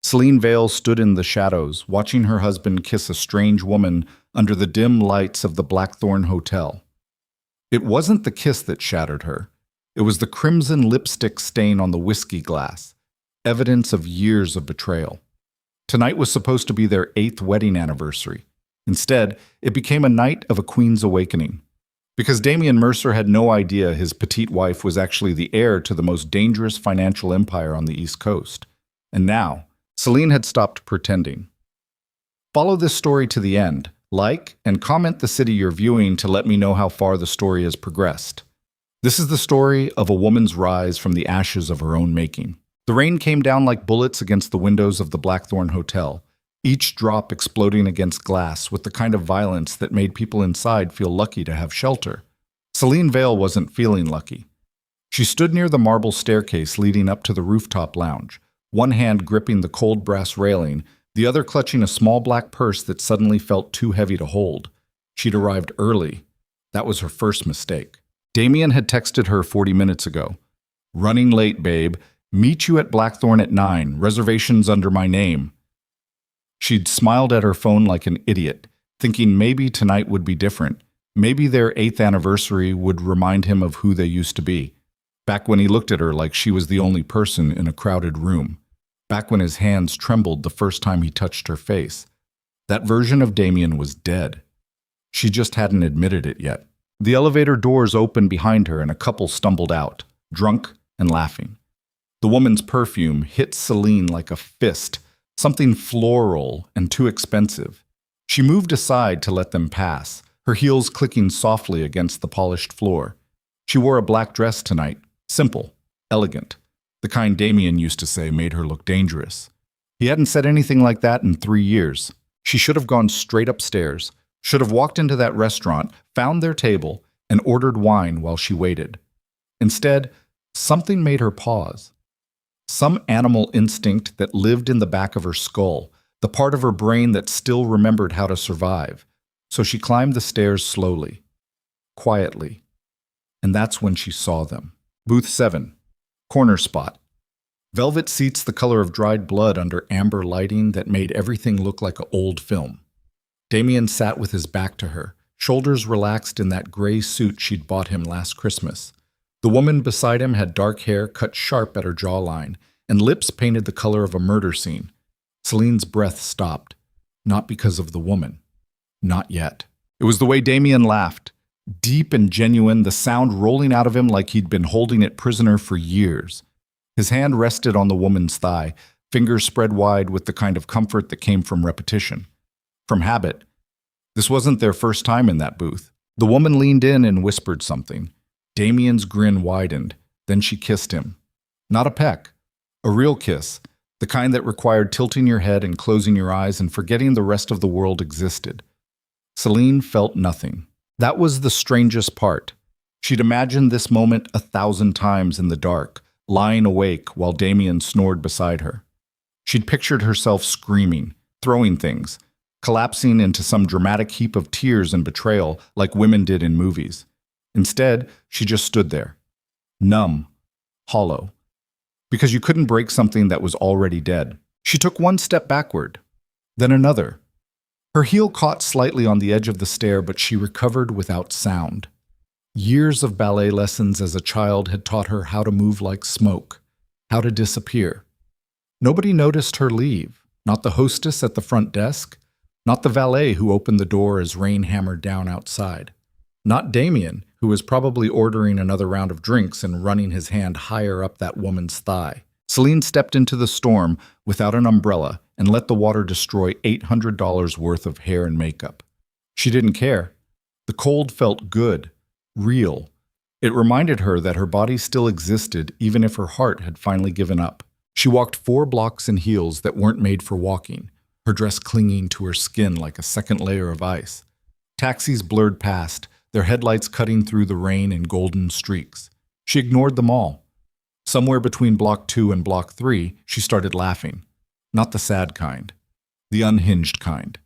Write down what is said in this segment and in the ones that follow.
Selene Vale stood in the shadows, watching her husband kiss a strange woman under the dim lights of the Blackthorn Hotel. It wasn't the kiss that shattered her. It was the crimson lipstick stain on the whiskey glass, evidence of years of betrayal. Tonight was supposed to be their 8th wedding anniversary. Instead, it became a night of a queen's awakening. Because Damian Mercer had no idea his petite wife was actually the heir to the most dangerous financial empire on the East Coast. And now, Selene had stopped pretending. Follow this story to the end. Like and comment the city you're viewing to let me know how far the story has progressed. This is the story of a woman's rise from the ashes of her own making. The rain came down like bullets against the windows of the Blackthorn Hotel, each drop exploding against glass with the kind of violence that made people inside feel lucky to have shelter. Selene Vale wasn't feeling lucky. She stood near the marble staircase leading up to the rooftop lounge, one hand gripping the cold brass railing, the other clutching a small black purse that suddenly felt too heavy to hold. She'd arrived early. That was her first mistake. Damian had texted her 40 minutes ago. "Running late, babe. Meet you at Blackthorn at 9. Reservations under my name." She'd smiled at her phone like an idiot, thinking maybe tonight would be different. Maybe their 8th anniversary would remind him of who they used to be. Back when he looked at her like she was the only person in a crowded room. Back when his hands trembled the first time he touched her face. That version of Damian was dead. She just hadn't admitted it yet. The elevator doors opened behind her and a couple stumbled out, drunk and laughing. The woman's perfume hit Selene like a fist, something floral and too expensive. She moved aside to let them pass, her heels clicking softly against the polished floor. She wore a black dress tonight, simple, elegant. The kind Damian used to say made her look dangerous. He hadn't said anything like that in 3 years. She should have gone straight upstairs, should have walked into that restaurant, found their table, and ordered wine while she waited. Instead, something made her pause. Some animal instinct that lived in the back of her skull, the part of her brain that still remembered how to survive. So she climbed the stairs slowly, quietly. And that's when she saw them. Booth 7. Corner spot. Velvet seats the color of dried blood under amber lighting that made everything look like an old film. Damian sat with his back to her, shoulders relaxed in that gray suit she'd bought him last Christmas. The woman beside him had dark hair cut sharp at her jawline, and lips painted the color of a murder scene. Selene's breath stopped. Not because of the woman. Not yet. It was the way Damian laughed. Deep and genuine, the sound rolling out of him like he'd been holding it prisoner for years. His hand rested on the woman's thigh, fingers spread wide with the kind of comfort that came from repetition. From habit. This wasn't their first time in that booth. The woman leaned in and whispered something. Damian's grin widened. Then she kissed him. Not a peck. A real kiss. The kind that required tilting your head and closing your eyes and forgetting the rest of the world existed. Selene felt nothing. That was the strangest part. She'd imagined this moment 1,000 times in the dark, lying awake while Damian snored beside her. She'd pictured herself screaming, throwing things, collapsing into some dramatic heap of tears and betrayal like women did in movies. Instead, she just stood there, numb, hollow. Because you couldn't break something that was already dead. She took one step backward, then another. Her heel caught slightly on the edge of the stair, but she recovered without sound. Years of ballet lessons as a child had taught her how to move like smoke, how to disappear. Nobody noticed her leave, not the hostess at the front desk, not the valet who opened the door as rain hammered down outside, not Damian, who was probably ordering another round of drinks and running his hand higher up that woman's thigh. Selene stepped into the storm without an umbrella and let the water destroy $800 worth of hair and makeup. She didn't care. The cold felt good, real. It reminded her that her body still existed even if her heart had finally given up. She walked 4 blocks in heels that weren't made for walking, her dress clinging to her skin like a second layer of ice. Taxis blurred past, their headlights cutting through the rain in golden streaks. She ignored them all. Somewhere between Block 2 and Block 3, she started laughing. Not the sad kind. The unhinged kind.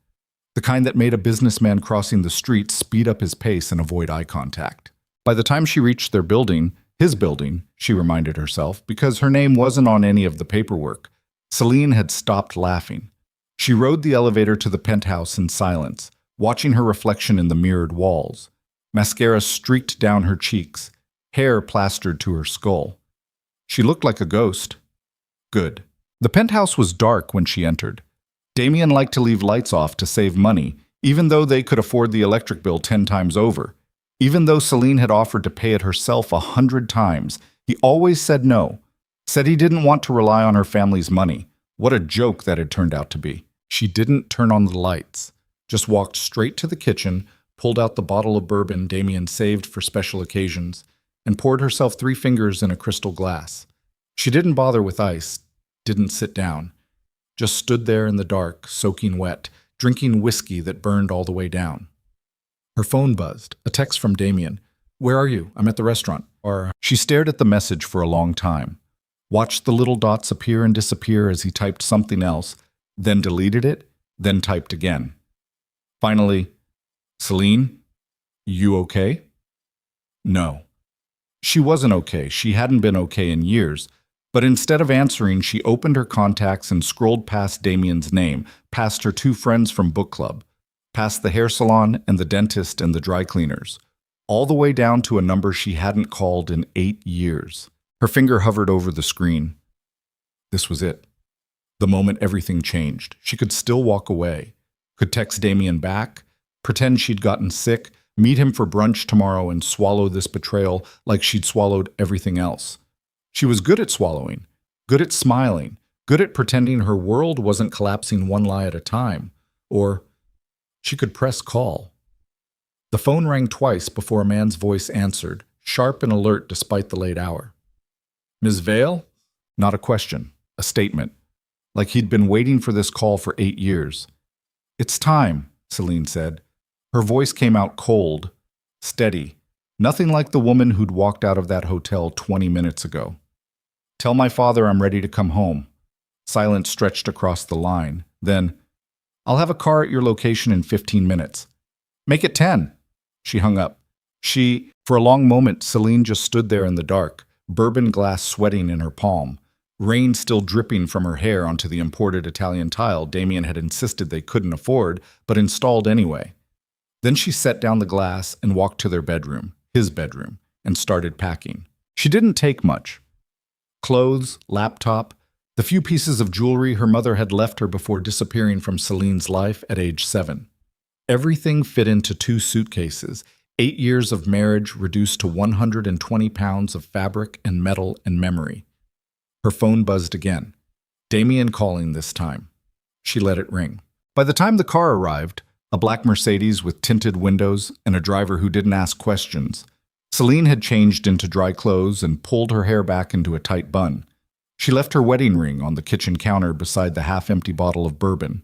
The kind that made a businessman crossing the street speed up his pace and avoid eye contact. By the time she reached their building, his building, she reminded herself, because her name wasn't on any of the paperwork, Selene had stopped laughing. She rode the elevator to the penthouse in silence, watching her reflection in the mirrored walls. Mascara streaked down her cheeks, hair plastered to her skull. She looked like a ghost. Good. The penthouse was dark when she entered. Damien liked to leave lights off to save money, even though they could afford the electric bill 10 times over. Even though Selene had offered to pay it herself 100 times, he always said no. Said he didn't want to rely on her family's money. What a joke that had turned out to be. She didn't turn on the lights, just walked straight to the kitchen, pulled out the bottle of bourbon Damien saved for special occasions, and poured herself 3 fingers in a crystal glass. She didn't bother with ice, didn't sit down, just stood there in the dark, soaking wet, drinking whiskey that burned all the way down. Her phone buzzed, a text from Damien. "Where are you? I'm at the restaurant." She stared at the message for a long time, watched the little dots appear and disappear as he typed something else, then deleted it, then typed again. Finally, "Selene, you okay?" No. She wasn't okay. She hadn't been okay in years. But instead of answering, she opened her contacts and scrolled past Damien's name, past her 2 friends from book club, past the hair salon and the dentist and the dry cleaners, all the way down to a number she hadn't called in 8 years. Her finger hovered over the screen. This was it. The moment everything changed. She could still walk away, could text Damien back, pretend she'd gotten sick, meet him for brunch tomorrow and swallow this betrayal like she'd swallowed everything else. She was good at swallowing, good at smiling, good at pretending her world wasn't collapsing one lie at a time. Or she could press call. The phone rang twice before a man's voice answered, sharp and alert despite the late hour. "Ms. Vale?" Not a question, a statement. Like he'd been waiting for this call for 8 years. "It's time," Selene said. Her voice came out cold, steady, nothing like the woman who'd walked out of that hotel 20 minutes ago. "Tell my father I'm ready to come home." Silence stretched across the line. Then, "I'll have a car at your location in 15 minutes. "Make it 10. She hung up. For a long moment, Selene just stood there in the dark, bourbon glass sweating in her palm, rain still dripping from her hair onto the imported Italian tile Damien had insisted they couldn't afford, but installed anyway. Then she set down the glass and walked to their bedroom, his bedroom, and started packing. She didn't take much. Clothes, laptop, the few pieces of jewelry her mother had left her before disappearing from Selene's life at age 7. Everything fit into 2 suitcases, 8 years of marriage reduced to 120 pounds of fabric and metal and memory. Her phone buzzed again. Damien calling this time. She let it ring. By the time the car arrived, a black Mercedes with tinted windows and a driver who didn't ask questions, Selene had changed into dry clothes and pulled her hair back into a tight bun. She left her wedding ring on the kitchen counter beside the half-empty bottle of bourbon.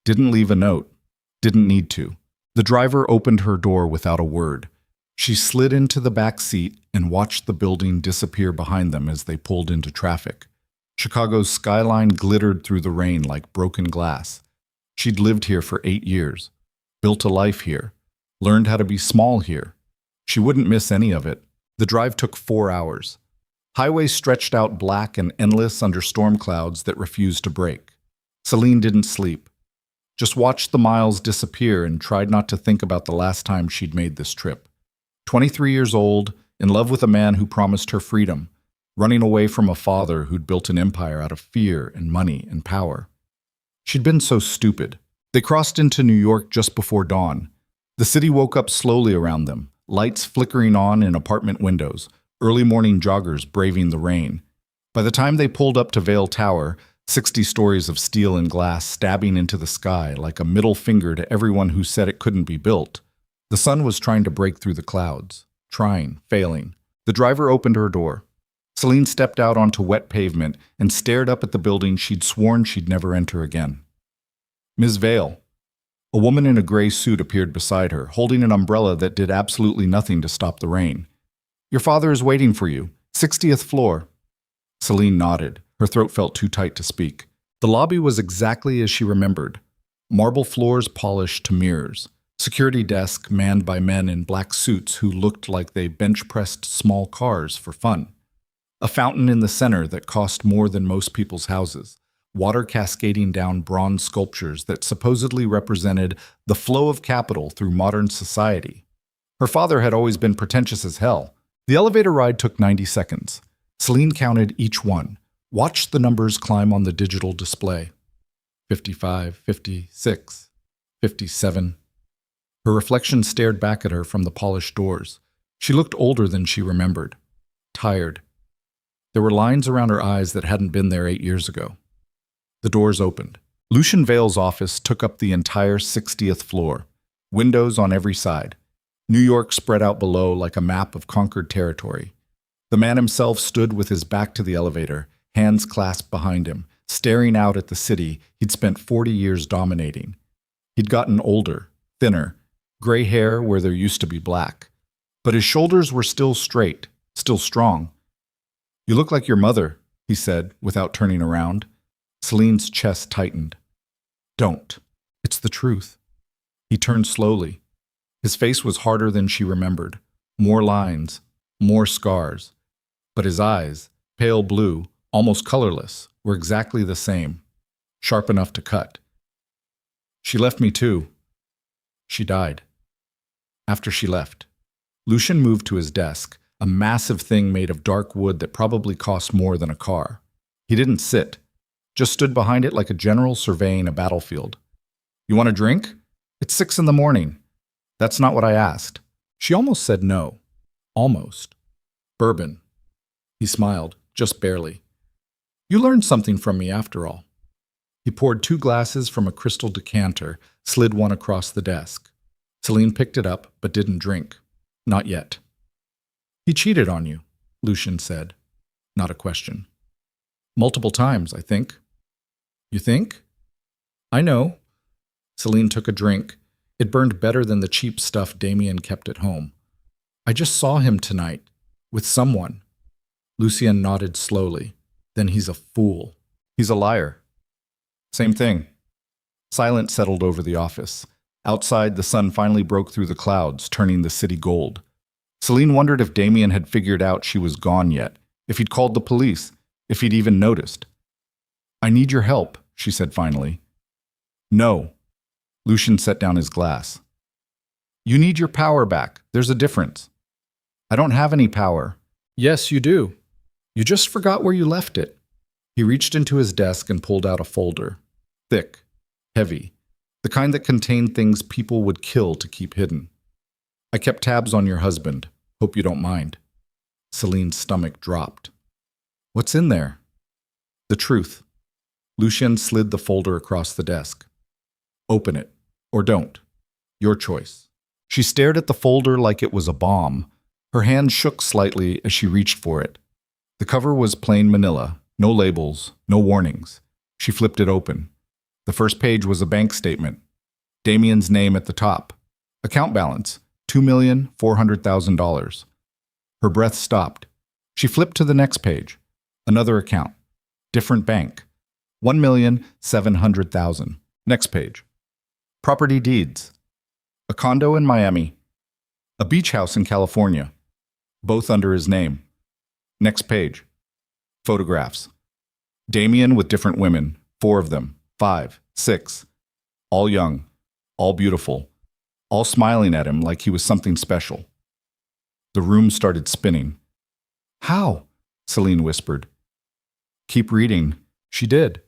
Didn't leave a note. Didn't need to. The driver opened her door without a word. She slid into the back seat and watched the building disappear behind them as they pulled into traffic. Chicago's skyline glittered through the rain like broken glass. She'd lived here for 8 years, built a life here, learned how to be small here. She wouldn't miss any of it. The drive took 4 hours. Highways stretched out black and endless under storm clouds that refused to break. Selene didn't sleep. Just watched the miles disappear and tried not to think about the last time she'd made this trip. 23 years old, in love with a man who promised her freedom, running away from a father who'd built an empire out of fear and money and power. She'd been so stupid. They crossed into New York just before dawn. The city woke up slowly around them, lights flickering on in apartment windows, early morning joggers braving the rain. By the time they pulled up to Vale Tower, 60 stories of steel and glass stabbing into the sky like a middle finger to everyone who said it couldn't be built. The sun was trying to break through the clouds. Trying, failing. The driver opened her door. Selene stepped out onto wet pavement and stared up at the building she'd sworn she'd never enter again. "Ms. Vale." A woman in a gray suit appeared beside her, holding an umbrella that did absolutely nothing to stop the rain. "Your father is waiting for you. 60th floor." Selene nodded. Her throat felt too tight to speak. The lobby was exactly as she remembered. Marble floors polished to mirrors. Security desk manned by men in black suits who looked like they bench-pressed small cars for fun. A fountain in the center that cost more than most people's houses. water cascading down bronze sculptures that supposedly represented the flow of capital through modern society. Her father had always been pretentious as hell. The elevator ride took 90 seconds. Selene counted each one, watched the numbers climb on the digital display. 55, 56, 57. Her reflection stared back at her from the polished doors. She looked older than she remembered. Tired. There were lines around her eyes that hadn't been there 8 years ago. The doors opened. Lucian Vale's office took up the entire 60th floor. Windows on every side. New York spread out below like a map of conquered territory. The man himself stood with his back to the elevator, hands clasped behind him, staring out at the city he'd spent 40 years dominating. He'd gotten older, thinner, gray hair where there used to be black. But his shoulders were still straight, still strong. "You look like your mother," he said, without turning around. Selene's chest tightened. "Don't. It's the truth." He turned slowly. His face was harder than she remembered. More lines, more scars. But his eyes, pale blue, almost colorless, were exactly the same. Sharp enough to cut. "She left me too. She died." After she left, Lucian moved to his desk, a massive thing made of dark wood that probably cost more than a car. He didn't sit, just stood behind it like a general surveying a battlefield. "You want a drink? It's 6 a.m. "That's not what I asked." She almost said no. Almost. "Bourbon." He smiled, just barely. "You learned something from me after all." He poured 2 glasses from a crystal decanter, slid one across the desk. Selene picked it up, but didn't drink. Not yet. "He cheated on you," Lucian said. Not a question. "Multiple times, I think." "You think?" "I know." Selene took a drink. It burned better than the cheap stuff Damien kept at home. "I just saw him tonight. With someone." Lucien nodded slowly. "Then he's a fool." "He's a liar." "Same thing." Silence settled over the office. Outside, the sun finally broke through the clouds, turning the city gold. Selene wondered if Damien had figured out she was gone yet, if he'd called the police, if he'd even noticed. "I need your help," she said finally. "No." Lucian set down his glass. "You need your power back. There's a difference." "I don't have any power." "Yes, you do. You just forgot where you left it." He reached into his desk and pulled out a folder. Thick, heavy, the kind that contained things people would kill to keep hidden. "I kept tabs on your husband. Hope you don't mind." Selene's stomach dropped. "What's in there?" "The truth." Lucian slid the folder across the desk. "Open it. Or don't. Your choice." She stared at the folder like it was a bomb. Her hand shook slightly as she reached for it. The cover was plain manila, no labels, no warnings. She flipped it open. The first page was a bank statement. Damien's name at the top. Account balance, $2,400,000. Her breath stopped. She flipped to the next page. Another account. Different bank. $1,700,000. Next page. Property deeds. A condo in Miami. A beach house in California. Both under his name. Next page. Photographs. Damien with different women. 4 of them. 5, 6. All young. All beautiful. All smiling at him like he was something special. The room started spinning. "How?" Selene whispered. "Keep reading." She did.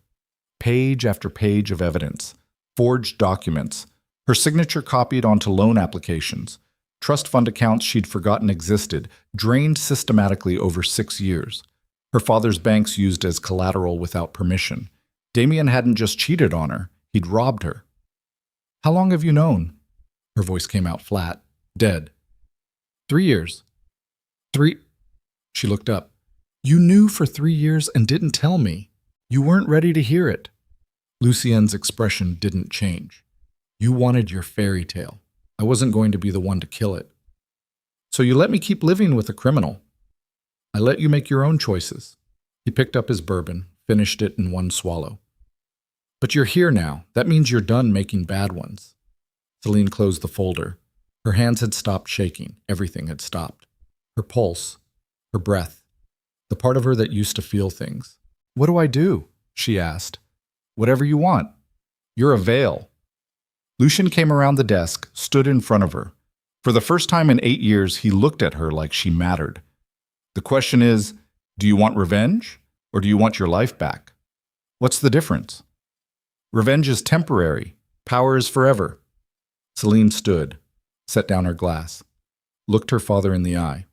Page after page of evidence. Forged documents. Her signature copied onto loan applications. Trust fund accounts she'd forgotten existed, drained systematically over 6 years. Her father's banks used as collateral without permission. Damien hadn't just cheated on her, he'd robbed her. "How long have you known?" Her voice came out flat, dead. 3 years. 3... She looked up. "You knew for 3 years and didn't tell me. You weren't ready to hear it." Lucien's expression didn't change. "You wanted your fairy tale. I wasn't going to be the one to kill it. So you let me keep living with a criminal. I let you make your own choices." He picked up his bourbon, finished it in one swallow. "But you're here now. That means you're done making bad ones." Selene closed the folder. Her hands had stopped shaking. Everything had stopped. Her pulse, her breath, the part of her that used to feel things. "What do I do?" she asked. Whatever you want. You're a Vale. Lucian came around the desk, stood in front of her. For the first time in 8 years, he looked at her like she mattered. The question is, do you want revenge, or do you want your life back? What's the difference? Revenge is temporary. Power is forever. Selene stood, set down her glass, looked her father in the eye.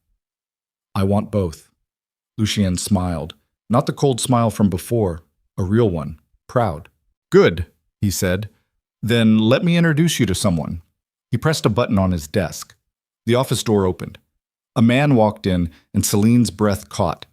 I want both. Lucien smiled, not the cold smile from before, a real one, proud. Good, he said. Then let me introduce you to someone. He pressed a button on his desk. The office door opened. A man walked in, and Celine's breath caught.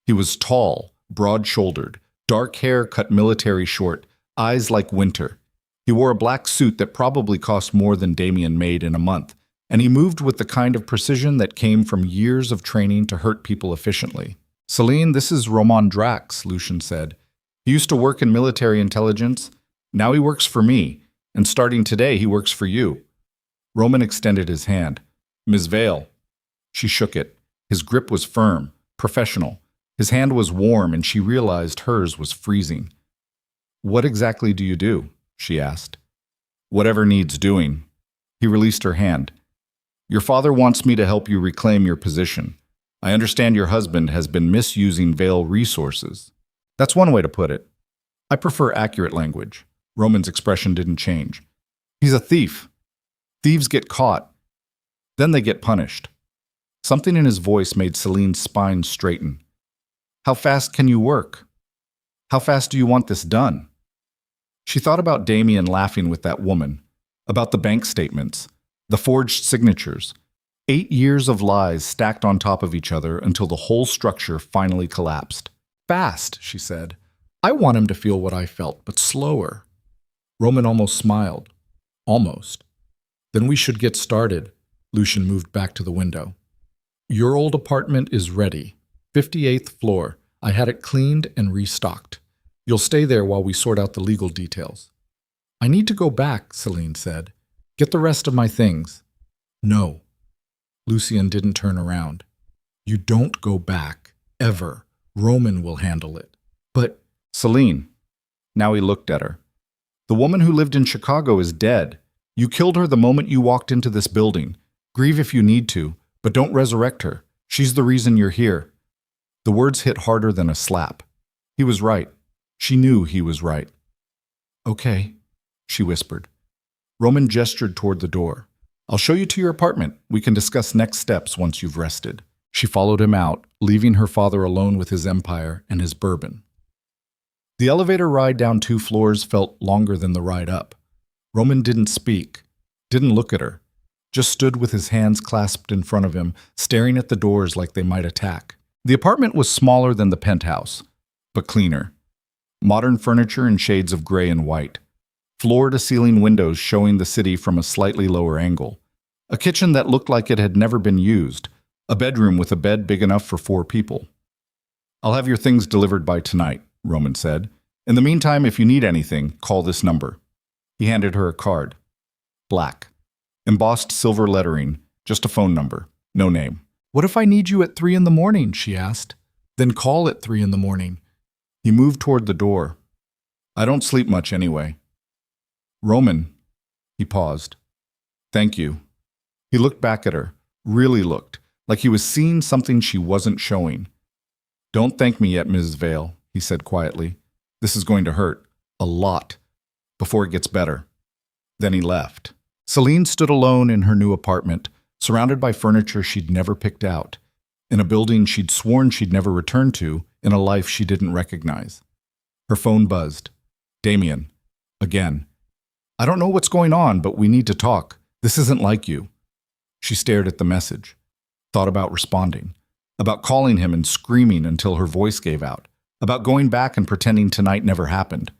He was tall, broad-shouldered, dark hair cut military short, eyes like winter. He wore a black suit that probably cost more than Damien made in a month, and he moved with the kind of precision that came from years of training to hurt people efficiently. Selene, this is Roman Drax, Lucian said. He used to work in military intelligence. Now he works for me, and starting today he works for you. Roman extended his hand. Ms. Vale. She shook it. His grip was firm, professional. His hand was warm, and she realized hers was freezing. What exactly do you do? She asked. Whatever needs doing. He released her hand. Your father wants me to help you reclaim your position. I understand your husband has been misusing Vale resources. That's one way to put it. I prefer accurate language. Roman's expression didn't change. He's a thief. Thieves get caught. Then they get punished. Something in his voice made Celine's spine straighten. How fast can you work? How fast do you want this done? She thought about Damien laughing with that woman, about the bank statements, the forged signatures, 8 years of lies stacked on top of each other until the whole structure finally collapsed. Fast, she said. I want him to feel what I felt, but slower. Roman almost smiled. Almost. Then we should get started. Lucian moved back to the window. Your old apartment is ready. 58th floor. I had it cleaned and restocked. You'll stay there while we sort out the legal details. I need to go back, Selene said. Get the rest of my things. No. Lucien didn't turn around. You don't go back. Ever. Roman will handle it. But, Selene. Now he looked at her. The woman who lived in Chicago is dead. You killed her the moment you walked into this building. Grieve if you need to, but don't resurrect her. She's the reason you're here. The words hit harder than a slap. He was right. She knew he was right. Okay, she whispered. Roman gestured toward the door. I'll show you to your apartment. We can discuss next steps once you've rested. She followed him out, leaving her father alone with his empire and his bourbon. The elevator ride down 2 floors felt longer than the ride up. Roman didn't speak, didn't look at her, just stood with his hands clasped in front of him, staring at the doors like they might attack. The apartment was smaller than the penthouse, but cleaner. Modern furniture in shades of gray and white. Floor-to-ceiling windows showing the city from a slightly lower angle. A kitchen that looked like it had never been used. A bedroom with a bed big enough for 4 people. I'll have your things delivered by tonight, Roman said. In the meantime, if you need anything, call this number. He handed her a card. Black. Embossed silver lettering, just a phone number, no name. What if I need you at 3 in the morning, she asked. Then call at 3 in the morning. He moved toward the door. I don't sleep much anyway. Roman. He paused. Thank you. He looked back at her, really looked, like he was seeing something she wasn't showing. Don't thank me yet, Mrs. Vale, he said quietly. This is going to hurt. A lot. Before it gets better. Then he left. Selene stood alone in her new apartment, surrounded by furniture she'd never picked out, in a building she'd sworn she'd never return to, in a life she didn't recognize. Her phone buzzed. Damien. Again. I don't know what's going on, but we need to talk. This isn't like you. She stared at the message, thought about responding, about calling him and screaming until her voice gave out, about going back and pretending tonight never happened.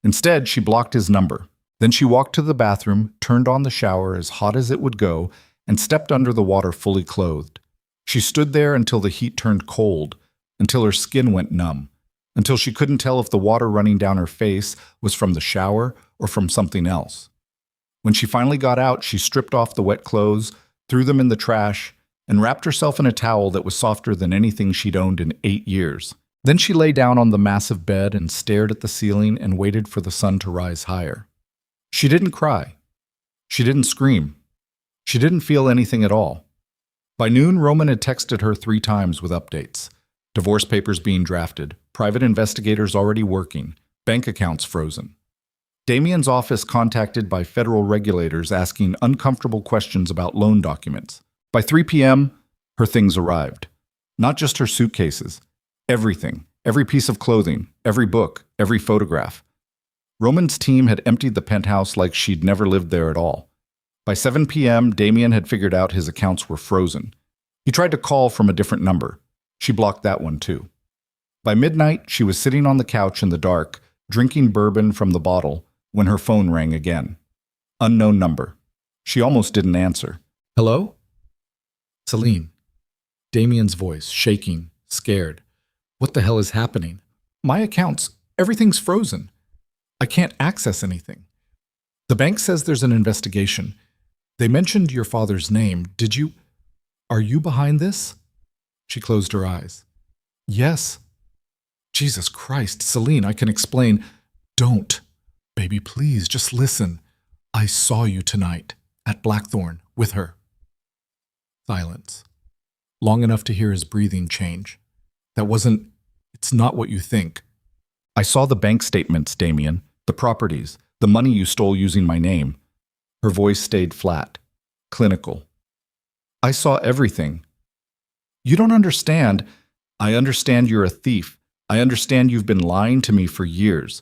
Instead, she blocked his number. Then she walked to the bathroom, turned on the shower as hot as it would go, and stepped under the water fully clothed. She stood there until the heat turned cold, until her skin went numb, until she couldn't tell if the water running down her face was from the shower or from something else. When she finally got out, she stripped off the wet clothes, threw them in the trash, and wrapped herself in a towel that was softer than anything she'd owned in 8 years. Then she lay down on the massive bed and stared at the ceiling and waited for the sun to rise higher. She didn't cry. She didn't scream. She didn't feel anything at all. By noon, Roman had texted her 3 times with updates. Divorce papers being drafted, private investigators already working, bank accounts frozen. Damien's office contacted by federal regulators asking uncomfortable questions about loan documents. By 3 p.m., her things arrived. Not just her suitcases. Everything. Every piece of clothing. Every book. Every photograph. Roman's team had emptied the penthouse like she'd never lived there at all. By 7 p.m., Damien had figured out his accounts were frozen. He tried to call from a different number. She blocked that one too. By midnight, she was sitting on the couch in the dark, drinking bourbon from the bottle, when her phone rang again. Unknown number. She almost didn't answer. Hello? Selene. Damien's voice, shaking, scared. What the hell is happening? My accounts, everything's frozen. I can't access anything. The bank says there's an investigation. They mentioned your father's name. Are you behind this? She closed her eyes. Yes. Jesus Christ, Selene, I can explain. Don't. Baby, please, just listen. I saw you tonight at Blackthorn with her. Silence. Long enough to hear his breathing change. It's not what you think. I saw the bank statements, Damien, the properties, the money you stole using my name. Her voice stayed flat, clinical. I saw everything. You don't understand. I understand you're a thief. I understand you've been lying to me for years.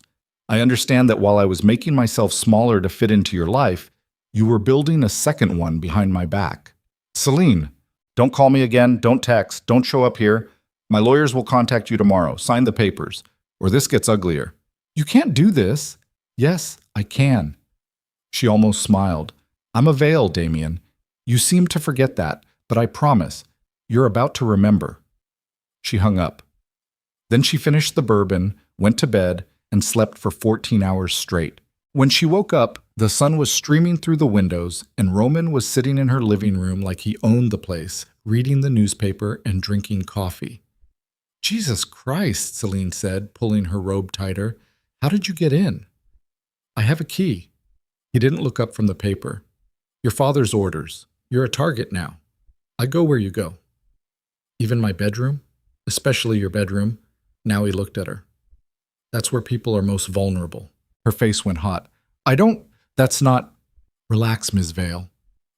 I understand that while I was making myself smaller to fit into your life, you were building a second one behind my back. Selene, don't call me again, don't text, don't show up here. My lawyers will contact you tomorrow. Sign the papers, or this gets uglier. You can't do this. Yes, I can. She almost smiled. I'm a veil, Damien. You seem to forget that, but I promise, you're about to remember. She hung up. Then she finished the bourbon, went to bed, and slept for 14 hours straight. When she woke up, the sun was streaming through the windows, and Roman was sitting in her living room like he owned the place, reading the newspaper and drinking coffee. Jesus Christ, Selene said, pulling her robe tighter. How did you get in? I have a key. He didn't look up from the paper. Your father's orders. You're a target now. I go where you go. Even my bedroom? Especially your bedroom. Now he looked at her. That's where people are most vulnerable. Her face went hot. That's not... Relax, Ms. Vale.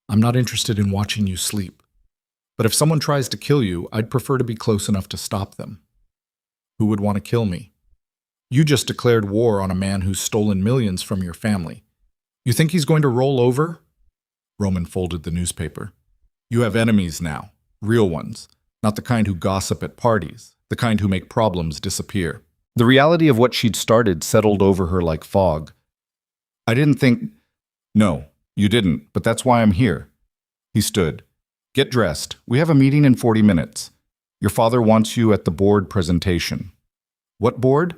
I'm not interested in watching you sleep. But if someone tries to kill you, I'd prefer to be close enough to stop them. Who would want to kill me? You just declared war on a man who's stolen millions from your family. You think he's going to roll over? Roman folded the newspaper. You have enemies now. Real ones. Not the kind who gossip at parties. The kind who make problems disappear. The reality of what she'd started settled over her like fog. I didn't think... No, you didn't, but that's why I'm here. He stood. Get dressed. We have a meeting in 40 minutes. Your father wants you at the board presentation. What board?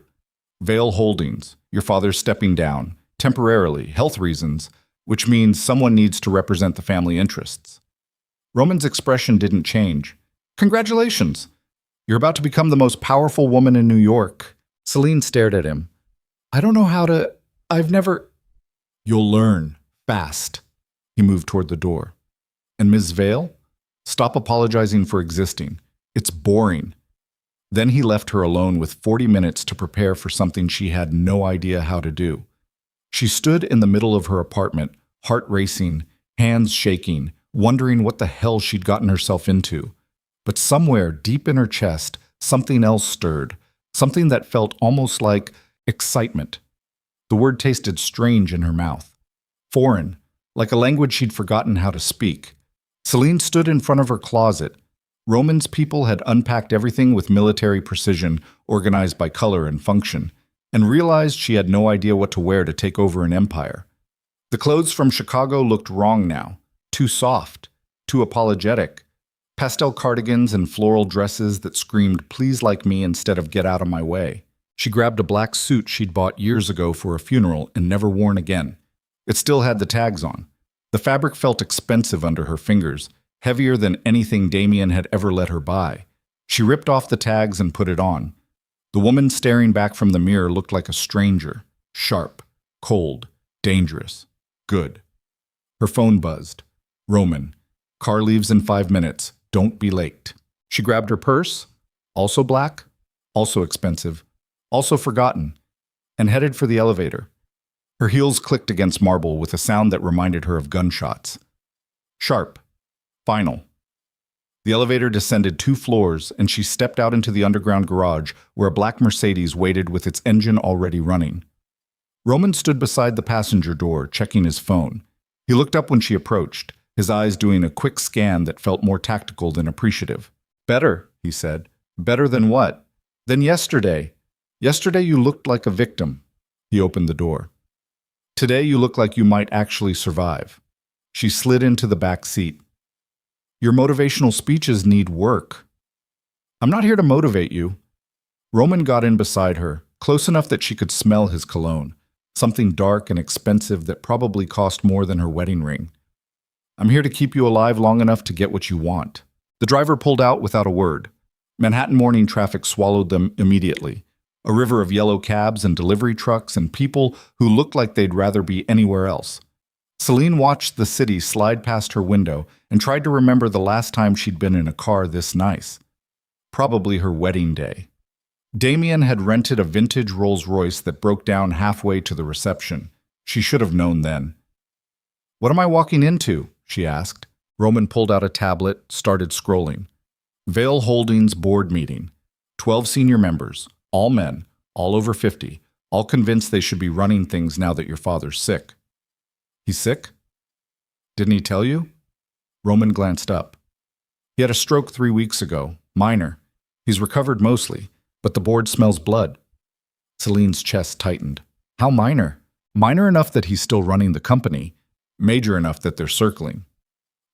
Vale Holdings. Your father's stepping down. Temporarily. Health reasons. Which means someone needs to represent the family interests. Roman's expression didn't change. Congratulations. You're about to become the most powerful woman in New York. Selene stared at him. I don't know how to... I've never... You'll learn. Fast. He moved toward the door. And Ms. Vale? Stop apologizing for existing. It's boring. Then he left her alone with 40 minutes to prepare for something she had no idea how to do. She stood in the middle of her apartment, heart racing, hands shaking, wondering what the hell she'd gotten herself into. But somewhere deep in her chest, something else stirred, something that felt almost like excitement. The word tasted strange in her mouth. Foreign, like a language she'd forgotten how to speak. Selene stood in front of her closet. Roman's people had unpacked everything with military precision, organized by color and function, and realized she had no idea what to wear to take over an empire. The clothes from Chicago looked wrong now, too soft, too apologetic. Pastel cardigans and floral dresses that screamed, please like me instead of get out of my way. She grabbed a black suit she'd bought years ago for a funeral and never worn again. It still had the tags on. The fabric felt expensive under her fingers, heavier than anything Damien had ever let her buy. She ripped off the tags and put it on. The woman staring back from the mirror looked like a stranger, sharp, cold, dangerous, good. Her phone buzzed. Roman, car leaves in 5 minutes. Don't be late. She grabbed her purse, also black, also expensive, also forgotten, and headed for the elevator. Her heels clicked against marble with a sound that reminded her of gunshots. Sharp. Final. The elevator descended 2 floors, and she stepped out into the underground garage where a black Mercedes waited with its engine already running. Roman stood beside the passenger door, checking his phone. He looked up when she approached, his eyes doing a quick scan that felt more tactical than appreciative. Better, he said. Better than what? Than yesterday. Yesterday you looked like a victim. He opened the door. Today you look like you might actually survive. She slid into the back seat. Your motivational speeches need work. I'm not here to motivate you. Roman got in beside her, close enough that she could smell his cologne, something dark and expensive that probably cost more than her wedding ring. I'm here to keep you alive long enough to get what you want. The driver pulled out without a word. Manhattan morning traffic swallowed them immediately. A river of yellow cabs and delivery trucks and people who looked like they'd rather be anywhere else. Selene watched the city slide past her window and tried to remember the last time she'd been in a car this nice. Probably her wedding day. Damien had rented a vintage Rolls-Royce that broke down halfway to the reception. She should have known then. What am I walking into? She asked. Roman pulled out a tablet, started scrolling. Vale Holdings board meeting. 12 senior members, all men, all over 50, all convinced they should be running things now that your father's sick. He's sick? Didn't he tell you? Roman glanced up. He had a stroke 3 weeks ago, minor. He's recovered mostly, but the board smells blood. Selene's chest tightened. How minor? Minor enough that he's still running the company, major enough that they're circling.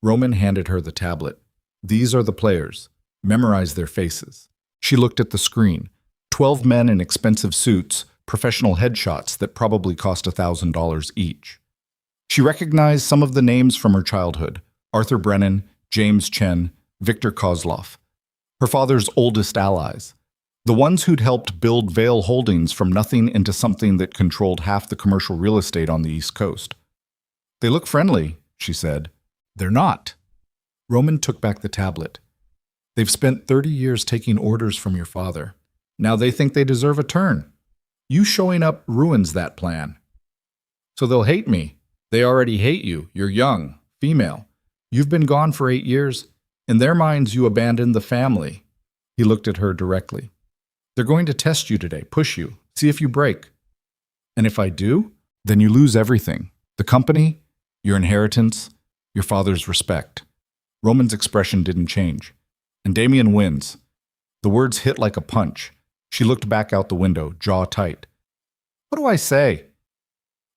Roman handed her the tablet. These are the players. Memorize their faces. She looked at the screen. 12 men in expensive suits, professional headshots that probably cost $1,000 each. She recognized some of the names from her childhood. Arthur Brennan, James Chen, Victor Kozlov. Her father's oldest allies. The ones who'd helped build Vale Holdings from nothing into something that controlled half the commercial real estate on the East Coast. They look friendly, she said. They're not. Roman took back the tablet. They've spent 30 years taking orders from your father. Now they think they deserve a turn. You showing up ruins that plan. So they'll hate me. They already hate you. You're young, female. You've been gone for 8 years. In their minds, you abandoned the family. He looked at her directly. They're going to test you today, push you, see if you break. And if I do, then you lose everything. The company, your inheritance, your father's respect. Roman's expression didn't change. And Damien wins. The words hit like a punch. She looked back out the window, jaw tight. What do I say?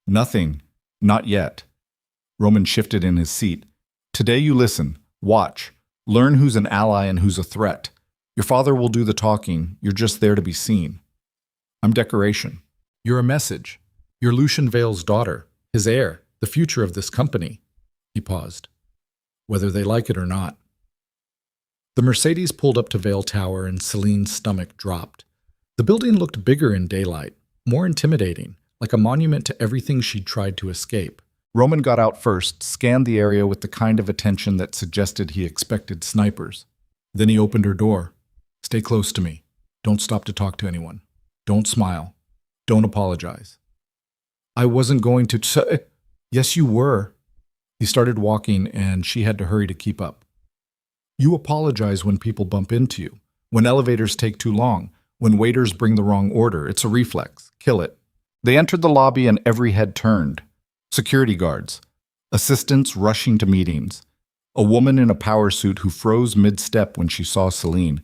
Nothing. Not yet. Roman shifted in his seat. Today you listen, watch, learn who's an ally and who's a threat. Your father will do the talking. You're just there to be seen. I'm decoration. You're a message. You're Lucian Vale's daughter, his heir, the future of this company. He paused. Whether they like it or not. The Mercedes pulled up to Vale Tower and Selene's stomach dropped. The building looked bigger in daylight, more intimidating, like a monument to everything she'd tried to escape. Roman got out first, scanned the area with the kind of attention that suggested he expected snipers. Then he opened her door. Stay close to me. Don't stop to talk to anyone. Don't smile. Don't apologize. I wasn't going to... Yes, you were. He started walking, and she had to hurry to keep up. You apologize when people bump into you, when elevators take too long, when waiters bring the wrong order. It's a reflex. Kill it. They entered the lobby and every head turned. Security guards. Assistants rushing to meetings. A woman in a power suit who froze mid-step when she saw Selene,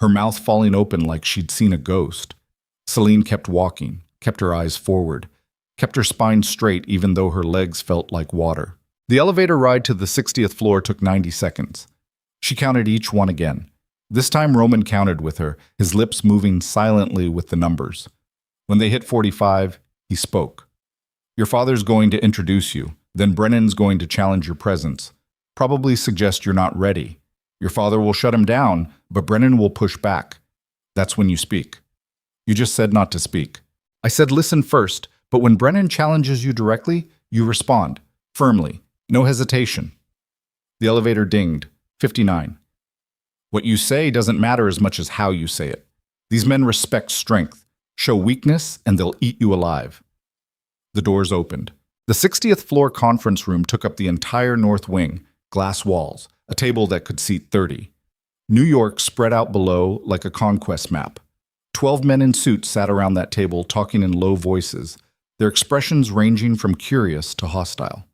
her mouth falling open like she'd seen a ghost. Selene kept walking, kept her eyes forward, kept her spine straight even though her legs felt like water. The elevator ride to the 60th floor took 90 seconds. She counted each one again. This time Roman counted with her, his lips moving silently with the numbers. When they hit 45, he spoke. Your father's going to introduce you, then Brennan's going to challenge your presence. Probably suggest you're not ready. Your father will shut him down, but Brennan will push back. That's when you speak. You just said not to speak. I said listen first, but when Brennan challenges you directly, you respond. Firmly. No hesitation. The elevator dinged. 59. What you say doesn't matter as much as how you say it. These men respect strength, show weakness, and they'll eat you alive. The doors opened. The 60th floor conference room took up the entire north wing, glass walls, a table that could seat 30. New York spread out below like a conquest map. 12 men in suits sat around that table talking in low voices, their expressions ranging from curious to hostile.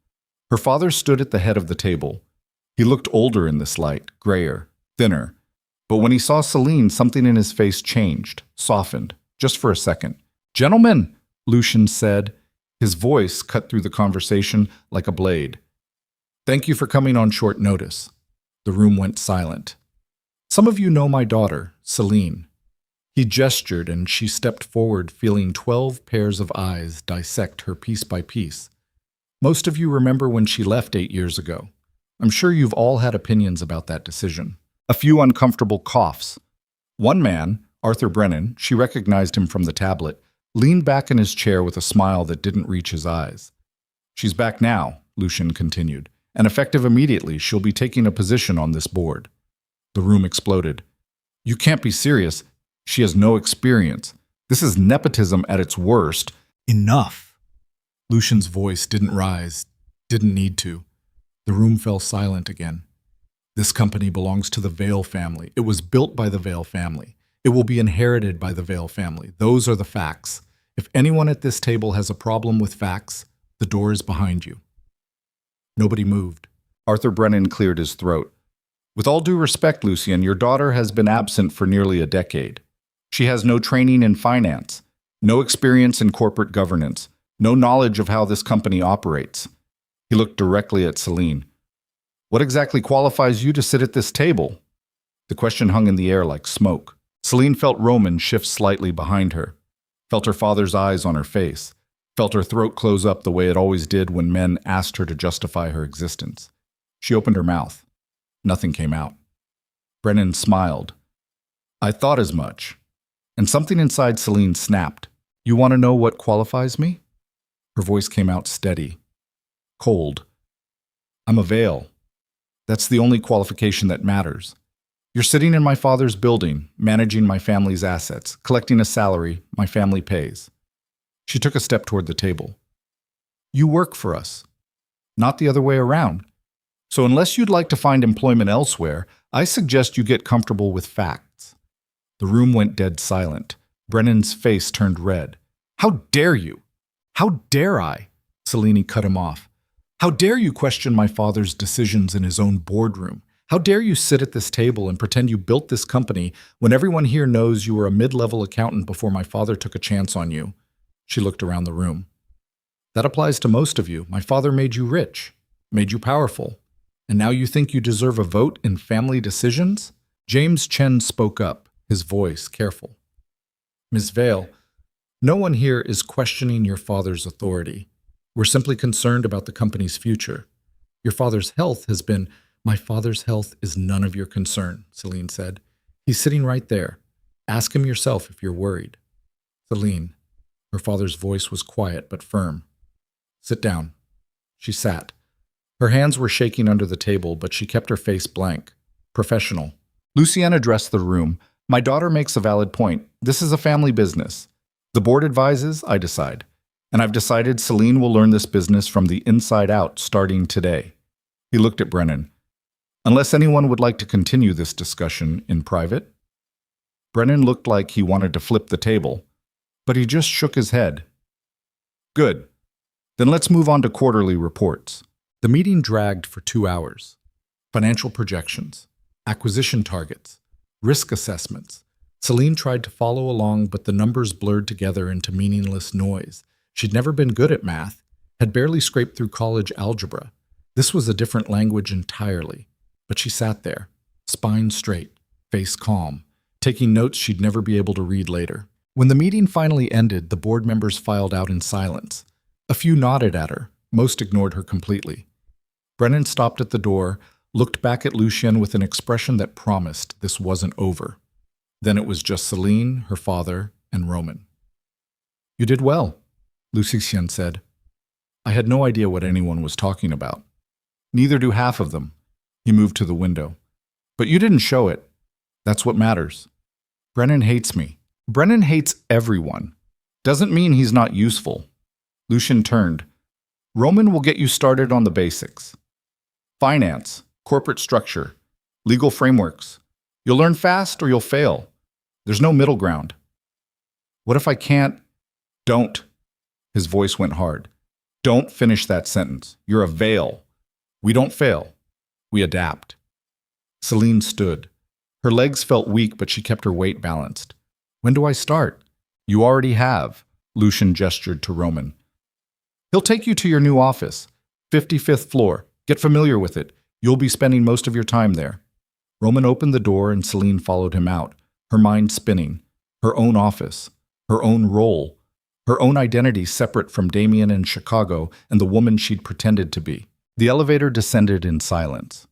Her father stood at the head of the table. He looked older in this light, grayer, thinner. But when he saw Selene, something in his face changed, softened, just for a second. "Gentlemen," Lucian said. His voice cut through the conversation like a blade. "Thank you for coming on short notice." The room went silent. "Some of you know my daughter, Selene." He gestured and she stepped forward, feeling 12 pairs of eyes dissect her piece by piece. "Most of you remember when she left 8 years ago. I'm sure you've all had opinions about that decision." A few uncomfortable coughs. One man, Arthur Brennan, she recognized him from the tablet, leaned back in his chair with a smile that didn't reach his eyes. "She's back now," Lucian continued, "and effective immediately, she'll be taking a position on this board." The room exploded. "You can't be serious. She has no experience. This is nepotism at its worst." "Enough." Lucian's voice didn't rise, didn't need to. The room fell silent again. "This company belongs to the Vale family. It was built by the Vale family. It will be inherited by the Vale family. Those are the facts. If anyone at this table has a problem with facts, the door is behind you." Nobody moved. Arthur Brennan cleared his throat. "With all due respect, Lucian, your daughter has been absent for nearly a decade. She has no training in finance, no experience in corporate governance, no knowledge of how this company operates." He looked directly at Selene. "What exactly qualifies you to sit at this table?" The question hung in the air like smoke. Selene felt Roman shift slightly behind her, felt her father's eyes on her face, felt her throat close up the way it always did when men asked her to justify her existence. She opened her mouth. Nothing came out. Brennan smiled. "I thought as much." And something inside Selene snapped. "You want to know what qualifies me?" Her voice came out steady, cold. "I'm a Vale. That's the only qualification that matters. You're sitting in my father's building, managing my family's assets, collecting a salary my family pays." She took a step toward the table. "You work for us, not the other way around. So unless you'd like to find employment elsewhere, I suggest you get comfortable with facts." The room went dead silent. Brennan's face turned red. "How dare you? How dare I?" Selene cut him off. "How dare you question my father's decisions in his own boardroom? How dare you sit at this table and pretend you built this company when everyone here knows you were a mid-level accountant before my father took a chance on you?" She looked around the room. "That applies to most of you. My father made you rich, made you powerful. And now you think you deserve a vote in family decisions?" James Chen spoke up, his voice careful. "Ms. Vale, no one here is questioning your father's authority. We're simply concerned about the company's future. Your father's health has been—" "My father's health is none of your concern," Selene said. "He's sitting right there. Ask him yourself if you're worried." "Selene," her father's voice was quiet but firm. "Sit down." She sat. Her hands were shaking under the table, but she kept her face blank. Professional. Lucienne addressed the room. "My daughter makes a valid point. This is a family business. The board advises, I decide. And I've decided Selene will learn this business from the inside out starting today." He looked at Brennan. "Unless anyone would like to continue this discussion in private?" Brennan looked like he wanted to flip the table, but he just shook his head. "Good. Then let's move on to quarterly reports." The meeting dragged for 2 hours. Financial projections, acquisition targets, risk assessments. Selene tried to follow along, but the numbers blurred together into meaningless noise. She'd never been good at math, had barely scraped through college algebra. This was a different language entirely. But she sat there, spine straight, face calm, taking notes she'd never be able to read later. When the meeting finally ended, the board members filed out in silence. A few nodded at her, most ignored her completely. Brennan stopped at the door, looked back at Lucienne with an expression that promised this wasn't over. Then it was just Selene, her father, and Roman. You did well, Lu Xixian said. I had no idea what anyone was talking about. Neither do half of them. He moved to the window. But you didn't show it. That's what matters. Brennan hates me. Brennan hates everyone. Doesn't mean he's not useful. Lucian turned. Roman will get you started on the basics. Finance, corporate structure, legal frameworks. You'll learn fast or you'll fail. There's no middle ground. What if I can't? Don't. His voice went hard. Don't finish that sentence. You're a veil. We don't fail. We adapt. Selene stood. Her legs felt weak, but she kept her weight balanced. When do I start? You already have, Lucian gestured to Roman. He'll take you to your new office, 55th floor. Get familiar with it. You'll be spending most of your time there. Roman opened the door and Selene followed him out, her mind spinning. Her own office, her own role, her own identity separate from Damien in Chicago and the woman she'd pretended to be. The elevator descended in silence.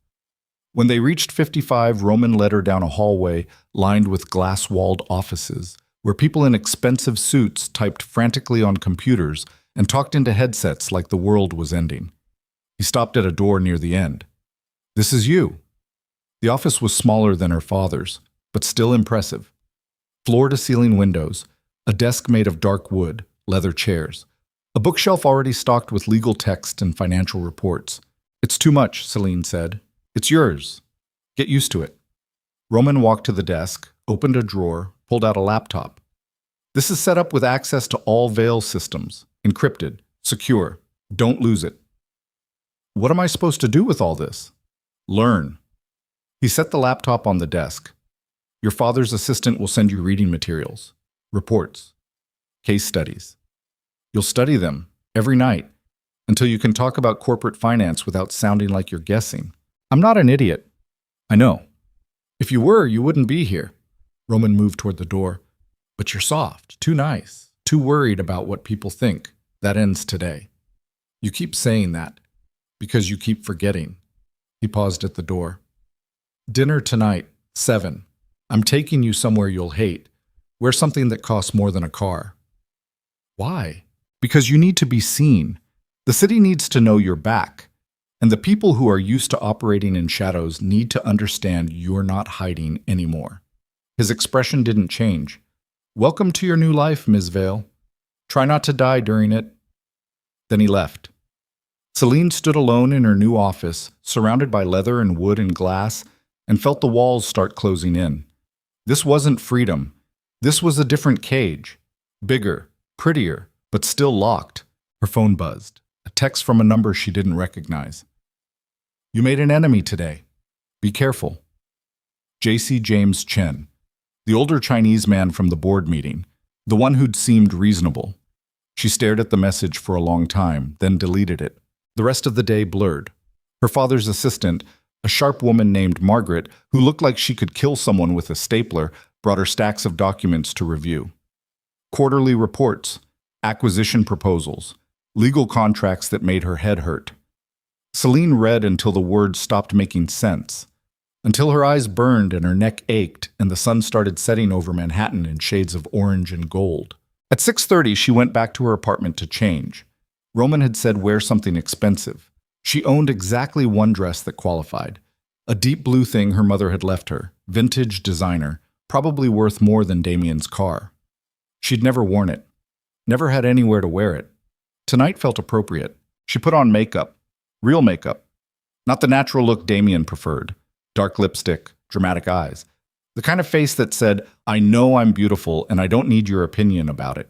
When they reached 55, Roman led her down a hallway lined with glass-walled offices, where people in expensive suits typed frantically on computers and talked into headsets like the world was ending. He stopped at a door near the end. This is you. The office was smaller than her father's, but still impressive. Floor-to-ceiling windows, a desk made of dark wood, leather chairs, a bookshelf already stocked with legal text and financial reports. It's too much, Selene said. It's yours. Get used to it. Roman walked to the desk, opened a drawer, pulled out a laptop. This is set up with access to all Veil systems, encrypted, secure. Don't lose it. What am I supposed to do with all this? Learn. He set the laptop on the desk. Your father's assistant will send you reading materials, reports, case studies. You'll study them every night until you can talk about corporate finance without sounding like you're guessing. I'm not an idiot. I know. If you were, you wouldn't be here. Roman moved toward the door. But you're soft, too nice, too worried about what people think. That ends today. You keep saying that because you keep forgetting. He paused at the door. Dinner tonight, 7. I'm taking you somewhere you'll hate. Wear something that costs more than a car. Why? Because you need to be seen. The city needs to know you're back. And the people who are used to operating in shadows need to understand you're not hiding anymore. His expression didn't change. Welcome to your new life, Ms. Vale. Try not to die during it. Then he left. Selene stood alone in her new office, surrounded by leather and wood and glass, and felt the walls start closing in. This wasn't freedom. This was a different cage. Bigger, prettier, but still locked. Her phone buzzed. A text from a number she didn't recognize. You made an enemy today. Be careful. J.C. James Chen, the older Chinese man from the board meeting, the one who'd seemed reasonable. She stared at the message for a long time, then deleted it. The rest of the day blurred. Her father's assistant, a sharp woman named Margaret, who looked like she could kill someone with a stapler, brought her stacks of documents to review. Quarterly reports, acquisition proposals, legal contracts that made her head hurt. Selene read until the words stopped making sense, until her eyes burned and her neck ached and the sun started setting over Manhattan in shades of orange and gold. At 6:30, she went back to her apartment to change. Roman had said wear something expensive. She owned exactly one dress that qualified, a deep blue thing her mother had left her, vintage designer, probably worth more than Damien's car. She'd never worn it, never had anywhere to wear it. Tonight felt appropriate. She put on makeup, real makeup, not the natural look Damien preferred, dark lipstick, dramatic eyes, the kind of face that said, I know I'm beautiful and I don't need your opinion about it.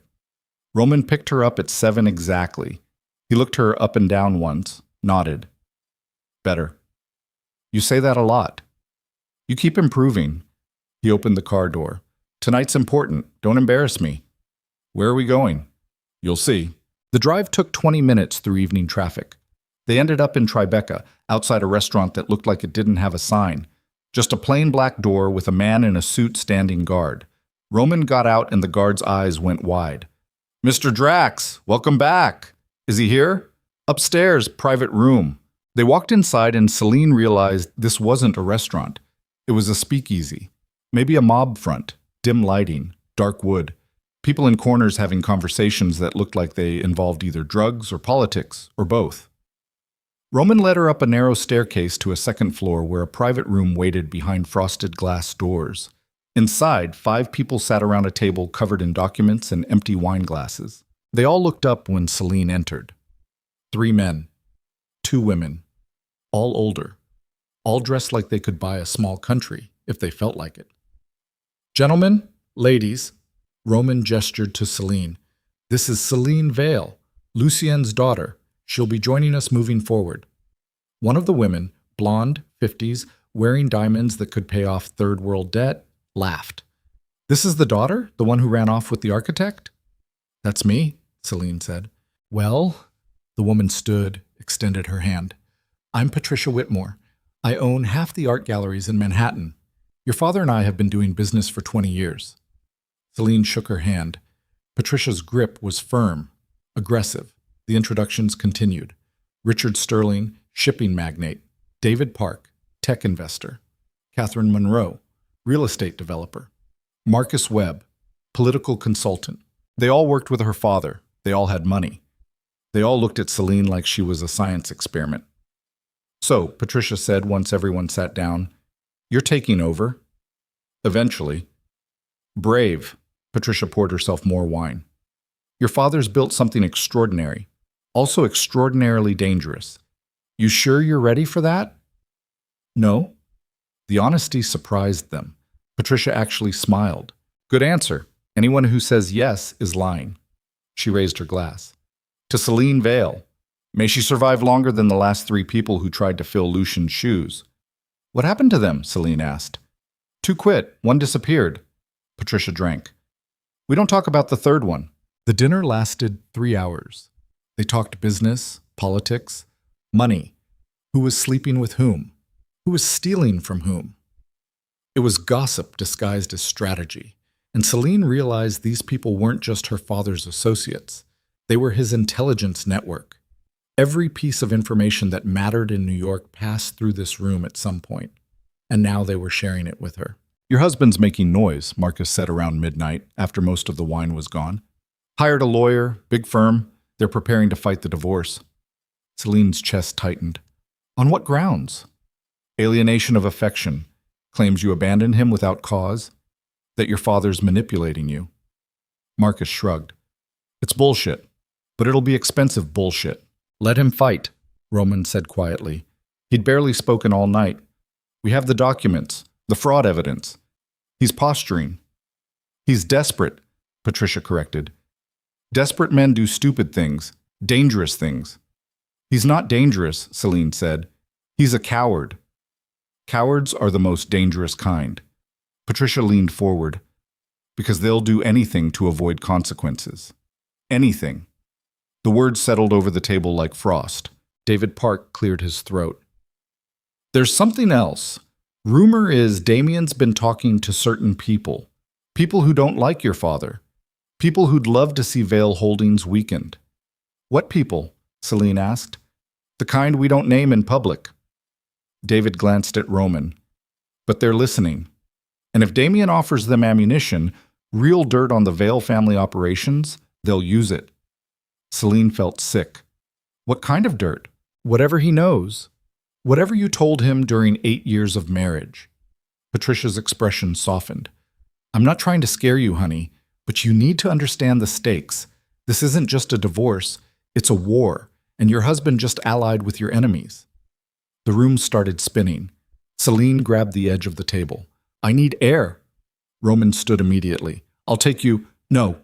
Roman picked her up at 7 exactly. He looked her up and down once, nodded. Better. You say that a lot. You keep improving. He opened the car door. Tonight's important. Don't embarrass me. Where are we going? You'll see. The drive took 20 minutes through evening traffic. They ended up in Tribeca, outside a restaurant that looked like it didn't have a sign. Just a plain black door with a man in a suit standing guard. Roman got out and the guard's eyes went wide. Mr. Drax, welcome back. Is he here? Upstairs, private room. They walked inside and Selene realized this wasn't a restaurant. It was a speakeasy. Maybe a mob front, dim lighting, dark wood. People in corners having conversations that looked like they involved either drugs or politics or both. Roman led her up a narrow staircase to a second floor where a private room waited behind frosted glass doors. Inside, 5 people sat around a table covered in documents and empty wine glasses. They all looked up when Selene entered. 3 men, 2 women, all older, all dressed like they could buy a small country if they felt like it. Gentlemen, ladies, Roman gestured to Selene. This is Selene Vale, Lucien's daughter. She'll be joining us moving forward. One of the women, blonde, 50s, wearing diamonds that could pay off third world debt, laughed. This is the daughter, the one who ran off with the architect? That's me, Selene said. Well, the woman stood, extended her hand. I'm Patricia Whitmore. I own half the art galleries in Manhattan. Your father and I have been doing business for 20 years. Selene shook her hand. Patricia's grip was firm, aggressive. The introductions continued. Richard Sterling, shipping magnate. David Park, tech investor. Catherine Monroe, real estate developer. Marcus Webb, political consultant. They all worked with her father. They all had money. They all looked at Selene like she was a science experiment. So, Patricia said once everyone sat down, you're taking over. Eventually. Brave. Patricia poured herself more wine. Your father's built something extraordinary. Also extraordinarily dangerous. You sure you're ready for that? No. The honesty surprised them. Patricia actually smiled. Good answer. Anyone who says yes is lying. She raised her glass. To Selene Vale. May she survive longer than the last 3 people who tried to fill Lucian's shoes. What happened to them? Selene asked. 2 quit. 1 disappeared. Patricia drank. We don't talk about the 3rd one. The dinner lasted 3 hours. They talked business, politics, money. Who was sleeping with whom? Who was stealing from whom? It was gossip disguised as strategy, and Selene realized these people weren't just her father's associates. They were his intelligence network. Every piece of information that mattered in New York passed through this room at some point, and now they were sharing it with her. Your husband's making noise, Marcus said around midnight, after most of the wine was gone. Hired a lawyer, big firm. They're preparing to fight the divorce. Selene's chest tightened. On what grounds? Alienation of affection. Claims you abandoned him without cause. That your father's manipulating you. Marcus shrugged. It's bullshit. But it'll be expensive bullshit. Let him fight, Roman said quietly. He'd barely spoken all night. We have the documents, the fraud evidence. He's posturing. He's desperate, Patricia corrected. Desperate men do stupid things, dangerous things. He's not dangerous, Selene said. He's a coward. Cowards are the most dangerous kind. Patricia leaned forward. Because they'll do anything to avoid consequences. Anything. The words settled over the table like frost. David Park cleared his throat. There's something else. Rumor is Damien's been talking to certain people. People who don't like your father. People who'd love to see Vale Holdings weakened. What people? Selene asked. The kind we don't name in public. David glanced at Roman. But they're listening. And if Damien offers them ammunition, real dirt on the Vale family operations, they'll use it. Selene felt sick. What kind of dirt? Whatever he knows. Whatever you told him during 8 years of marriage. Patricia's expression softened. I'm not trying to scare you, honey, but you need to understand the stakes. This isn't just a divorce, it's a war, and your husband just allied with your enemies. The room started spinning. Selene grabbed the edge of the table. I need air. Roman stood immediately. I'll take you. No.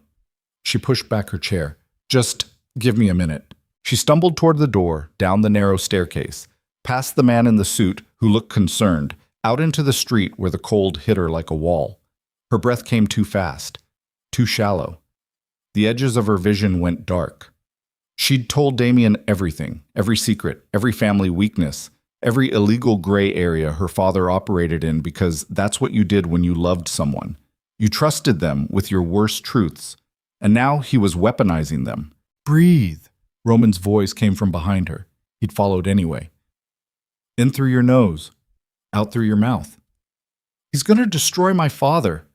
She pushed back her chair. Just give me a minute. She stumbled toward the door, down the narrow staircase, past the man in the suit who looked concerned, out into the street where the cold hit her like a wall. Her breath came too fast, too shallow. The edges of her vision went dark. She'd told Damien everything, every secret, every family weakness, every illegal gray area her father operated in because that's what you did when you loved someone. You trusted them with your worst truths, and now he was weaponizing them. Breathe. Roman's voice came from behind her. He'd followed anyway. In through your nose, out through your mouth. He's going to destroy my father.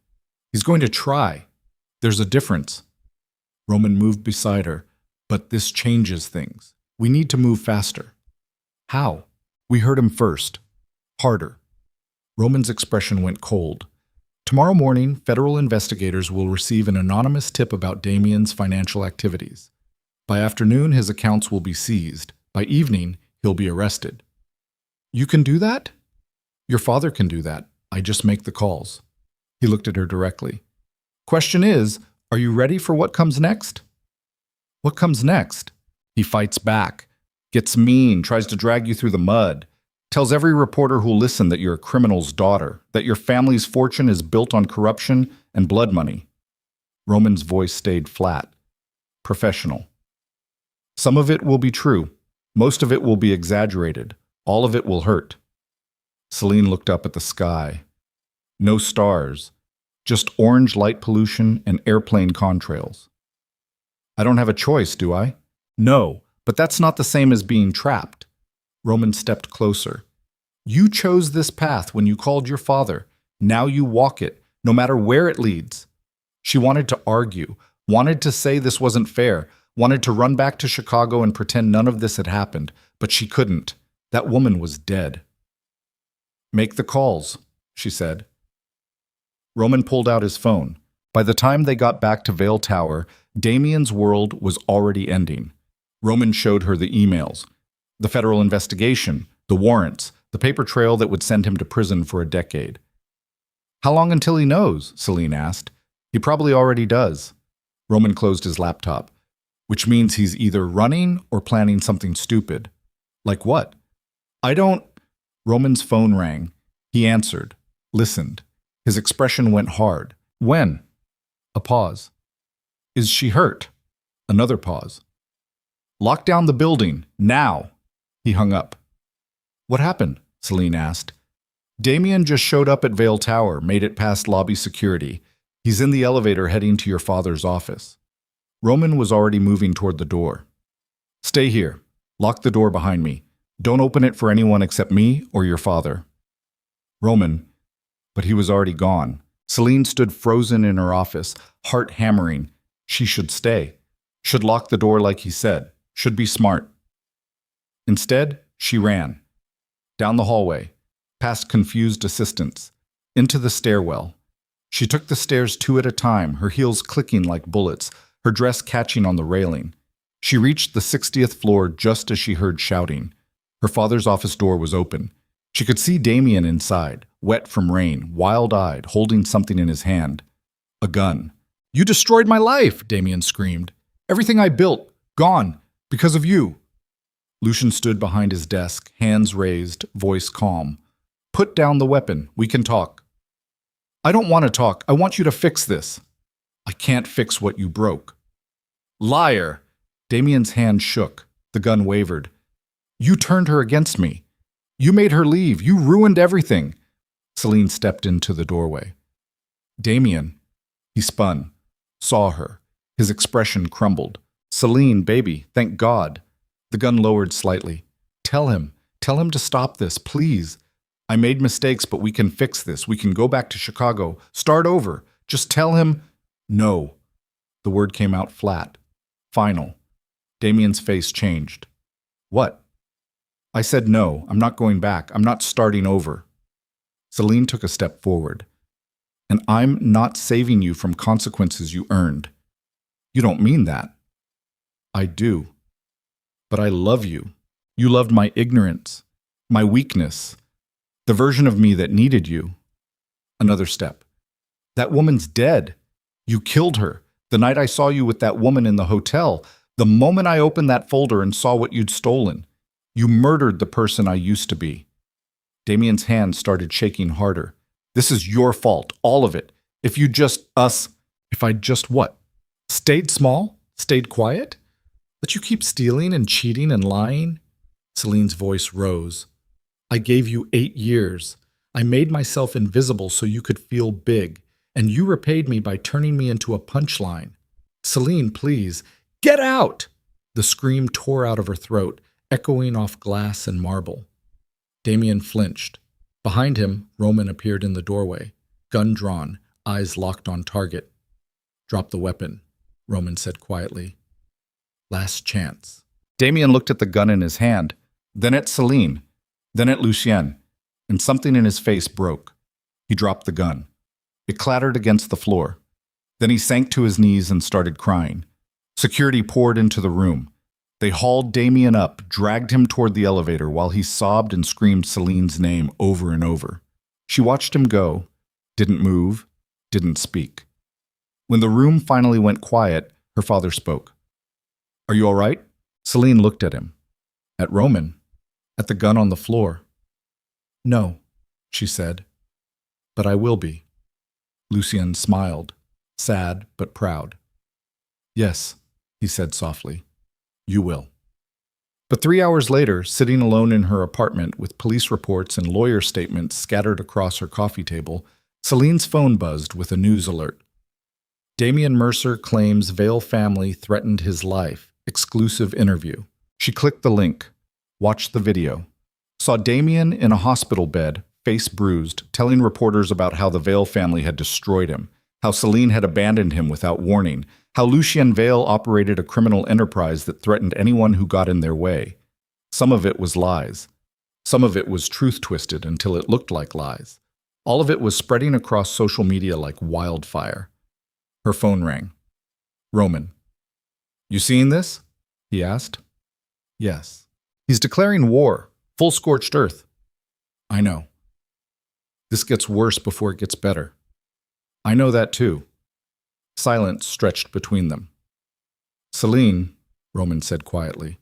He's going to try. There's a difference. Roman moved beside her. But this changes things. We need to move faster. How? We heard him first. Harder. Roman's expression went cold. Tomorrow morning, federal investigators will receive an anonymous tip about Damien's financial activities. By afternoon, his accounts will be seized. By evening, he'll be arrested. You can do that? Your father can do that. I just make the calls. He looked at her directly. Question is, are you ready for what comes next? What comes next? He fights back, gets mean, tries to drag you through the mud, tells every reporter who'll listen that you're a criminal's daughter, that your family's fortune is built on corruption and blood money. Roman's voice stayed flat, professional. Some of it will be true. Most of it will be exaggerated. All of it will hurt. Selene looked up at the sky. No stars, just orange light pollution and airplane contrails. I don't have a choice, do I? No, but that's not the same as being trapped. Roman stepped closer. You chose this path when you called your father. Now you walk it, no matter where it leads. She wanted to argue, wanted to say this wasn't fair, wanted to run back to Chicago and pretend none of this had happened, but she couldn't. That woman was dead. Make the calls, she said. Roman pulled out his phone. By the time they got back to Vale Tower, Damien's world was already ending. Roman showed her the emails, the federal investigation, the warrants, the paper trail that would send him to prison for a decade. How long until he knows? Selene asked. He probably already does. Roman closed his laptop, which means he's either running or planning something stupid. Like what? I don't... Roman's phone rang. He answered, listened. His expression went hard. When? A pause. Is she hurt? Another pause. Lock down the building, now! He hung up. What happened? Selene asked. Damien just showed up at Vale Tower, made it past lobby security. He's in the elevator heading to your father's office. Roman was already moving toward the door. Stay here. Lock the door behind me. Don't open it for anyone except me or your father. Roman, but he was already gone. Selene stood frozen in her office, heart hammering. She should stay. Should lock the door like he said. Should be smart. Instead, she ran. Down the hallway, past confused assistants, into the stairwell. She took the stairs two at a time, her heels clicking like bullets, her dress catching on the railing. She reached the 60th floor just as she heard shouting. Her father's office door was open. She could see Damien inside, wet from rain, wild-eyed, holding something in his hand. A gun. You destroyed my life, Damien screamed. Everything I built, gone, because of you. Lucian stood behind his desk, hands raised, voice calm. Put down the weapon. We can talk. I don't want to talk. I want you to fix this. I can't fix what you broke. Liar! Damien's hand shook. The gun wavered. You turned her against me. You made her leave. You ruined everything. Selene stepped into the doorway. Damien. He spun, saw her. His expression crumbled. Selene, baby, thank God. The gun lowered slightly. Tell him to stop this, please. I made mistakes, but we can fix this. We can go back to Chicago, start over. Just tell him. No. The word came out flat, final. Damien's face changed. What? I said no, I'm not going back. I'm not starting over. Selene took a step forward. And I'm not saving you from consequences you earned. You don't mean that. I do. But I love you. You loved my ignorance, my weakness, the version of me that needed you. Another step. That woman's dead. You killed her. The night I saw you with that woman in the hotel, the moment I opened that folder and saw what you'd stolen, you murdered the person I used to be. Damien's hand started shaking harder. This is your fault, all of it. If I just what? Stayed small? Stayed quiet? Let you keep stealing and cheating and lying? Selene's voice rose. I gave you 8 years. I made myself invisible so you could feel big, and you repaid me by turning me into a punchline. Selene, please, get out! The scream tore out of her throat, echoing off glass and marble. Damien flinched. Behind him, Roman appeared in the doorway, gun drawn, eyes locked on target. "Drop the weapon," Roman said quietly. "Last chance." Damien looked at the gun in his hand, then at Selene, then at Lucien, and something in his face broke. He dropped the gun. It clattered against the floor. Then he sank to his knees and started crying. Security poured into the room. They hauled Damien up, dragged him toward the elevator while he sobbed and screamed Celine's name over and over. She watched him go, didn't move, didn't speak. When the room finally went quiet, her father spoke. "Are you all right?" Selene looked at him, at Roman, at the gun on the floor. "No," she said, "but I will be." Lucien smiled, sad but proud. "Yes," he said softly, "you will." But 3 hours later, sitting alone in her apartment with police reports and lawyer statements scattered across her coffee table, Selene's phone buzzed with a news alert. Damien Mercer claims Vale family threatened his life. Exclusive interview. She clicked the link, watched the video, saw Damien in a hospital bed, face bruised, telling reporters about how the Vale family had destroyed him, how Selene had abandoned him without warning, how Lucien Vale operated a criminal enterprise that threatened anyone who got in their way. Some of it was lies. Some of it was truth-twisted until it looked like lies. All of it was spreading across social media like wildfire. Her phone rang. "Roman. You seeing this?" he asked. "Yes." "He's declaring war, full scorched earth." "I know. This gets worse before it gets better." "I know that too." Silence stretched between them. "Selene," Roman said quietly,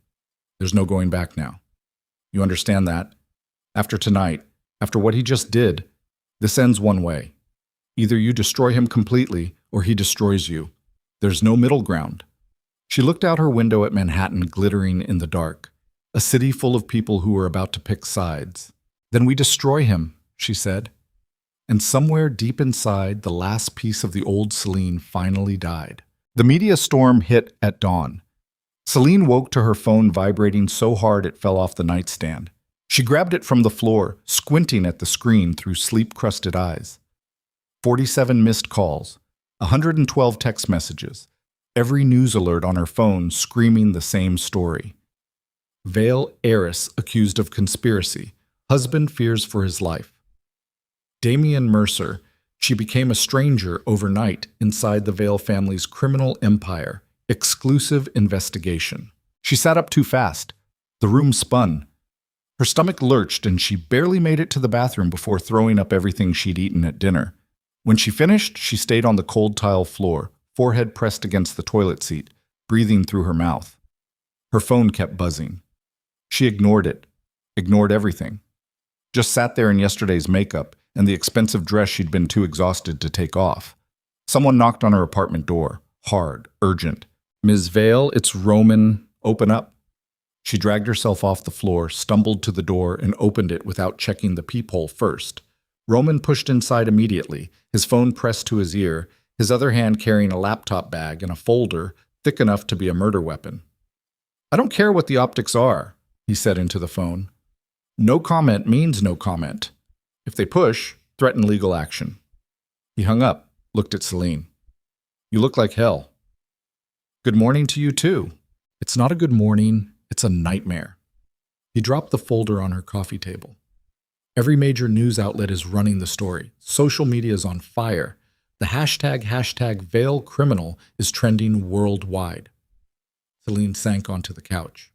"there's no going back now. You understand that? After tonight, after what he just did, this ends one way. Either you destroy him completely or he destroys you. There's no middle ground." She looked out her window at Manhattan glittering in the dark, a city full of people who were about to pick sides. "Then we destroy him," she said. And somewhere deep inside, the last piece of the old Selene finally died. The media storm hit at dawn. Selene woke to her phone vibrating so hard it fell off the nightstand. She grabbed it from the floor, squinting at the screen through sleep-crusted eyes. 47 missed calls, 112 text messages, every news alert on her phone screaming the same story. Vale heiress accused of conspiracy. Husband fears for his life. Damien Mercer, she became a stranger overnight inside the Vale family's criminal empire. Exclusive investigation. She sat up too fast. The room spun. Her stomach lurched and she barely made it to the bathroom before throwing up everything she'd eaten at dinner. When she finished, she stayed on the cold tile floor, forehead pressed against the toilet seat, breathing through her mouth. Her phone kept buzzing. She ignored it, ignored everything. Just sat there in yesterday's makeup and the expensive dress she'd been too exhausted to take off. Someone knocked on her apartment door, hard, urgent. "Ms. Vale, it's Roman. Open up." She dragged herself off the floor, stumbled to the door, and opened it without checking the peephole first. Roman pushed inside immediately, his phone pressed to his ear, his other hand carrying a laptop bag and a folder thick enough to be a murder weapon. "I don't care what the optics are," he said into the phone. "No comment means no comment. If they push, threaten legal action." He hung up, looked at Selene. "You look like hell." "Good morning to you too." "It's not a good morning, it's a nightmare." He dropped the folder on her coffee table. Every major news outlet is running the story. Social media is on fire. The hashtag Vale criminal is trending worldwide. Selene sank onto the couch.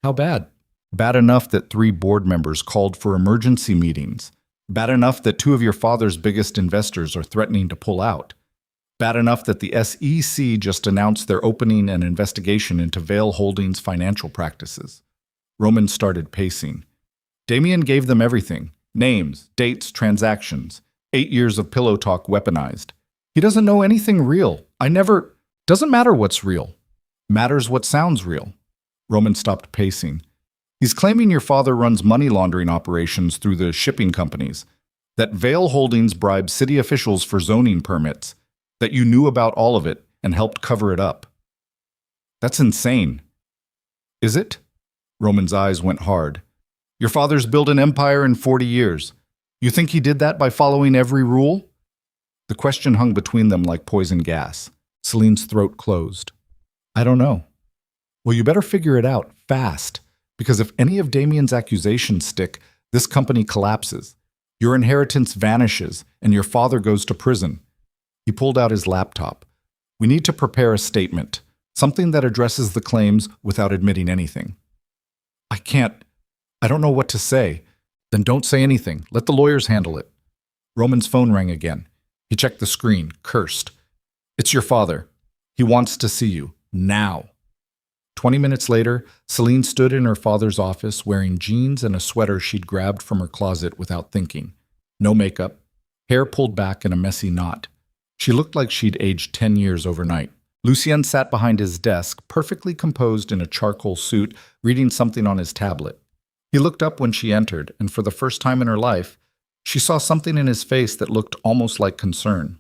"How bad?" "Bad enough that 3 board members called for emergency meetings. Bad enough that 2 of your father's biggest investors are threatening to pull out. Bad enough that the SEC just announced they're opening an investigation into Vale Holdings' financial practices." Roman started pacing. Damien gave them everything. Names, dates, transactions. 8 years of pillow talk weaponized. He doesn't know anything real. Doesn't matter what's real. Matters what sounds real. Roman stopped pacing. "He's claiming your father runs money laundering operations through the shipping companies. That Vale Holdings bribed city officials for zoning permits. That you knew about all of it and helped cover it up." "That's insane." "Is it?" Roman's eyes went hard. "Your father's built an empire in 40 years. You think he did that by following every rule?" The question hung between them like poison gas. Celine's throat closed. I don't know. Well, you better figure it out fast, because if any of Damien's accusations stick, this company collapses. Your inheritance vanishes, and your father goes to prison. He pulled out his laptop. We need to prepare a statement, something that addresses the claims without admitting anything. I don't know what to say. Then don't say anything. Let the lawyers handle it. Roman's phone rang again. He checked the screen, cursed. It's your father. He wants to see you. Now. 20 minutes later, Selene stood in her father's office wearing jeans and a sweater she'd grabbed from her closet without thinking. No makeup, hair pulled back in a messy knot. She looked like she'd aged 10 years overnight. Lucien sat behind his desk, perfectly composed in a charcoal suit, reading something on his tablet. He looked up when she entered, and for the first time in her life, she saw something in his face that looked almost like concern.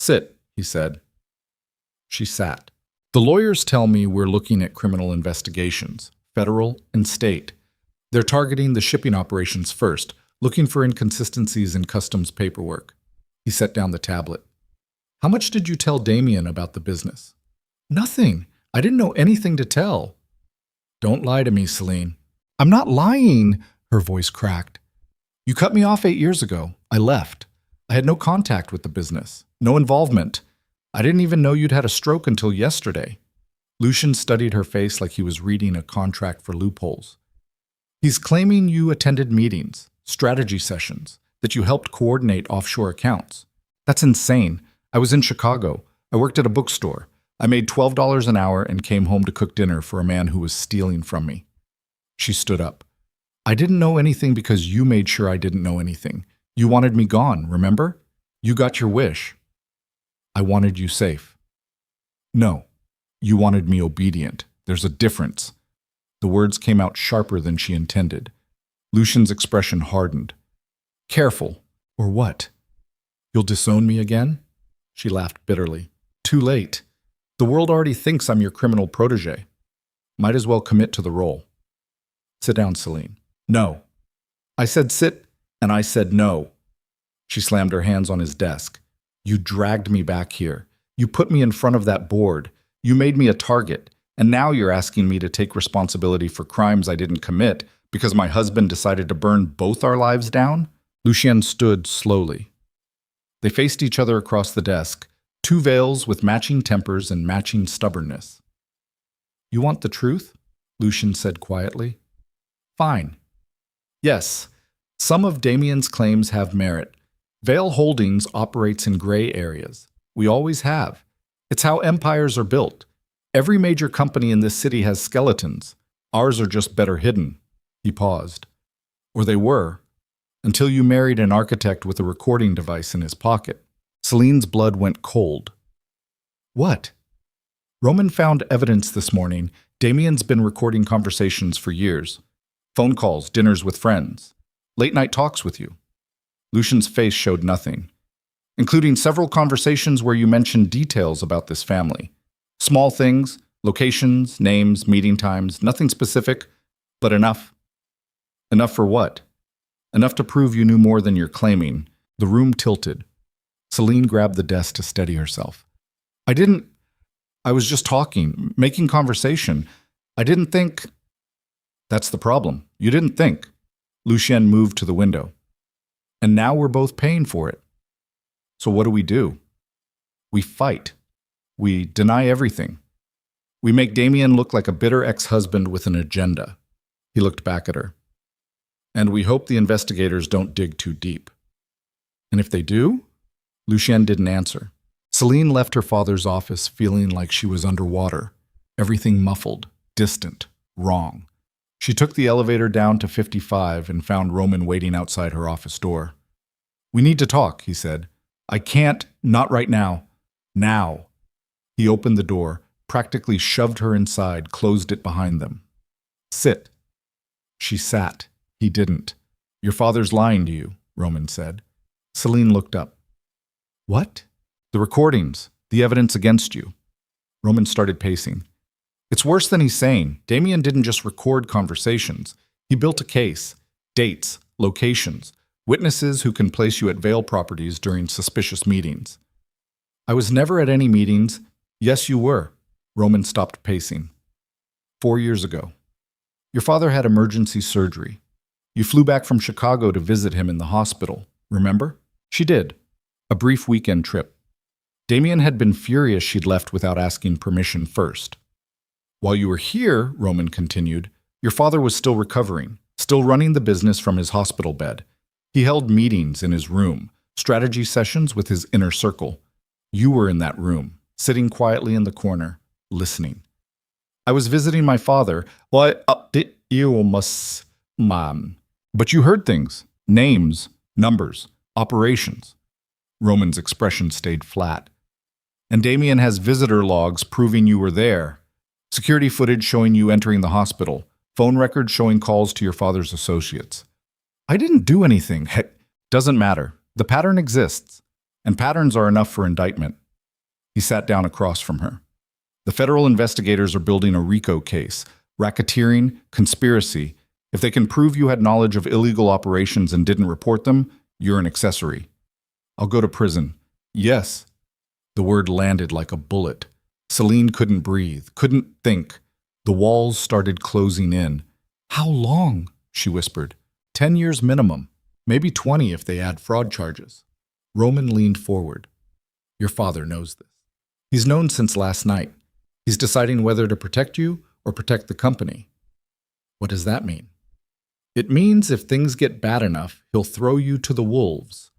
Sit, he said. She sat. The lawyers tell me we're looking at criminal investigations, federal and state. They're targeting the shipping operations first, looking for inconsistencies in customs paperwork. He set down the tablet. How much did you tell Damien about the business? Nothing. I didn't know anything to tell. Don't lie to me, Selene. I'm not lying, her voice cracked. You cut me off 8 years ago. I left. I had no contact with the business, no involvement. I didn't even know you'd had a stroke until yesterday. Lucien studied her face like he was reading a contract for loopholes. He's claiming you attended meetings, strategy sessions, that you helped coordinate offshore accounts. That's insane. I was in Chicago. I worked at a bookstore. I made $12 an hour and came home to cook dinner for a man who was stealing from me. She stood up. I didn't know anything because you made sure I didn't know anything. You wanted me gone, remember? You got your wish. I wanted you safe. No, you wanted me obedient. There's a difference. The words came out sharper than she intended. Lucien's expression hardened. Careful, or what? You'll disown me again? She laughed bitterly. Too late. The world already thinks I'm your criminal protege. Might as well commit to the role. Sit down, Selene. No. I said sit, and I said no. She slammed her hands on his desk. You dragged me back here. You put me in front of that board. You made me a target. And now you're asking me to take responsibility for crimes I didn't commit because my husband decided to burn both our lives down? Lucien stood slowly. They faced each other across the desk, two veils with matching tempers and matching stubbornness. You want the truth? Lucien said quietly. Fine. Yes, some of Damien's claims have merit. Vale Holdings operates in gray areas. We always have. It's how empires are built. Every major company in this city has skeletons. Ours are just better hidden. He paused. Or they were, until you married an architect with a recording device in his pocket. Selene's blood went cold. What? Roman found evidence this morning. Damien's been recording conversations for years. Phone calls, dinners with friends, late-night talks with you. Lucien's face showed nothing, including several conversations where you mentioned details about this family. Small things, locations, names, meeting times, nothing specific, but enough. Enough for what? Enough to prove you knew more than you're claiming. The room tilted. Selene grabbed the desk to steady herself. I was just talking, making conversation. I didn't think. That's the problem. You didn't think. Lucien moved to the window. And now we're both paying for it. So what do? We fight. We deny everything. We make Damien look like a bitter ex-husband with an agenda. He looked back at her. And we hope the investigators don't dig too deep. And if they do? Lucien didn't answer. Selene left her father's office feeling like she was underwater. Everything muffled, distant, wrong. She took the elevator down to 55 and found Roman waiting outside her office door. We need to talk, he said. I can't, not right now. Now. He opened the door, practically shoved her inside, closed it behind them. Sit. She sat. He didn't. Your father's lying to you, Roman said. Selene looked up. What? The recordings, the evidence against you. Roman started pacing. It's worse than he's saying. Damien didn't just record conversations. He built a case, dates, locations, witnesses who can place you at Vale Properties during suspicious meetings. I was never at any meetings. Yes, you were. Roman stopped pacing. 4 years ago. Your father had emergency surgery. You flew back from Chicago to visit him in the hospital, remember? She did. A brief weekend trip. Damien had been furious she'd left without asking permission first. While you were here, Roman continued, your father was still recovering, still running the business from his hospital bed. He held meetings in his room, strategy sessions with his inner circle. You were in that room, sitting quietly in the corner, listening. I was visiting my father. But you heard things, names, numbers, operations. Roman's expression stayed flat. And Damien has visitor logs proving you were there. Security footage showing you entering the hospital. Phone records showing calls to your father's associates. I didn't do anything. Heck, doesn't matter. The pattern exists. And patterns are enough for indictment. He sat down across from her. The federal investigators are building a RICO case. Racketeering, conspiracy. If they can prove you had knowledge of illegal operations and didn't report them, you're an accessory. I'll go to prison. Yes. The word landed like a bullet. Selene couldn't breathe, couldn't think. The walls started closing in. How long? She whispered. 10 years minimum. Maybe 20 if they add fraud charges. Roman leaned forward. Your father knows this. He's known since last night. He's deciding whether to protect you or protect the company. What does that mean? It means if things get bad enough, he'll throw you to the wolves,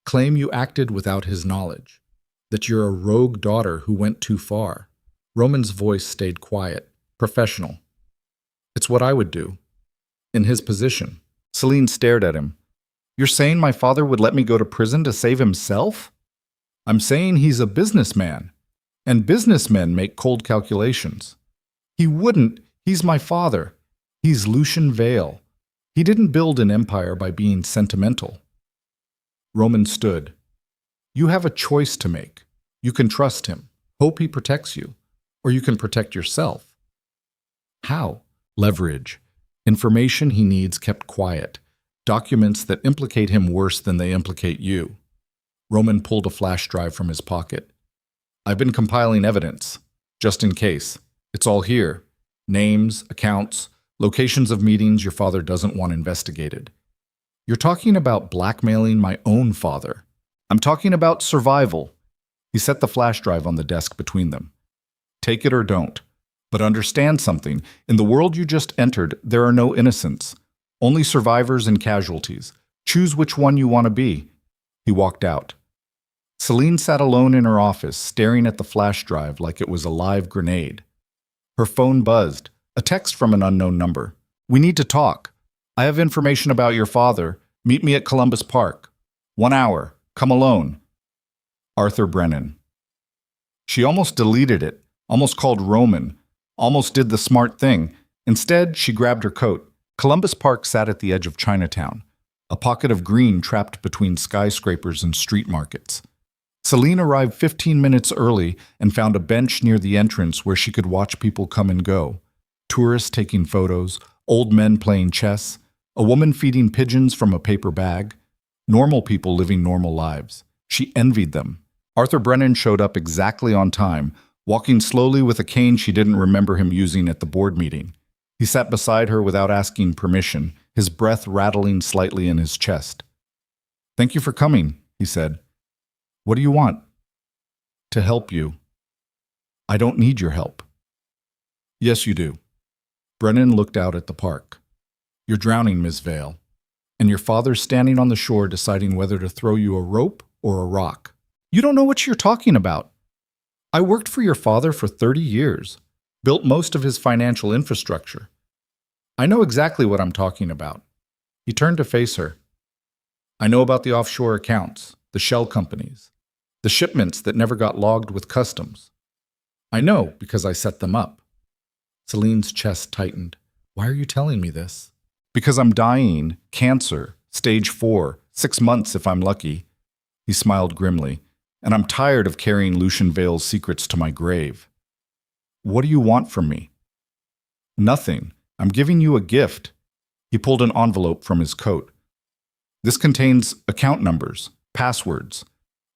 claim you acted without his knowledge, that you're a rogue daughter who went too far. Roman's voice stayed quiet, professional. It's what I would do. In his position. Selene stared at him. You're saying my father would let me go to prison to save himself? I'm saying he's a businessman, and businessmen make cold calculations. He wouldn't. He's my father. He's Selene Vale. He didn't build an empire by being sentimental. Roman stood. You have a choice to make. You can trust him, hope he protects you, or you can protect yourself. How? Leverage. Information he needs kept quiet. Documents that implicate him worse than they implicate you. Roman pulled a flash drive from his pocket. I've been compiling evidence, just in case. It's all here. Names, accounts, locations of meetings your father doesn't want investigated. You're talking about blackmailing my own father. I'm talking about survival. He set the flash drive on the desk between them. Take it or don't. But understand something. In the world you just entered, there are no innocents. Only survivors and casualties. Choose which one you want to be. He walked out. Selene sat alone in her office, staring at the flash drive like it was a live grenade. Her phone buzzed. A text from an unknown number. We need to talk. I have information about your father. Meet me at Columbus Park. 1 hour. Come alone. Arthur Brennan. She almost deleted it, almost called Roman, almost did the smart thing. Instead, she grabbed her coat. Columbus Park sat at the edge of Chinatown, a pocket of green trapped between skyscrapers and street markets. Selene arrived 15 minutes early and found a bench near the entrance where she could watch people come and go. Tourists taking photos, old men playing chess, a woman feeding pigeons from a paper bag, normal people living normal lives. She envied them. Arthur Brennan showed up exactly on time, walking slowly with a cane she didn't remember him using at the board meeting. He sat beside her without asking permission, his breath rattling slightly in his chest. Thank you for coming, he said. What do you want? To help you. I don't need your help. Yes, you do. Brennan looked out at the park. You're drowning, Miss Vale, and your father's standing on the shore deciding whether to throw you a rope or a rock. You don't know what you're talking about. I worked for your father for 30 years, built most of his financial infrastructure. I know exactly what I'm talking about. He turned to face her. I know about the offshore accounts, the shell companies, the shipments that never got logged with customs. I know because I set them up. Selene's chest tightened. Why are you telling me this? Because I'm dying, cancer, stage 4, 6 months if I'm lucky. He smiled grimly. And I'm tired of carrying Selene Vale's secrets to my grave. What do you want from me? Nothing. I'm giving you a gift. He pulled an envelope from his coat. This contains account numbers, passwords.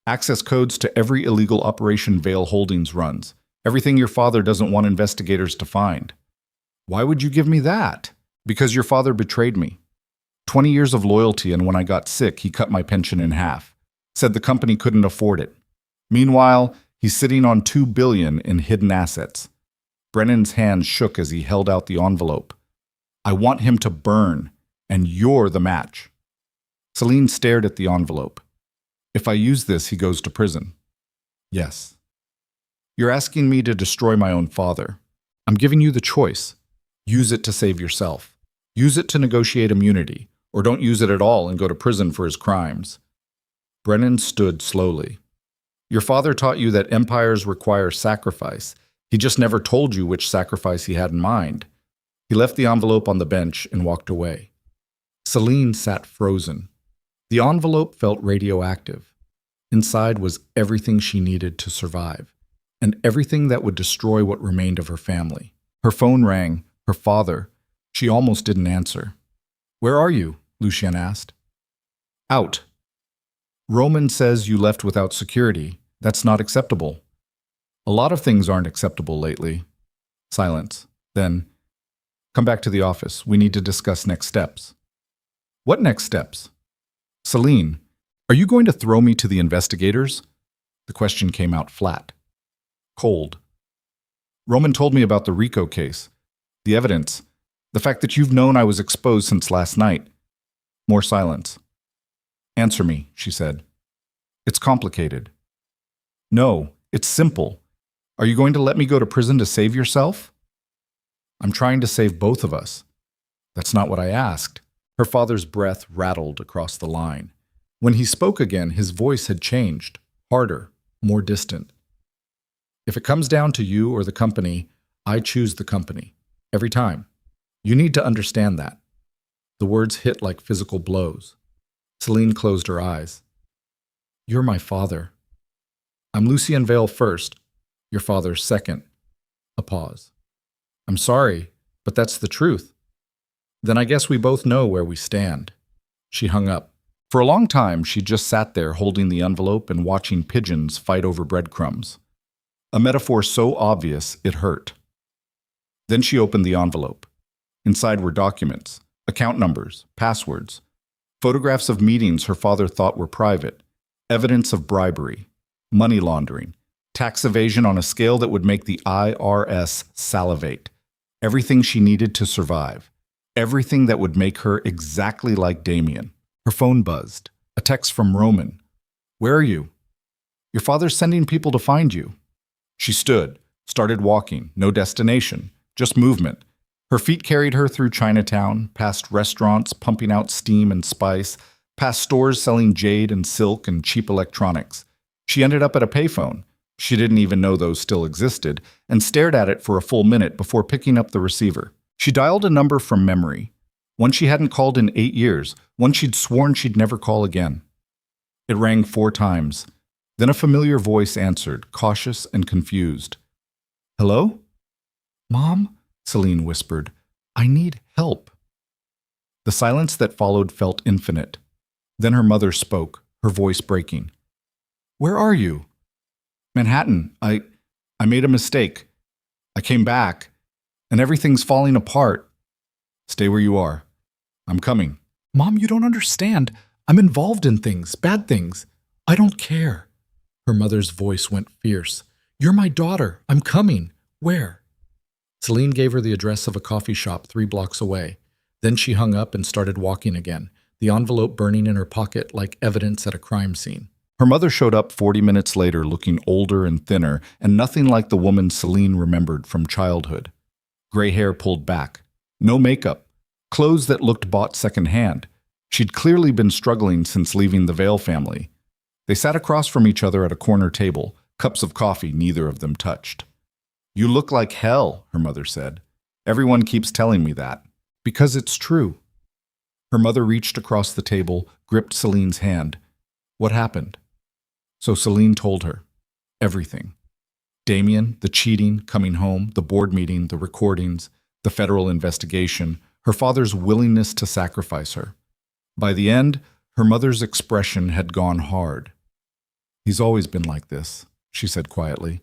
Access codes to every illegal operation Vale Holdings runs. Everything your father doesn't want investigators to find. Why would you give me that? Because your father betrayed me. 20 years of loyalty, and when I got sick, he cut my pension in half. Said the company couldn't afford it. Meanwhile, he's sitting on $2 billion in hidden assets. Brennan's hand shook as he held out the envelope. I want him to burn, and you're the match. Selene stared at the envelope. If I use this, he goes to prison. Yes. You're asking me to destroy my own father. I'm giving you the choice. Use it to save yourself. Use it to negotiate immunity, or don't use it at all and go to prison for his crimes. Brennan stood slowly. Your father taught you that empires require sacrifice. He just never told you which sacrifice he had in mind. He left the envelope on the bench and walked away. Selene sat frozen. The envelope felt radioactive. Inside was everything she needed to survive, and everything that would destroy what remained of her family. Her phone rang. Her father. She almost didn't answer. Where are you? Lucien asked. Out. Roman says you left without security. That's not acceptable. A lot of things aren't acceptable lately. Silence. Then, come back to the office. We need to discuss next steps. What next steps? Selene, are you going to throw me to the investigators? The question came out flat. Cold. Roman told me about the Rico case. The evidence. The fact that you've known I was exposed since last night. More silence. Answer me, she said. It's complicated. No, it's simple. Are you going to let me go to prison to save yourself? I'm trying to save both of us. That's not what I asked. Her father's breath rattled across the line. When he spoke again, his voice had changed, harder, more distant. If it comes down to you or the company, I choose the company. Every time. You need to understand that. The words hit like physical blows. Selene closed her eyes. You're my father. I'm Lucien Vale first, your father second. A pause. I'm sorry, but that's the truth. Then I guess we both know where we stand. She hung up. For a long time, she just sat there holding the envelope and watching pigeons fight over breadcrumbs. A metaphor so obvious it hurt. Then she opened the envelope. Inside were documents, account numbers, passwords, photographs of meetings her father thought were private, evidence of bribery, money laundering, tax evasion on a scale that would make the IRS salivate. Everything she needed to survive. Everything that would make her exactly like Damien. Her phone buzzed. A text from Roman. Where are you? Your father's sending people to find you. She stood, started walking, no destination, just movement. Her feet carried her through Chinatown, past restaurants pumping out steam and spice, past stores selling jade and silk and cheap electronics. She ended up at a payphone. She didn't even know those still existed, and stared at it for a full minute before picking up the receiver. She dialed a number from memory, one she hadn't called in 8 years, one she'd sworn she'd never call again. It rang 4 times. Then a familiar voice answered, cautious and confused. Hello? Mom? Selene whispered. I need help. The silence that followed felt infinite. Then her mother spoke, her voice breaking. Where are you? Manhattan. I made a mistake. I came back, and everything's falling apart. Stay where you are. I'm coming. Mom, you don't understand. I'm involved in things, bad things. I don't care. Her mother's voice went fierce. You're my daughter. I'm coming. Where? Selene gave her the address of a coffee shop 3 blocks away. Then she hung up and started walking again, the envelope burning in her pocket like evidence at a crime scene. Her mother showed up 40 minutes later looking older and thinner and nothing like the woman Selene remembered from childhood. Gray hair pulled back. No makeup. Clothes that looked bought secondhand. She'd clearly been struggling since leaving the Vale family. They sat across from each other at a corner table, cups of coffee neither of them touched. You look like hell, her mother said. Everyone keeps telling me that. Because it's true. Her mother reached across the table, gripped Selene's hand. What happened? So Selene told her. Everything. Damien, the cheating, coming home, the board meeting, the recordings, the federal investigation, her father's willingness to sacrifice her. By the end, her mother's expression had gone hard. He's always been like this, she said quietly.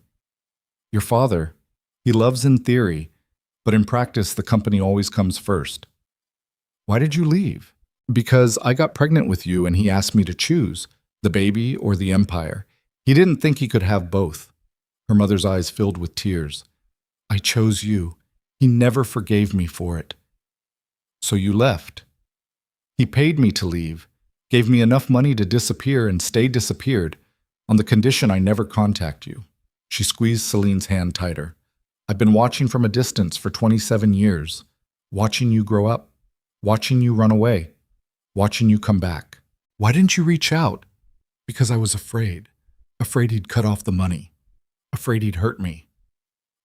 Your father, he loves in theory, but in practice the company always comes first. Why did you leave? Because I got pregnant with you and he asked me to choose, the baby or the empire. He didn't think he could have both. Her mother's eyes filled with tears. I chose you. He never forgave me for it. So you left. He paid me to leave, gave me enough money to disappear and stay disappeared, on the condition I never contact you. She squeezed Celine's hand tighter. I've been watching from a distance for 27 years, watching you grow up, watching you run away, watching you come back. Why didn't you reach out? Because I was afraid. Afraid he'd cut off the money. Afraid he'd hurt me.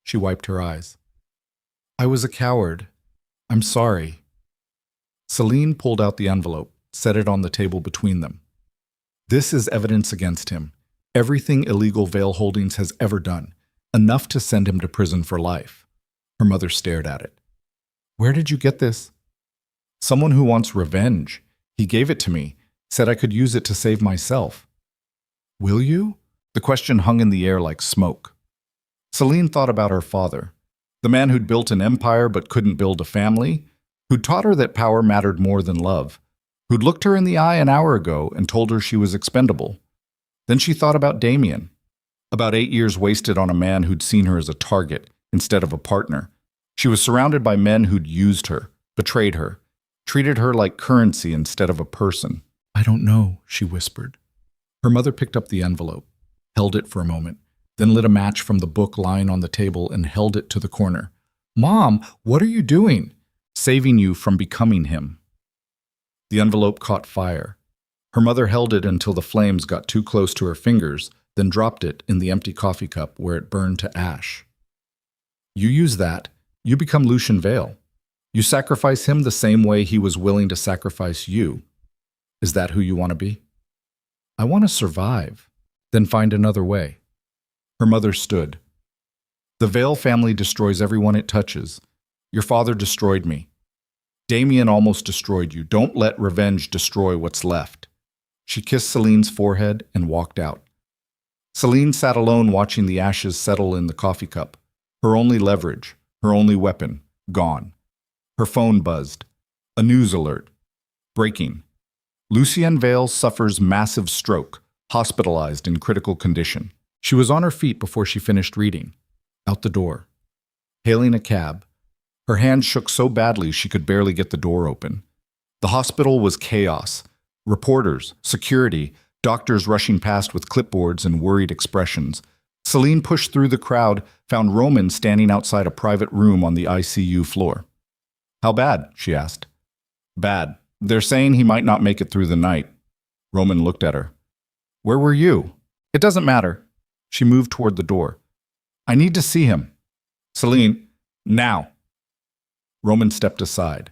She wiped her eyes. I was a coward. I'm sorry. Selene pulled out the envelope, set it on the table between them. This is evidence against him. Everything illegal Vale Holdings has ever done. Enough to send him to prison for life. Her mother stared at it. Where did you get this? Someone who wants revenge. He gave it to me, said I could use it to save myself. Will you? The question hung in the air like smoke. Selene thought about her father, the man who'd built an empire but couldn't build a family, who'd taught her that power mattered more than love, who'd looked her in the eye an hour ago and told her she was expendable. Then she thought about Damien, about 8 years wasted on a man who'd seen her as a target instead of a partner. She was surrounded by men who'd used her, betrayed her, treated her like currency instead of a person. I don't know, she whispered. Her mother picked up the envelope, held it for a moment, then lit a match from the book lying on the table and held it to the corner. Mom, what are you doing? Saving you from becoming him. The envelope caught fire. Her mother held it until the flames got too close to her fingers, then dropped it in the empty coffee cup where it burned to ash. You use that, you become Lucian Vale. You sacrifice him the same way he was willing to sacrifice you. Is that who you want to be? I want to survive, then find another way. Her mother stood. The Vale family destroys everyone it touches. Your father destroyed me. Damien almost destroyed you. Don't let revenge destroy what's left. She kissed Celine's forehead and walked out. Selene sat alone watching the ashes settle in the coffee cup. Her only leverage, her only weapon, gone. Her phone buzzed. A news alert. Breaking. Lucian Vale suffers massive stroke, hospitalized in critical condition. She was on her feet before she finished reading. Out the door. Hailing a cab. Her hand shook so badly she could barely get the door open. The hospital was chaos. Reporters, security, doctors rushing past with clipboards and worried expressions. Selene pushed through the crowd, found Roman standing outside a private room on the ICU floor. How bad? She asked. Bad. They're saying he might not make it through the night. Roman looked at her. Where were you? It doesn't matter. She moved toward the door. I need to see him. Selene, now. Roman stepped aside.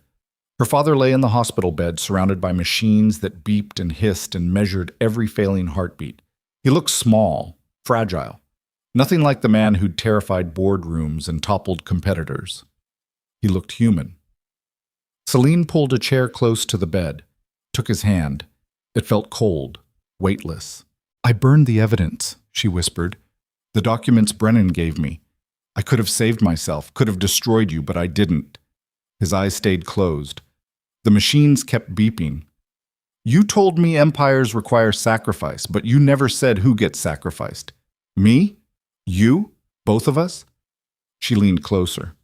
Her father lay in the hospital bed, surrounded by machines that beeped and hissed and measured every failing heartbeat. He looked small, fragile. Nothing like the man who'd terrified boardrooms and toppled competitors. He looked human. Selene pulled a chair close to the bed, took his hand. It felt cold, weightless. I burned the evidence, she whispered. The documents Brennan gave me. I could have saved myself, could have destroyed you, but I didn't. His eyes stayed closed. The machines kept beeping. You told me empires require sacrifice, but you never said who gets sacrificed. Me? You? Both of us? She leaned closer.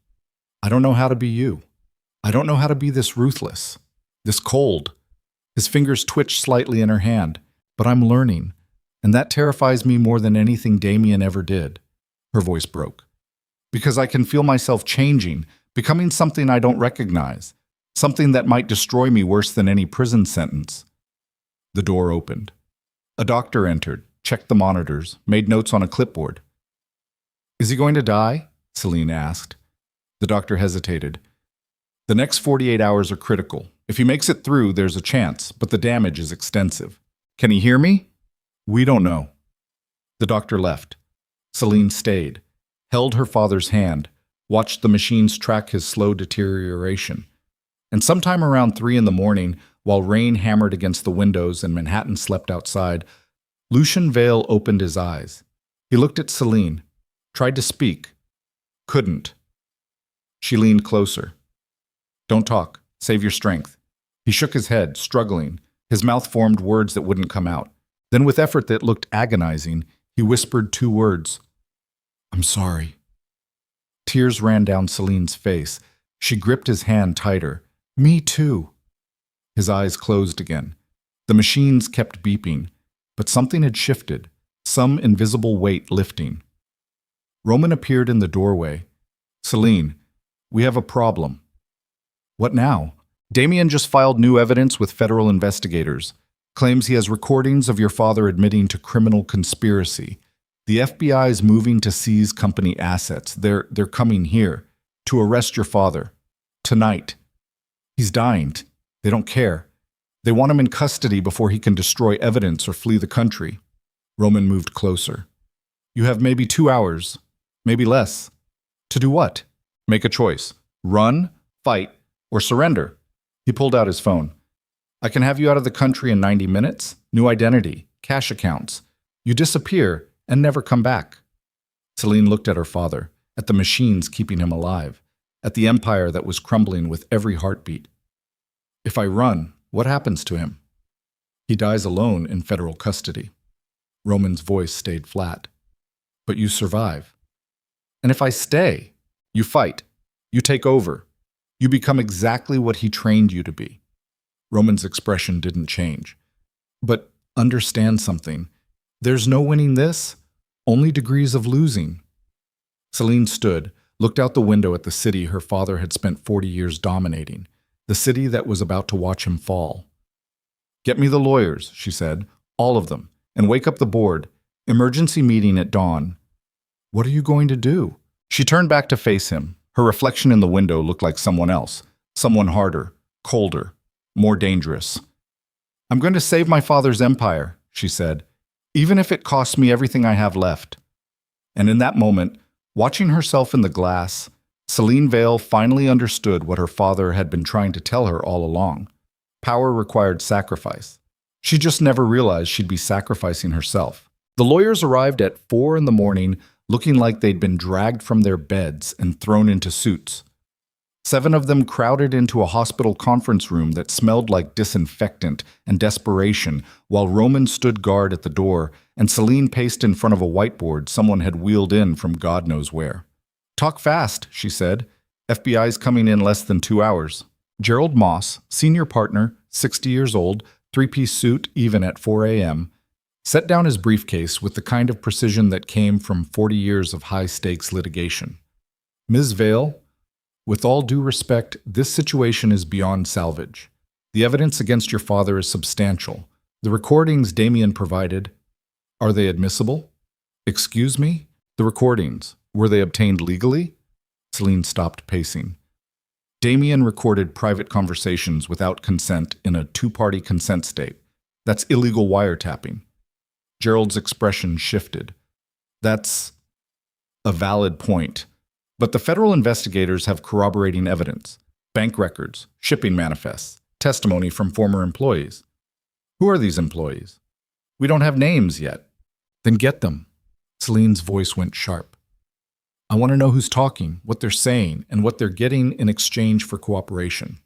I don't know how to be you. I don't know how to be this ruthless, this cold. His fingers twitched slightly in her hand, but I'm learning, and that terrifies me more than anything Damien ever did. Her voice broke. Because I can feel myself changing, becoming something I don't recognize, something that might destroy me worse than any prison sentence. The door opened. A doctor entered, checked the monitors, made notes on a clipboard. Is he going to die? Selene asked. The doctor hesitated. The next 48 hours are critical. If he makes it through, there's a chance, but the damage is extensive. Can he hear me? We don't know. The doctor left. Selene stayed, held her father's hand, watched the machines track his slow deterioration. And sometime around 3 in the morning, while rain hammered against the windows and Manhattan slept outside, Lucian Vale opened his eyes. He looked at Selene, tried to speak, couldn't. She leaned closer. Don't talk. Save your strength. He shook his head, struggling. His mouth formed words that wouldn't come out. Then, with effort that looked agonizing, he whispered 2 words. I'm sorry. Tears ran down Selene's face. She gripped his hand tighter. Me too. His eyes closed again. The machines kept beeping, but something had shifted, some invisible weight lifting. Roman appeared in the doorway. Selene, we have a problem. What now? Damien just filed new evidence with federal investigators. Claims he has recordings of your father admitting to criminal conspiracy. The FBI is moving to seize company assets. They're coming here to arrest your father. Tonight. He's dying. They don't care. They want him in custody before he can destroy evidence or flee the country. Roman moved closer. You have maybe 2 hours, maybe less. To do what? Make a choice. Run, fight, or surrender. He pulled out his phone. I can have you out of the country in 90 minutes. New identity, cash accounts. You disappear and never come back. Selene looked at her father, at the machines keeping him alive, at the empire that was crumbling with every heartbeat. If I run, what happens to him? He dies alone in federal custody. Roman's voice stayed flat. But you survive. And if I stay, you fight. You take over. You become exactly what he trained you to be. Roman's expression didn't change. But understand something. There's no winning this, only degrees of losing. Selene stood, looked out the window at the city her father had spent 40 years dominating, the city that was about to watch him fall. Get me the lawyers, she said, all of them, and wake up the board. Emergency meeting at dawn. What are you going to do? She turned back to face him. Her reflection in the window looked like someone else, someone harder, colder, more dangerous. I'm going to save my father's empire, she said, even if it costs me everything I have left. And in that moment, watching herself in the glass, Selene Vale finally understood what her father had been trying to tell her all along. Power required sacrifice. She just never realized she'd be sacrificing herself. The lawyers arrived at 4 in the morning, looking like they'd been dragged from their beds and thrown into suits. 7 of them crowded into a hospital conference room that smelled like disinfectant and desperation, while Roman stood guard at the door and Selene paced in front of a whiteboard someone had wheeled in from God knows where. Talk fast, she said. FBI's coming in less than 2 hours. Gerald Moss, senior partner, 60 years old, 3-piece suit even at 4 a.m., set down his briefcase with the kind of precision that came from 40 years of high-stakes litigation. Ms. Vale, with all due respect, this situation is beyond salvage. The evidence against your father is substantial. The recordings Damien provided, are they admissible? Excuse me? The recordings, were they obtained legally? Selene stopped pacing. Damien recorded private conversations without consent in a 2-party consent state. That's illegal wiretapping. Gerald's expression shifted. That's a valid point. But the federal investigators have corroborating evidence. Bank records, shipping manifests, testimony from former employees. Who are these employees? We don't have names yet. Then get them. Selene's voice went sharp. I want to know who's talking, what they're saying, and what they're getting in exchange for cooperation.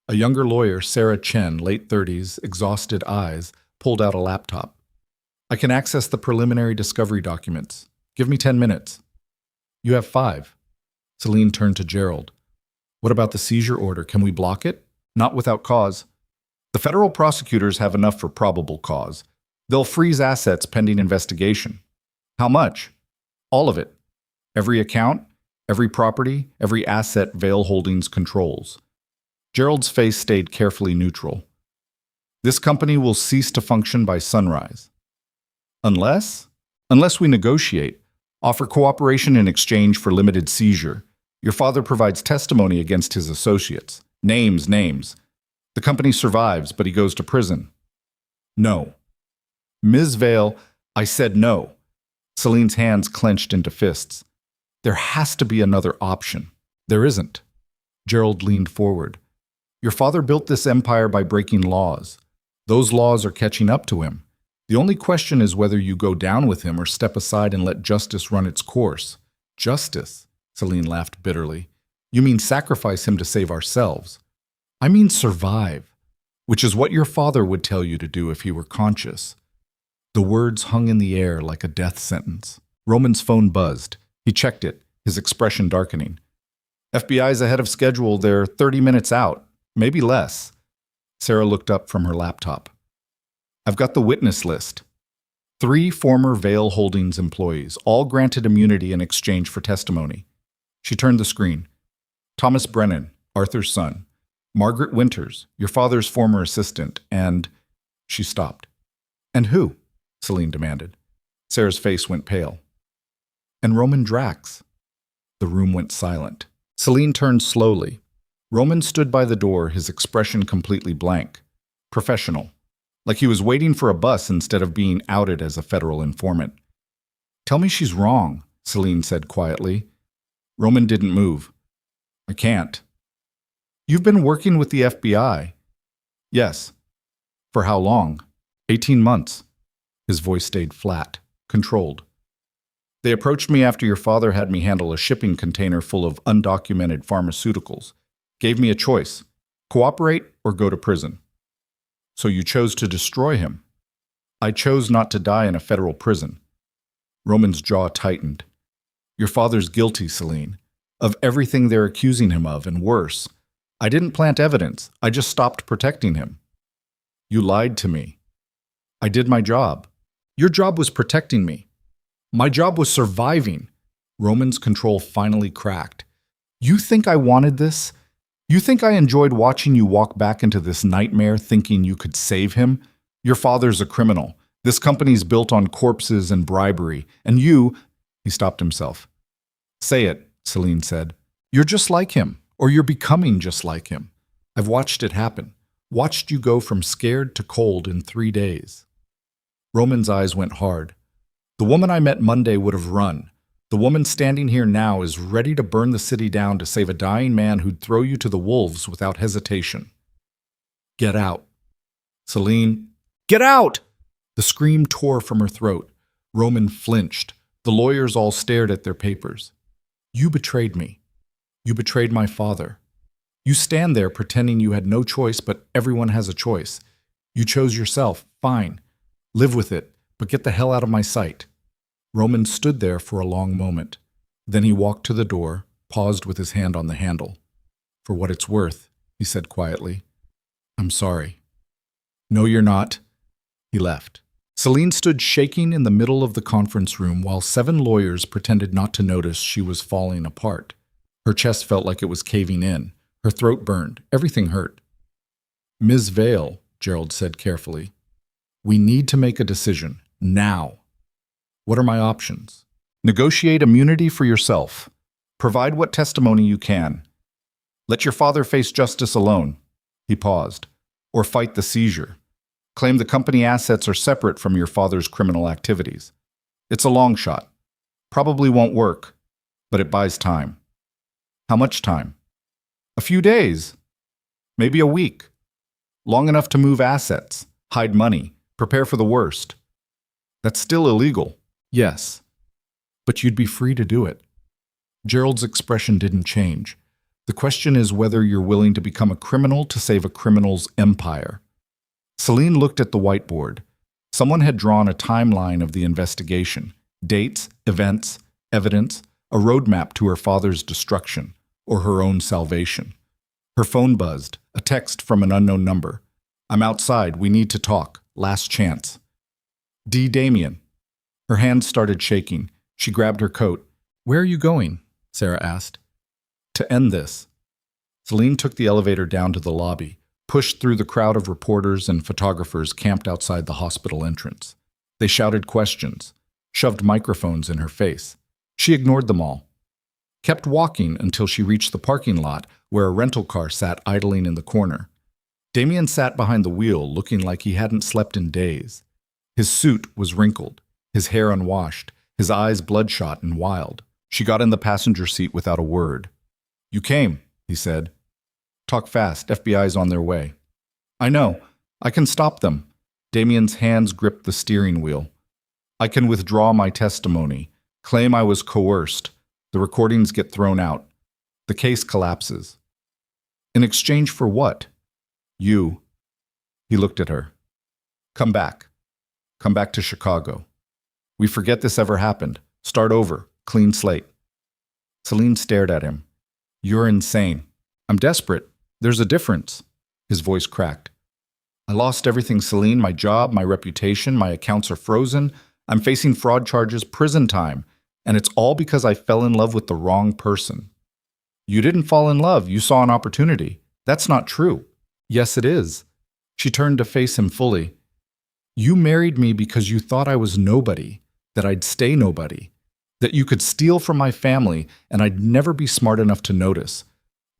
A younger lawyer, Sarah Chen, late 30s, exhausted eyes, pulled out a laptop. I can access the preliminary discovery documents. Give me 10 minutes. You have 5. Selene turned to Gerald. What about the seizure order? Can we block it? Not without cause. The federal prosecutors have enough for probable cause. They'll freeze assets pending investigation. How much? All of it. Every account, every property, every asset Vale Holdings controls. Gerald's face stayed carefully neutral. This company will cease to function by sunrise. Unless we negotiate, offer cooperation in exchange for limited seizure. Your father provides testimony against his associates. Names. The company survives, but he goes to prison. No. Ms. Vale, I said no. Selene's hands clenched into fists. There has to be another option. There isn't. Gerald leaned forward. Your father built this empire by breaking laws. Those laws are catching up to him. The only question is whether you go down with him or step aside and let justice run its course. Justice? Selene laughed bitterly. You mean sacrifice him to save ourselves? I mean survive, which is what your father would tell you to do if he were conscious. The words hung in the air like a death sentence. Roman's phone buzzed. He checked it, his expression darkening. FBI's ahead of schedule. They're 30 minutes out, maybe less. Sarah looked up from her laptop. I've got the witness list. 3 former Vale Holdings employees, all granted immunity in exchange for testimony. She turned the screen. Thomas Brennan, Arthur's son. Margaret Winters, your father's former assistant, and... She stopped. And who? Selene demanded. Sarah's face went pale. And Roman Drax. The room went silent. Selene turned slowly. Roman stood by the door, his expression completely blank. Professional. Like he was waiting for a bus instead of being outed as a federal informant. Tell me she's wrong, Selene said quietly. Roman didn't move. I can't. You've been working with the FBI. Yes. For how long? 18 months. His voice stayed flat, controlled. They approached me after your father had me handle a shipping container full of undocumented pharmaceuticals. Gave me a choice. Cooperate or go to prison. So you chose to destroy him. I chose not to die in a federal prison. Roman's jaw tightened. Your father's guilty, Selene, of everything they're accusing him of, and worse. I didn't plant evidence. I just stopped protecting him. You lied to me. I did my job. Your job was protecting me. My job was surviving. Roman's control finally cracked. You think I wanted this? You think I enjoyed watching you walk back into this nightmare thinking you could save him? Your father's a criminal. This company's built on corpses and bribery. And you... He stopped himself. Say it, Selene said. You're just like him, or you're becoming just like him. I've watched it happen. Watched you go from scared to cold in 3 days. Roman's eyes went hard. The woman I met Monday would have run. The woman standing here now is ready to burn the city down to save a dying man who'd throw you to the wolves without hesitation. Get out. Selene, get out! The scream tore from her throat. Roman flinched. The lawyers all stared at their papers. You betrayed me. You betrayed my father. You stand there pretending you had no choice, but everyone has a choice. You chose yourself. Fine. Live with it, but get the hell out of my sight. Roman stood there for a long moment. Then he walked to the door, paused with his hand on the handle. For what it's worth, he said quietly. I'm sorry. No, you're not. He left. Selene stood shaking in the middle of the conference room while 7 lawyers pretended not to notice she was falling apart. Her chest felt like it was caving in. Her throat burned. Everything hurt. Ms. Vale, Gerald said carefully, we need to make a decision, now. What are my options? Negotiate immunity for yourself. Provide what testimony you can. Let your father face justice alone. He paused. Or fight the seizure. Claim the company assets are separate from your father's criminal activities. It's a long shot. Probably won't work, but it buys time. How much time? A few days. Maybe a week. Long enough to move assets, hide money, prepare for the worst. That's still illegal. Yes, but you'd be free to do it. Gerald's expression didn't change. The question is whether you're willing to become a criminal to save a criminal's empire. Selene looked at the whiteboard. Someone had drawn a timeline of the investigation. Dates, events, evidence, a roadmap to her father's destruction, or her own salvation. Her phone buzzed, a text from an unknown number. I'm outside, we need to talk, last chance. D. Damien. Her hands started shaking. She grabbed her coat. Where are you going? Sarah asked. To end this. Selene took the elevator down to the lobby, pushed through the crowd of reporters and photographers camped outside the hospital entrance. They shouted questions, shoved microphones in her face. She ignored them all. Kept walking until she reached the parking lot where a rental car sat idling in the corner. Damien sat behind the wheel looking like he hadn't slept in days. His suit was wrinkled. His hair unwashed, his eyes bloodshot and wild. She got in the passenger seat without a word. You came, he said. Talk fast, FBI's on their way. I know. I can stop them. Damien's hands gripped the steering wheel. I can withdraw my testimony, claim I was coerced. The recordings get thrown out. The case collapses. In exchange for what? You. He looked at her. Come back. Come back to Chicago. We forget this ever happened. Start over. Clean slate. Selene stared at him. You're insane. I'm desperate. There's a difference. His voice cracked. I lost everything, Selene. My job, my reputation, my accounts are frozen. I'm facing fraud charges, prison time. And it's all because I fell in love with the wrong person. You didn't fall in love. You saw an opportunity. That's not true. Yes, it is. She turned to face him fully. You married me because you thought I was nobody, that I'd stay nobody, that you could steal from my family and I'd never be smart enough to notice.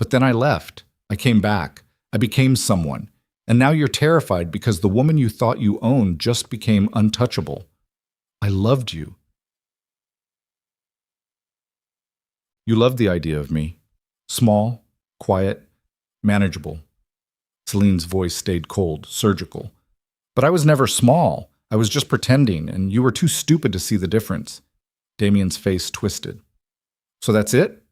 But then I left. I came back. I became someone. And now you're terrified because the woman you thought you owned just became untouchable. I loved you. You loved the idea of me. Small, quiet, manageable. Selene's voice stayed cold, surgical. But I was never small. I was just pretending, and you were too stupid to see the difference. Damien's face twisted. So that's it?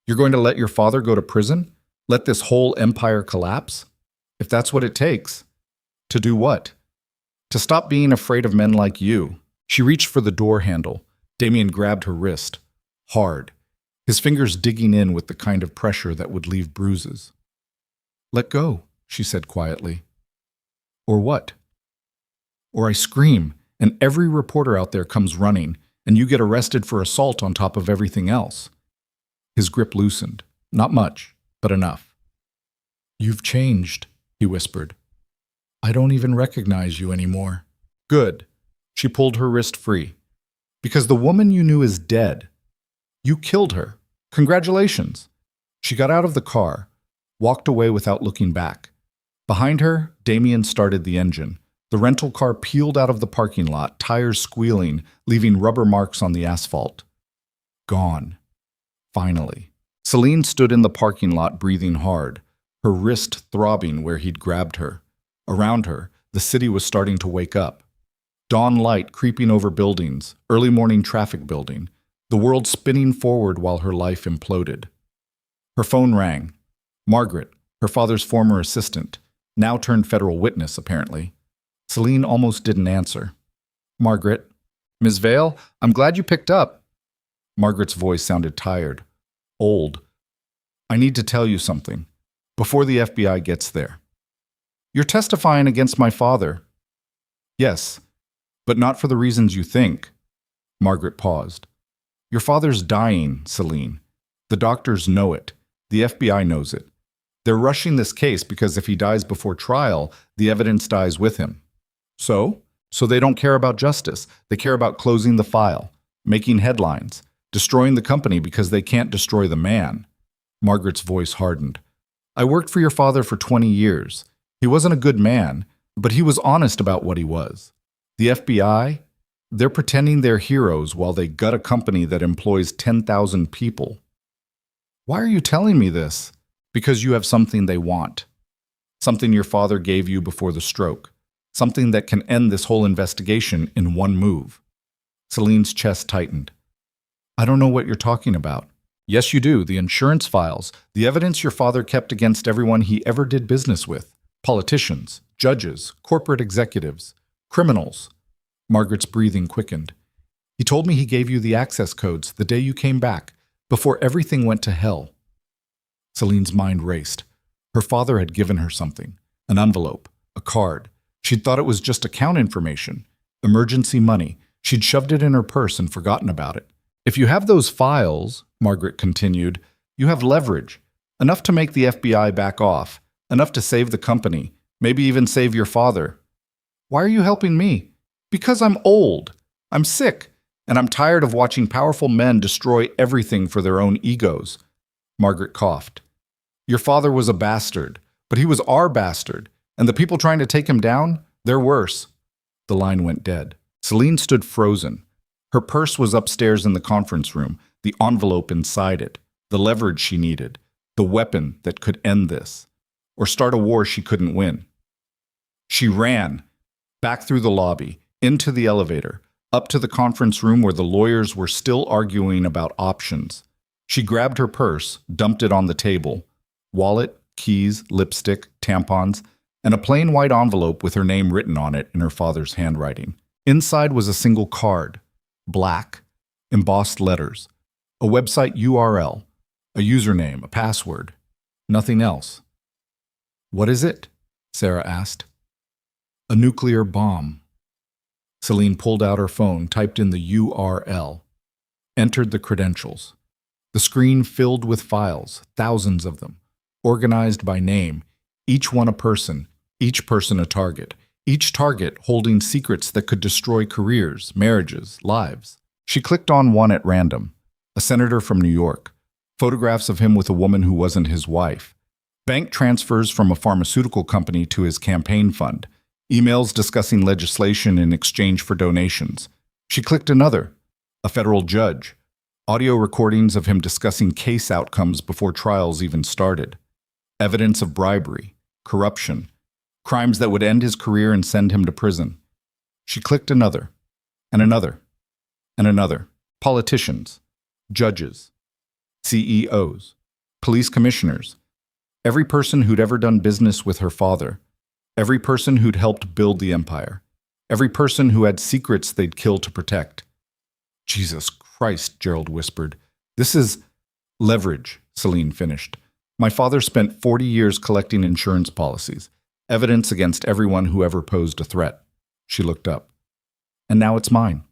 You're going to let your father go to prison? Let this whole empire collapse? If that's what it takes. To do what? To stop being afraid of men like you. She reached for the door handle. Damien grabbed her wrist. Hard. His fingers digging in with the kind of pressure that would leave bruises. Let go, she said quietly. Or what? Or I scream, and every reporter out there comes running, and you get arrested for assault on top of everything else. His grip loosened. Not much, but enough. You've changed, he whispered. I don't even recognize you anymore. Good. She pulled her wrist free. Because the woman you knew is dead. You killed her. Congratulations. She got out of the car, walked away without looking back. Behind her, Damien started the engine. The rental car peeled out of the parking lot, tires squealing, leaving rubber marks on the asphalt. Gone. Finally. Selene stood in the parking lot breathing hard, her wrist throbbing where he'd grabbed her. Around her, the city was starting to wake up. Dawn light creeping over buildings, early morning traffic building, the world spinning forward while her life imploded. Her phone rang. Margaret, her father's former assistant, now turned federal witness, apparently. Selene almost didn't answer. Margaret. Ms. Vale, I'm glad you picked up. Margaret's voice sounded tired. Old. I need to tell you something. Before the FBI gets there. You're testifying against my father. Yes, but not for the reasons you think. Margaret paused. Your father's dying, Selene. The doctors know it. The FBI knows it. They're rushing this case because if he dies before trial, the evidence dies with him. So they don't care about justice. They care about closing the file, making headlines, destroying the company because they can't destroy the man. Margaret's voice hardened. I worked for your father for 20 years. He wasn't a good man, but he was honest about what he was. The FBI, they're pretending they're heroes while they gut a company that employs 10,000 people. Why are you telling me this? Because you have something they want. Something your father gave you before the stroke. Something that can end this whole investigation in one move. Selene's chest tightened. I don't know what you're talking about. Yes, you do. The insurance files. The evidence your father kept against everyone he ever did business with. Politicians, judges, corporate executives, criminals. Margaret's breathing quickened. He told me he gave you the access codes the day you came back, before everything went to hell. Selene's mind raced. Her father had given her something. An envelope. A card. She'd thought it was just account information. Emergency money. She'd shoved it in her purse and forgotten about it. If you have those files, Margaret continued, you have leverage. Enough to make the FBI back off. Enough to save the company. Maybe even save your father. Why are you helping me? Because I'm old. I'm sick. And I'm tired of watching powerful men destroy everything for their own egos. Margaret coughed. Your father was a bastard, but he was our bastard. And the people trying to take him down, they're worse. The line went dead. Selene stood frozen. Her purse was upstairs in the conference room, the envelope inside it, the leverage she needed, the weapon that could end this, or start a war she couldn't win. She ran. Back through the lobby, into the elevator, up to the conference room where the lawyers were still arguing about options. She grabbed her purse, dumped it on the table. Wallet, keys, lipstick, tampons, and a plain white envelope with her name written on it in her father's handwriting. Inside was a single card, black, embossed letters, a website URL, a username, a password. Nothing else. "What is it?" Sarah asked. "A nuclear bomb." Selene pulled out her phone, typed in the URL, entered the credentials. The screen filled with files, thousands of them, organized by name, each one a person a target, each target holding secrets that could destroy careers, marriages, lives. She clicked on one at random, a senator from New York, photographs of him with a woman who wasn't his wife, bank transfers from a pharmaceutical company to his campaign fund, emails discussing legislation in exchange for donations. She clicked another, a federal judge, audio recordings of him discussing case outcomes before trials even started, evidence of bribery, corruption, crimes that would end his career and send him to prison. She clicked another, and another, and another. Politicians, judges, CEOs, police commissioners, every person who'd ever done business with her father, every person who'd helped build the empire, every person who had secrets they'd kill to protect. "Jesus Christ," Gerald whispered. "This is leverage," Selene finished. "My father spent 40 years collecting insurance policies, evidence against everyone who ever posed a threat." She looked up. "And now it's mine.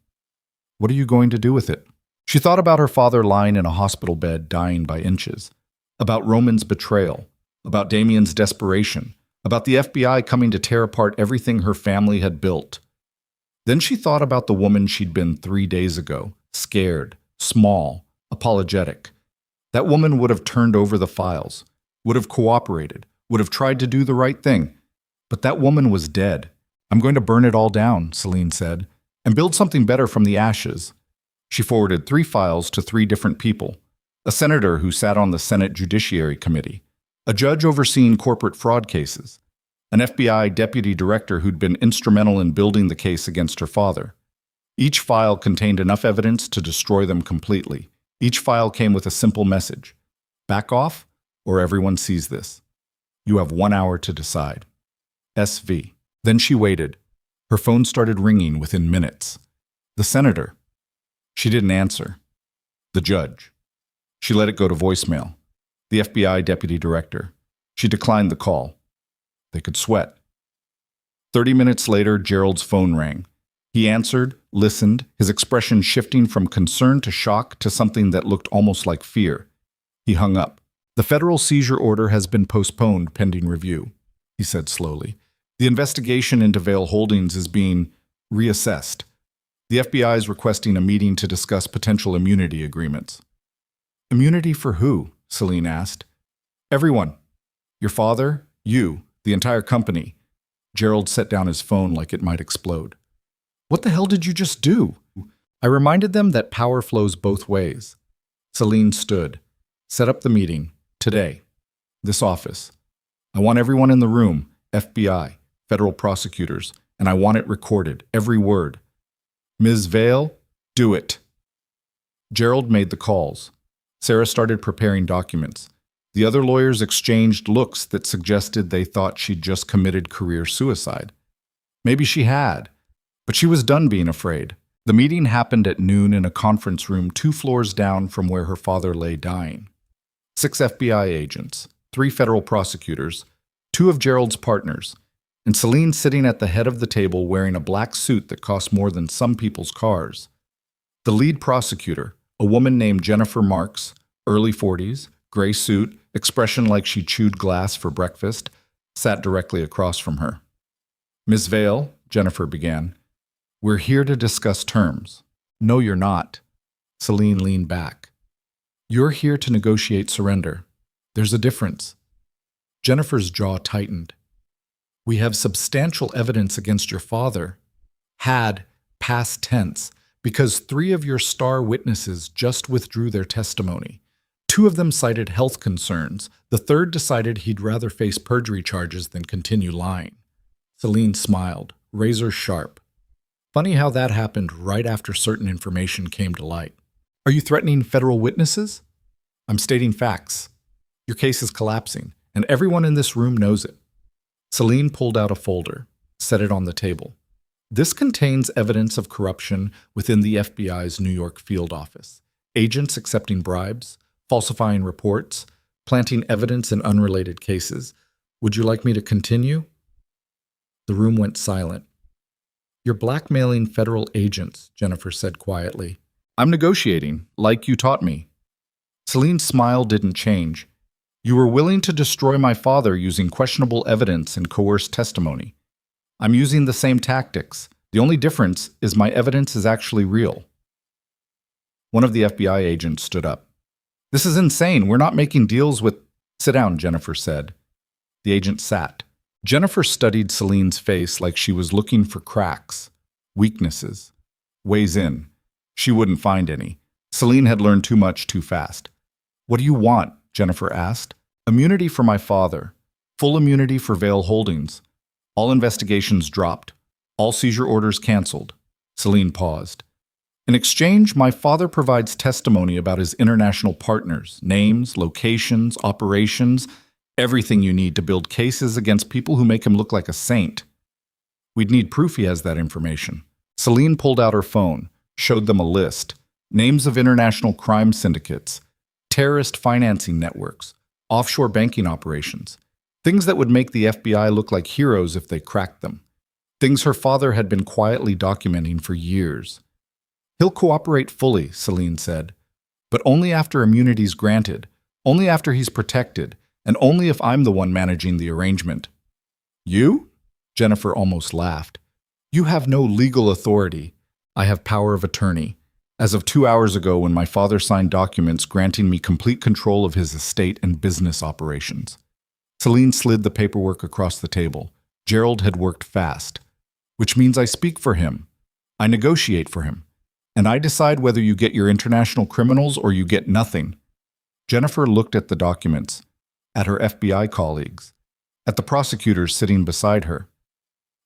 What are you going to do with it?" She thought about her father lying in a hospital bed, dying by inches, about Roman's betrayal, about Damien's desperation, about the FBI coming to tear apart everything her family had built. Then she thought about the woman she'd been 3 days ago, scared, small, apologetic. That woman would have turned over the files, would have cooperated, would have tried to do the right thing. But that woman was dead. "I'm going to burn it all down," Selene said, "and build something better from the ashes." She forwarded 3 files to 3 different people: a senator who sat on the Senate Judiciary Committee, a judge overseeing corporate fraud cases, an FBI deputy director who'd been instrumental in building the case against her father. Each file contained enough evidence to destroy them completely. Each file came with a simple message: back off, or everyone sees this. You have 1 hour to decide. SV. Then she waited. Her phone started ringing within minutes. The senator. She didn't answer. The judge. She let it go to voicemail. The FBI deputy director. She declined the call. They could sweat. 30 minutes later, Gerald's phone rang. He answered, listened, his expression shifting from concern to shock to something that looked almost like fear. He hung up. "The federal seizure order has been postponed pending review," he said slowly. "The investigation into Vale Holdings is being reassessed. The FBI is requesting a meeting to discuss potential immunity agreements." "Immunity for who?" Selene asked. "Everyone. Your father, you, the entire company." Gerald set down his phone like it might explode. "What the hell did you just do?" "I reminded them that power flows both ways." Selene stood. "Set up the meeting. Today. This office. I want everyone in the room, FBI, federal prosecutors, and I want it recorded, every word. Ms. Vale, do it." Gerald made the calls. Sarah started preparing documents. The other lawyers exchanged looks that suggested they thought she'd just committed career suicide. Maybe she had, but she was done being afraid. The meeting happened at noon in a conference room 2 floors down from where her father lay dying. 6 FBI agents, 3 federal prosecutors, 2 of Gerald's partners, and Selene sitting at the head of the table wearing a black suit that cost more than some people's cars. The lead prosecutor, a woman named Jennifer Marks, early 40s, gray suit, expression like she chewed glass for breakfast, sat directly across from her. "Ms. Vale," Jennifer began, "we're here to discuss terms." "No, you're not." Selene leaned back. "You're here to negotiate surrender. There's a difference." Jennifer's jaw tightened. "We have substantial evidence against your father." Had, past tense, because 3 of your star witnesses just withdrew their testimony. 2 of them cited health concerns. The 3rd decided he'd rather face perjury charges than continue lying. Selene smiled. razor sharp. Funny how that happened right after certain information came to light. Are you threatening federal witnesses? I'm stating facts. Your case is collapsing, and everyone in this room knows it. Selene pulled out a folder, set it on the table. This contains evidence of corruption within the FBI's New York field office. Agents accepting bribes, falsifying reports, planting evidence in unrelated cases. Would you like me to continue? The room went silent. You're blackmailing federal agents, Jennifer said quietly. I'm negotiating, like you taught me. Selene's smile didn't change. You were willing to destroy my father using questionable evidence and coerced testimony. I'm using the same tactics. The only difference is my evidence is actually real. One of the FBI agents stood up. This is insane. We're not making deals with... Sit down, Jennifer said. The agent sat. Jennifer studied Selene's face like she was looking for cracks, weaknesses, ways in. She wouldn't find any. Selene had learned too much too fast. What do you want? Jennifer asked. Immunity for my father. Full immunity for Vale Holdings. All investigations dropped. All seizure orders canceled. Selene paused. In exchange, my father provides testimony about his international partners, names, locations, operations, everything you need to build cases against people who make him look like a saint. We'd need proof he has that information. Selene pulled out her phone, showed them a list. Names of international crime syndicates, terrorist financing networks, offshore banking operations. Things that would make the FBI look like heroes if they cracked them. Things her father had been quietly documenting for years. He'll cooperate fully, Selene said, but only after immunity's granted, only after he's protected, and only if I'm the one managing the arrangement. You? Jennifer almost laughed. You have no legal authority. I have power of attorney. As of 2 hours ago when my father signed documents granting me complete control of his estate and business operations. Selene slid the paperwork across the table. Gerald had worked fast, which means I speak for him. I negotiate for him. And I decide whether you get your international criminals or you get nothing. Jennifer looked at the documents, at her FBI colleagues, at the prosecutors sitting beside her.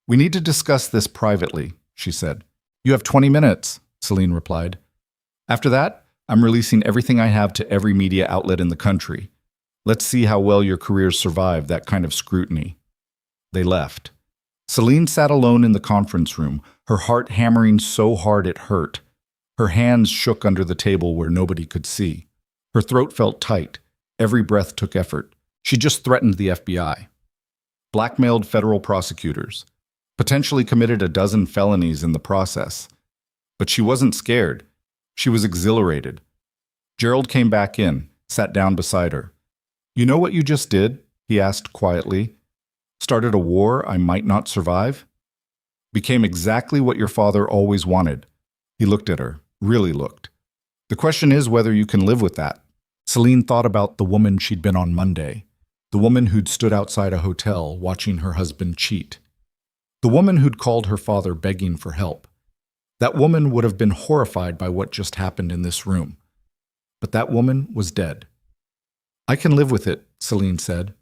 We need to discuss this privately, she said. You have 20 minutes, Selene replied. After that, I'm releasing everything I have to every media outlet in the country. Let's see how well your careers survive that kind of scrutiny. They left. Selene sat alone in the conference room, her heart hammering so hard it hurt. Her hands shook under the table where nobody could see. Her throat felt tight. Every breath took effort. She just threatened the FBI. Blackmailed federal prosecutors. Potentially committed a dozen felonies in the process. But she wasn't scared. She was exhilarated. Gerald came back in, sat down beside her. You know what you just did? He asked quietly. Started a war I might not survive? Became exactly what your father always wanted. He looked at her, really looked. The question is whether you can live with that. Selene thought about the woman she'd been on Monday. The woman who'd stood outside a hotel watching her husband cheat. The woman who'd called her father begging for help. That woman would have been horrified by what just happened in this room. But that woman was dead. I can live with it, Selene said.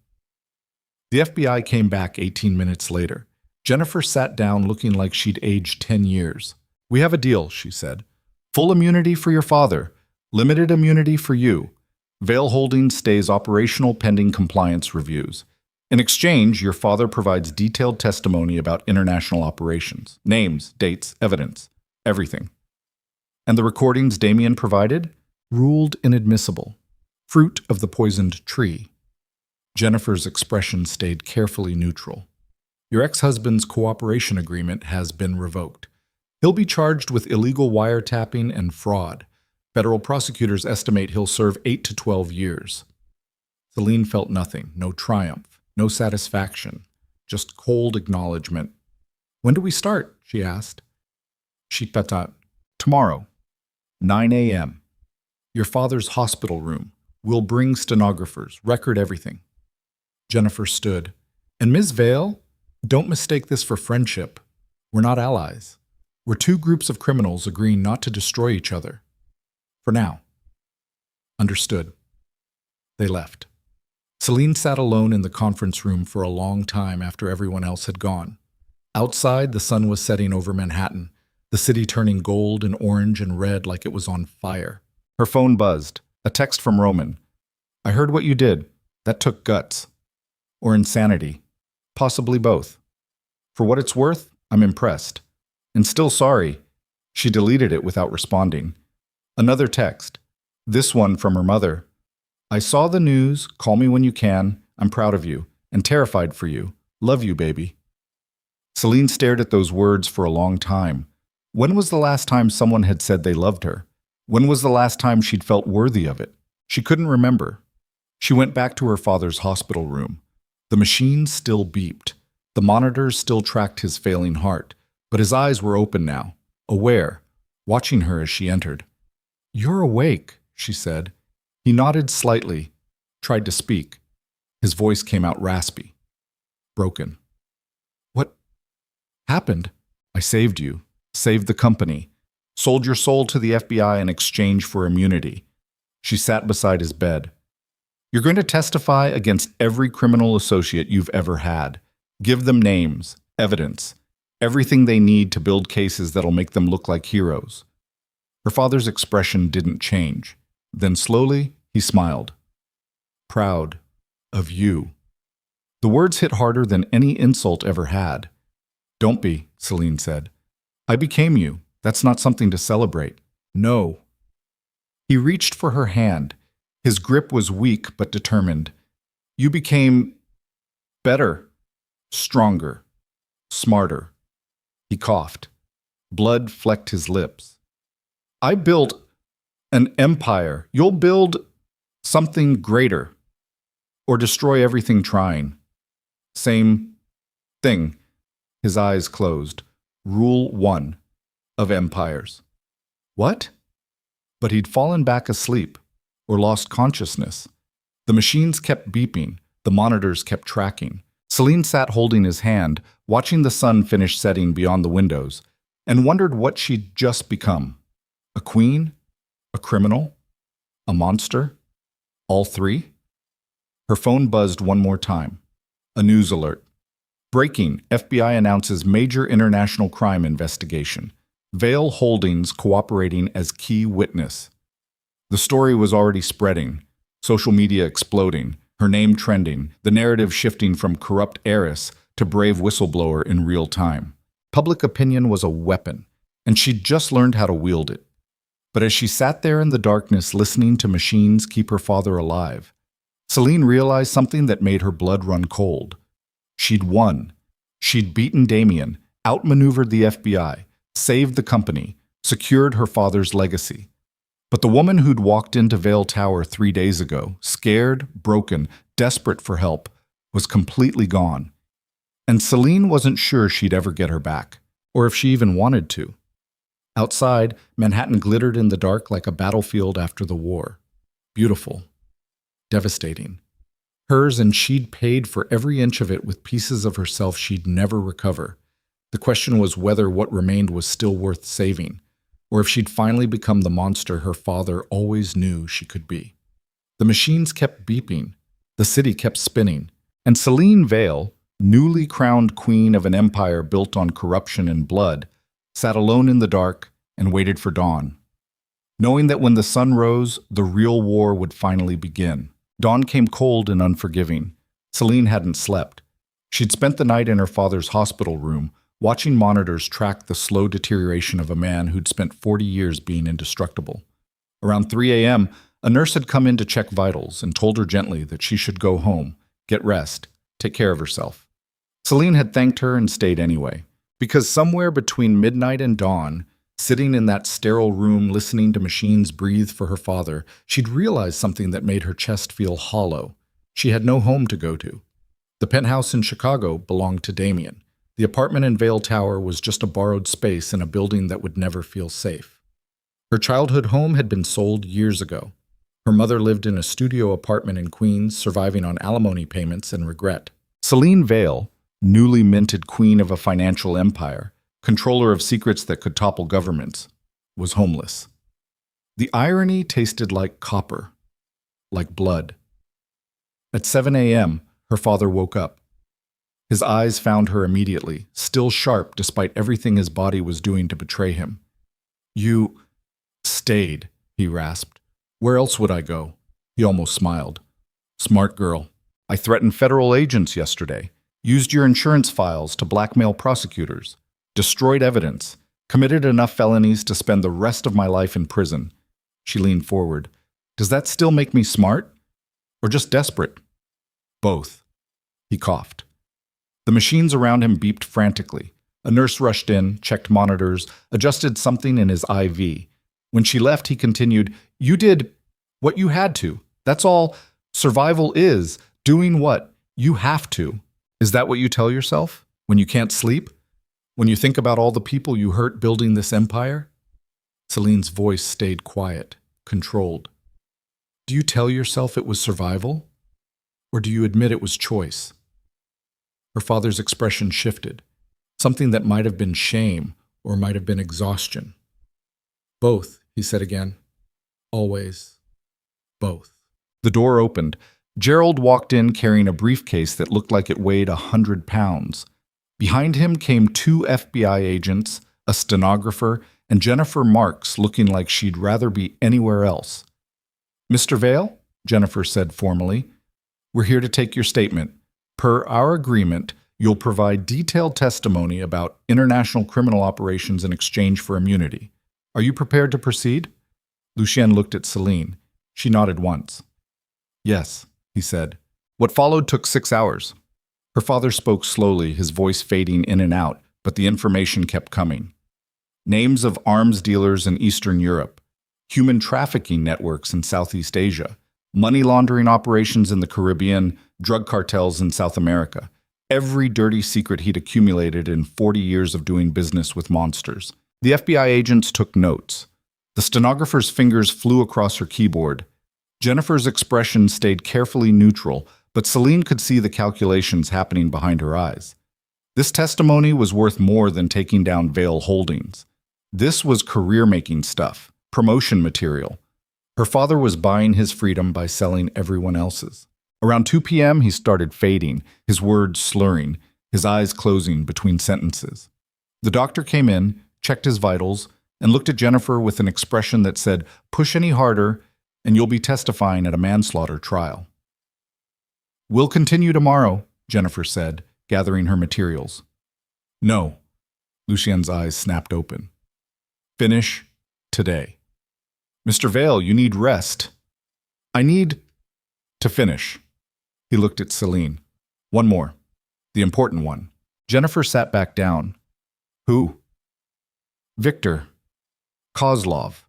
The FBI came back 18 minutes later. Jennifer sat down looking like she'd aged 10 years. We have a deal, she said. Full immunity for your father. Limited immunity for you. Vale Holdings stays operational pending compliance reviews. In exchange, your father provides detailed testimony about international operations. Names, dates, evidence. Everything. And the recordings Damien provided? Ruled inadmissible. Fruit of the poisoned tree. Jennifer's expression stayed carefully neutral. Your ex-husband's cooperation agreement has been revoked. He'll be charged with illegal wiretapping and fraud. Federal prosecutors estimate he'll serve 8 to 12 years. Selene felt nothing, no triumph, no satisfaction, just cold acknowledgement. When do we start? She asked. She patat. Tomorrow, 9 a.m. Your father's hospital room. We'll bring stenographers, record everything. Jennifer stood. And Ms. Vale, don't mistake this for friendship. We're not allies. We're two groups of criminals agreeing not to destroy each other. For now. Understood. They left. Selene sat alone in the conference room for a long time after everyone else had gone. Outside, the sun was setting over Manhattan, the city turning gold and orange and red like it was on fire. Her phone buzzed. A text from Roman. I heard what you did. That took guts. Or insanity. Possibly both. For what it's worth, I'm impressed. And still sorry. She deleted it without responding. Another text. This one from her mother. I saw the news. Call me when you can. I'm proud of you. And terrified for you. Love you, baby. Selene stared at those words for a long time. When was the last time someone had said they loved her? When was the last time she'd felt worthy of it? She couldn't remember. She went back to her father's hospital room. The machine still beeped. The monitors still tracked his failing heart, but his eyes were open now, aware, watching her as she entered. You're awake, she said. He nodded slightly, tried to speak. His voice came out raspy, broken. What happened? I saved you, saved the company, sold your soul to the FBI in exchange for immunity. She sat beside his bed. You're going to testify against every criminal associate you've ever had. Give them names, evidence, everything they need to build cases that'll make them look like heroes. Her father's expression didn't change. Then slowly, he smiled. Proud of you. The words hit harder than any insult ever had. Don't be, Selene said. I became you. That's not something to celebrate. No. He reached for her hand. His grip was weak but determined. You became better, stronger, smarter. He coughed. Blood flecked his lips. I built an empire. You'll build something greater. Or destroy everything trying. Same thing. His eyes closed. Rule 1 of empires. What? But he'd fallen back asleep, or lost consciousness. The machines kept beeping, the monitors kept tracking. Selene sat holding his hand, watching the sun finish setting beyond the windows, and wondered what she'd just become. A queen? A criminal? A monster? All three? Her phone buzzed one more time. A news alert. Breaking, FBI announces major international crime investigation. Vale Holdings cooperating as key witness. The story was already spreading, social media exploding, her name trending, the narrative shifting from corrupt heiress to brave whistleblower in real time. Public opinion was a weapon, and she'd just learned how to wield it. But as she sat there in the darkness listening to machines keep her father alive, Selene realized something that made her blood run cold. She'd won. She'd beaten Damien, outmaneuvered the FBI, saved the company, secured her father's legacy. But the woman who'd walked into Vale Tower 3 days ago, scared, broken, desperate for help, was completely gone. And Selene wasn't sure she'd ever get her back, or if she even wanted to. Outside, Manhattan glittered in the dark like a battlefield after the war. Beautiful. Devastating. Hers, and she'd paid for every inch of it with pieces of herself she'd never recover. The question was whether what remained was still worth saving, or if she'd finally become the monster her father always knew she could be. The machines kept beeping, the city kept spinning, and Selene Vale, newly crowned queen of an empire built on corruption and blood, sat alone in the dark and waited for dawn, knowing that when the sun rose, the real war would finally begin. Dawn came cold and unforgiving. Selene hadn't slept. She'd spent the night in her father's hospital room, watching monitors track the slow deterioration of a man who'd spent 40 years being indestructible. Around 3 a.m., a nurse had come in to check vitals and told her gently that she should go home, get rest, take care of herself. Selene had thanked her and stayed anyway, because somewhere between midnight and dawn, sitting in that sterile room listening to machines breathe for her father, she'd realized something that made her chest feel hollow. She had no home to go to. The penthouse in Chicago belonged to Damien. The apartment in Vale Tower was just a borrowed space in a building that would never feel safe. Her childhood home had been sold years ago. Her mother lived in a studio apartment in Queens, surviving on alimony payments and regret. Selene Vale, newly minted queen of a financial empire, controller of secrets that could topple governments, was homeless. The irony tasted like copper, like blood. At 7 a.m., her father woke up. His eyes found her immediately, still sharp despite everything his body was doing to betray him. You stayed, he rasped. Where else would I go? He almost smiled. Smart girl. I threatened federal agents yesterday, used your insurance files to blackmail prosecutors, destroyed evidence, committed enough felonies to spend the rest of my life in prison. She leaned forward. Does that still make me smart? Or just desperate? Both. He coughed. The machines around him beeped frantically. A nurse rushed in, checked monitors, adjusted something in his IV. When she left, he continued, You did what you had to. That's all survival is, doing what you have to. Is that what you tell yourself when you can't sleep? When you think about all the people you hurt building this empire? Selene's voice stayed quiet, controlled. Do you tell yourself it was survival? Or do you admit it was choice? Her father's expression shifted. Something that might have been shame or might have been exhaustion. Both, he said again. Always. Both. The door opened. Gerald walked in carrying a briefcase that looked like it weighed 100 pounds. Behind him came 2 FBI agents, a stenographer, and Jennifer Marks looking like she'd rather be anywhere else. Mr. Vale, Jennifer said formally, we're here to take your statement. Per our agreement, you'll provide detailed testimony about international criminal operations in exchange for immunity. Are you prepared to proceed? Lucien looked at Selene. She nodded once. Yes, he said. What followed took 6 hours. Her father spoke slowly, his voice fading in and out, but the information kept coming. Names of arms dealers in Eastern Europe, human trafficking networks in Southeast Asia, money laundering operations in the Caribbean, drug cartels in South America. Every dirty secret he'd accumulated in 40 years of doing business with monsters. The FBI agents took notes. The stenographer's fingers flew across her keyboard. Jennifer's expression stayed carefully neutral, but Selene could see the calculations happening behind her eyes. This testimony was worth more than taking down Vale Holdings. This was career-making stuff, promotion material. Her father was buying his freedom by selling everyone else's. Around 2 p.m., he started fading, his words slurring, his eyes closing between sentences. The doctor came in, checked his vitals, and looked at Jennifer with an expression that said, push any harder, and you'll be testifying at a manslaughter trial. We'll continue tomorrow, Jennifer said, gathering her materials. No. Lucien's eyes snapped open. Finish today. Mr. Vale, you need rest. I need to finish. He looked at Selene. One more. The important one. Jennifer sat back down. Who? Victor. Kozlov.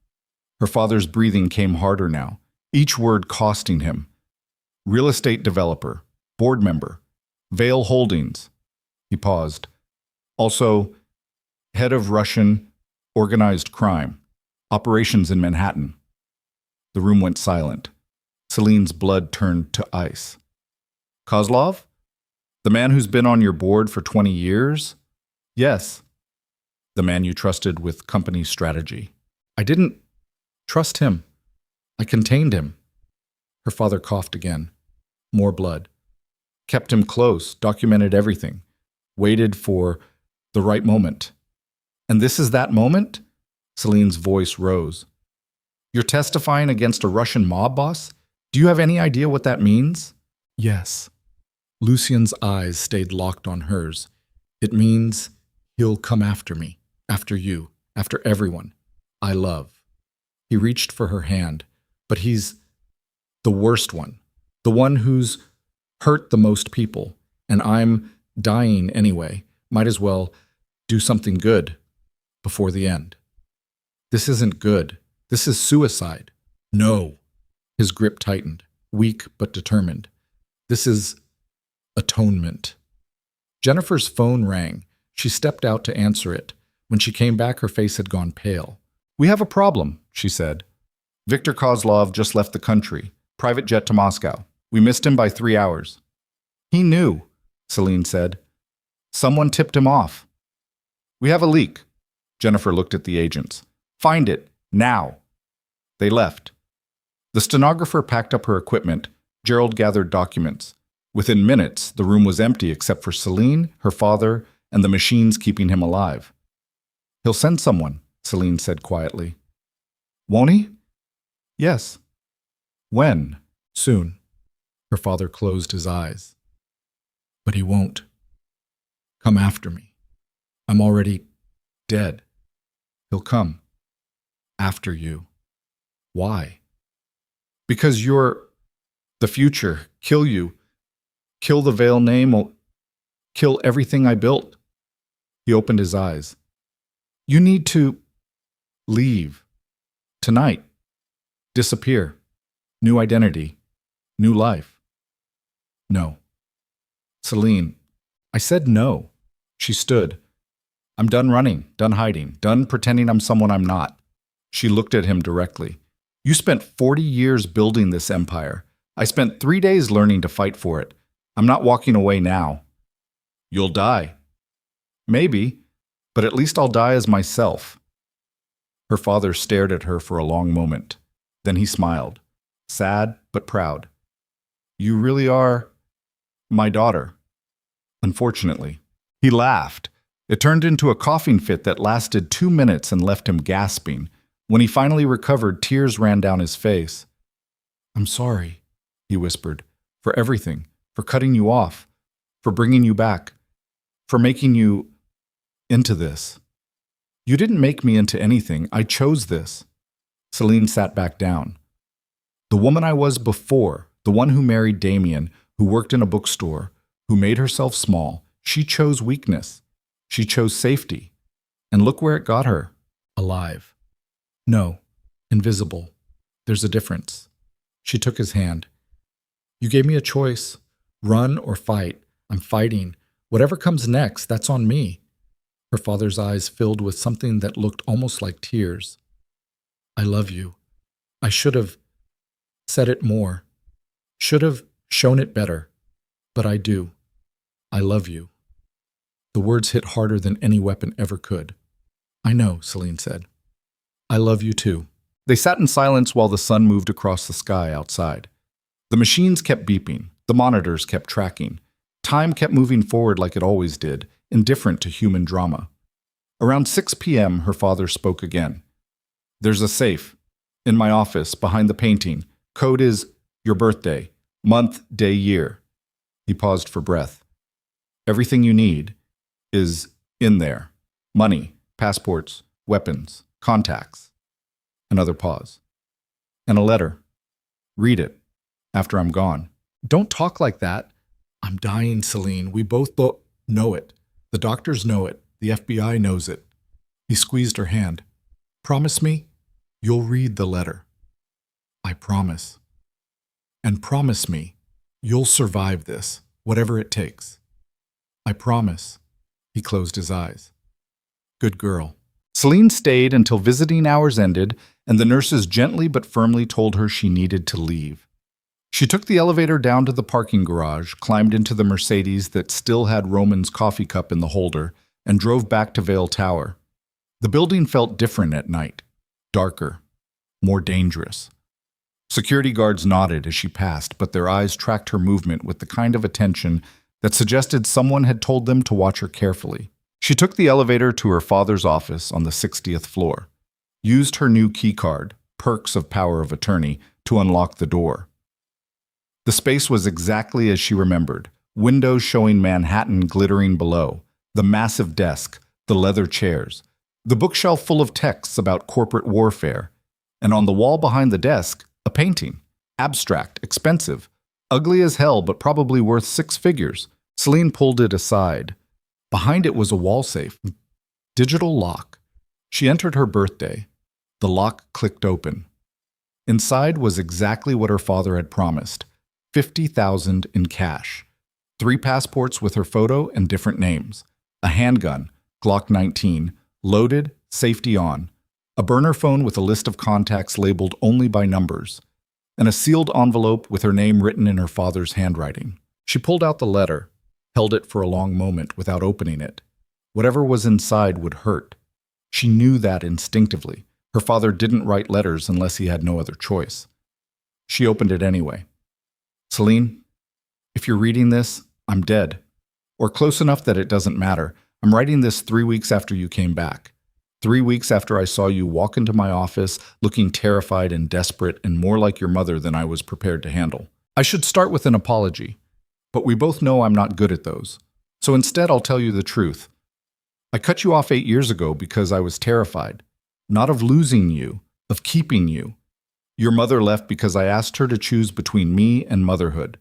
Her father's breathing came harder now, each word costing him. Real estate developer. Board member. Vale Holdings. He paused. Also, head of Russian organized crime. Operations in Manhattan. The room went silent. Selene's blood turned to ice. Kozlov? The man who's been on your board for 20 years? Yes. The man you trusted with company strategy. I didn't trust him. I contained him. Her father coughed again. More blood. Kept him close, documented everything. Waited for the right moment. And this is that moment? Selene's voice rose. You're testifying against a Russian mob boss? Do you have any idea what that means? Yes. Lucien's eyes stayed locked on hers. It means he'll come after me, after you, after everyone I love. He reached for her hand, but he's the worst one, the one who's hurt the most people, and I'm dying anyway. Might as well do something good before the end. This isn't good. This is suicide. No. His grip tightened, weak but determined. This is atonement. Jennifer's phone rang. She stepped out to answer it. When she came back, her face had gone pale. We have a problem, she said. Victor Kozlov just left the country. Private jet to Moscow. We missed him by 3 hours. He knew, Selene said. Someone tipped him off. We have a leak. Jennifer looked at the agents. Find it, now. They left. The stenographer packed up her equipment. Gerald gathered documents. Within minutes, the room was empty except for Selene, her father, and the machines keeping him alive. "He'll send someone," Selene said quietly. "Won't he?" "Yes." "When?" "Soon." Her father closed his eyes. "But he won't. Come after me. I'm already dead. He'll come. After you." "Why?" "Because you're the future. Kill you. Kill the Vale name. Kill everything I built." He opened his eyes. "You need to leave. Tonight. Disappear. New identity. New life." "No." "Selene, I said no." She stood. "I'm done running, done hiding, done pretending I'm someone I'm not." She looked at him directly. "You spent 40 years building this empire. I spent 3 days learning to fight for it. I'm not walking away now." "You'll die." "Maybe, but at least I'll die as myself." Her father stared at her for a long moment. Then he smiled, sad but proud. "You really are my daughter, unfortunately." He laughed. It turned into a coughing fit that lasted 2 minutes and left him gasping. When he finally recovered, tears ran down his face. "I'm sorry," he whispered, "for everything, for cutting you off, for bringing you back, for making you into this. You didn't make me into anything. I chose this." Selene sat back down. "The woman I was before, the one who married Damien, who worked in a bookstore, who made herself small, she chose weakness. She chose safety. And look where it got her." "Alive." "No, invisible. There's a difference." She took his hand. "You gave me a choice. Run or fight. I'm fighting. Whatever comes next, that's on me." Her father's eyes filled with something that looked almost like tears. "I love you. I should have said it more. Should have shown it better. But I do. I love you." The words hit harder than any weapon ever could. "I know," Selene said. "I love you too." They sat in silence while the sun moved across the sky outside. The machines kept beeping. The monitors kept tracking. Time kept moving forward like it always did, indifferent to human drama. Around 6 p.m., her father spoke again. "There's a safe. In my office, behind the painting. Code is your birthday. Month, day, year." He paused for breath. "Everything you need is in there. Money, passports, weapons, contacts." Another pause. "And a letter. Read it. After I'm gone." "Don't talk like that. I'm dying, Selene. We both know it. The doctors know it. The FBI knows it." He squeezed her hand. "Promise me you'll read the letter." "I promise." "And promise me you'll survive this, whatever it takes." "I promise." He closed his eyes. "Good girl." Selene stayed until visiting hours ended, and the nurses gently but firmly told her she needed to leave. She took the elevator down to the parking garage, climbed into the Mercedes that still had Roman's coffee cup in the holder, and drove back to Vale Tower. The building felt different at night, darker, more dangerous. Security guards nodded as she passed, but their eyes tracked her movement with the kind of attention that suggested someone had told them to watch her carefully. She took the elevator to her father's office on the 60th floor, used her new keycard, perks of power of attorney, to unlock the door. The space was exactly as she remembered, windows showing Manhattan glittering below, the massive desk, the leather chairs, the bookshelf full of texts about corporate warfare, and on the wall behind the desk, a painting, abstract, expensive, ugly as hell but probably worth 6 figures. Selene pulled it aside. Behind it was a wall safe, digital lock. She entered her birthday. The lock clicked open. Inside was exactly what her father had promised, $50,000 in cash, 3 passports with her photo and different names, a handgun, Glock 19, loaded, safety on, a burner phone with a list of contacts labeled only by numbers, and a sealed envelope with her name written in her father's handwriting. She pulled out the letter, held it for a long moment without opening it. Whatever was inside would hurt. She knew that instinctively. Her father didn't write letters unless he had no other choice. She opened it anyway. "Selene, If you're reading this, I'm dead. Or close enough that it doesn't matter. I'm writing this 3 weeks after you came back. 3 weeks after I saw you walk into my office looking terrified and desperate and more like your mother than I was prepared to handle. I should start with an apology, but we both know I'm not good at those. So instead, I'll tell you the truth. I cut you off 8 years ago because I was terrified. Not of losing you, of keeping you. Your mother left because I asked her to choose between me and motherhood.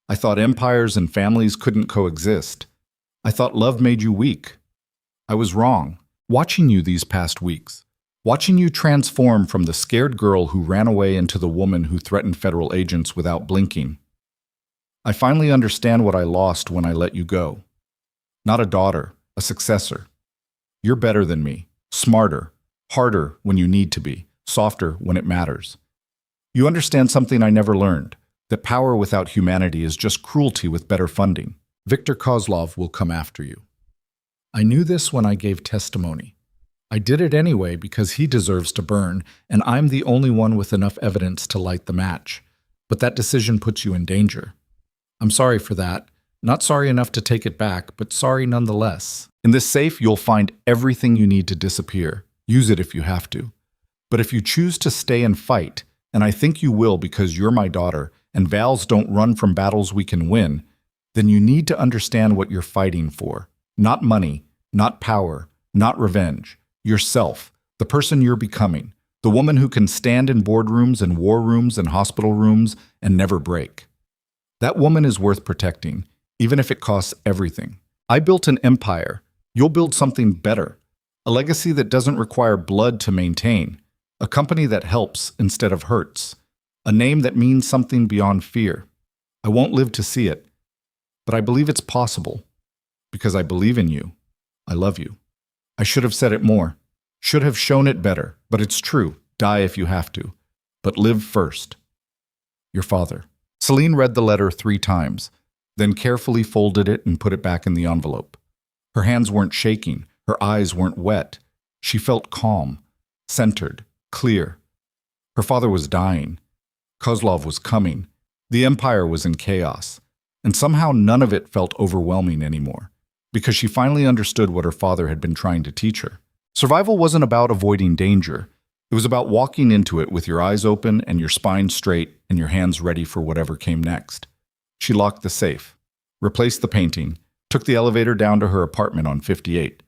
I thought empires and families couldn't coexist. I thought love made you weak. I was wrong. Watching you these past weeks, watching you transform from the scared girl who ran away into the woman who threatened federal agents without blinking. I finally understand what I lost when I let you go. Not a daughter, a successor. You're better than me, smarter, harder when you need to be, softer when it matters. You understand something I never learned, that power without humanity is just cruelty with better funding. Viktor Kozlov will come after you. I knew this when I gave testimony. I did it anyway because he deserves to burn, and I'm the only one with enough evidence to light the match. But that decision puts you in danger. I'm sorry for that. Not sorry enough to take it back, but sorry nonetheless. In this safe, you'll find everything you need to disappear. Use it if you have to. But if you choose to stay and fight, and I think you will because you're my daughter, and Vals don't run from battles we can win, then you need to understand what you're fighting for. Not money, not power, not revenge. Yourself, the person you're becoming, the woman who can stand in boardrooms and war rooms and hospital rooms and never break. That woman is worth protecting, even if it costs everything. I built an empire. You'll build something better. A legacy that doesn't require blood to maintain. A company that helps instead of hurts. A name that means something beyond fear. I won't live to see it, but I believe it's possible. Because I believe in you. I love you. I should have said it more. Should have shown it better, but it's true. Die if you have to. But live first. Your father. Selene read the letter 3 times, then carefully folded it and put it back in the envelope. Her hands weren't shaking. Her eyes weren't wet. She felt calm, centered, clear. Her father was dying. Kozlov was coming. The empire was in chaos. And somehow none of it felt overwhelming anymore, because she finally understood what her father had been trying to teach her. Survival wasn't about avoiding danger. It was about walking into it with your eyes open and your spine straight and your hands ready for whatever came next. She locked the safe, replaced the painting, took the elevator down to her apartment on 58.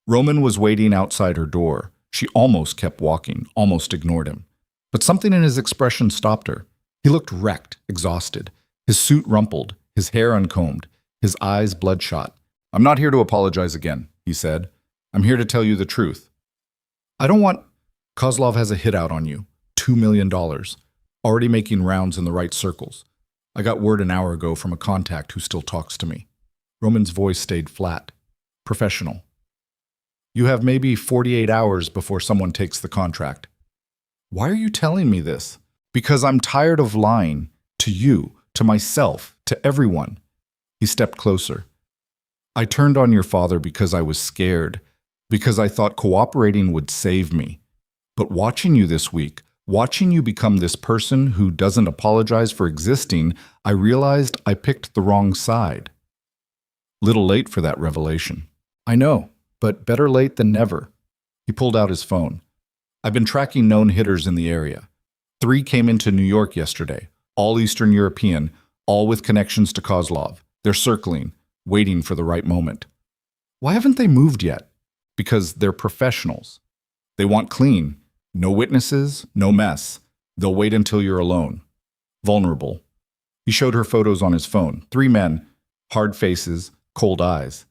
Roman was waiting outside her door. She almost kept walking, almost ignored him. But something in his expression stopped her. He looked wrecked, exhausted, his suit rumpled, his hair uncombed, his eyes bloodshot. "I'm not here to apologize again," he said. "I'm here to tell you the truth. I don't want—" Kozlov has a hit out on you. $2 million. Already making rounds in the right circles. I got word an hour ago from a contact who still talks to me. Roman's voice stayed flat. Professional. You have maybe 48 hours before someone takes the contract. Why are you telling me this? Because I'm tired of lying. To you, to myself, to everyone. He stepped closer. I turned on your father because I was scared, because I thought cooperating would save me. But watching you this week, watching you become this person who doesn't apologize for existing, I realized I picked the wrong side. Little late for that revelation. I know, but better late than never. He pulled out his phone. I've been tracking known hitters in the area. 3 came into New York yesterday, all Eastern European, all with connections to Kozlov. They're circling, waiting for the right moment. Why haven't they moved yet? Because they're professionals. They want clean. No witnesses, no mess. They'll wait until you're alone. Vulnerable. He showed her photos on his phone. 3 men, hard faces, cold eyes.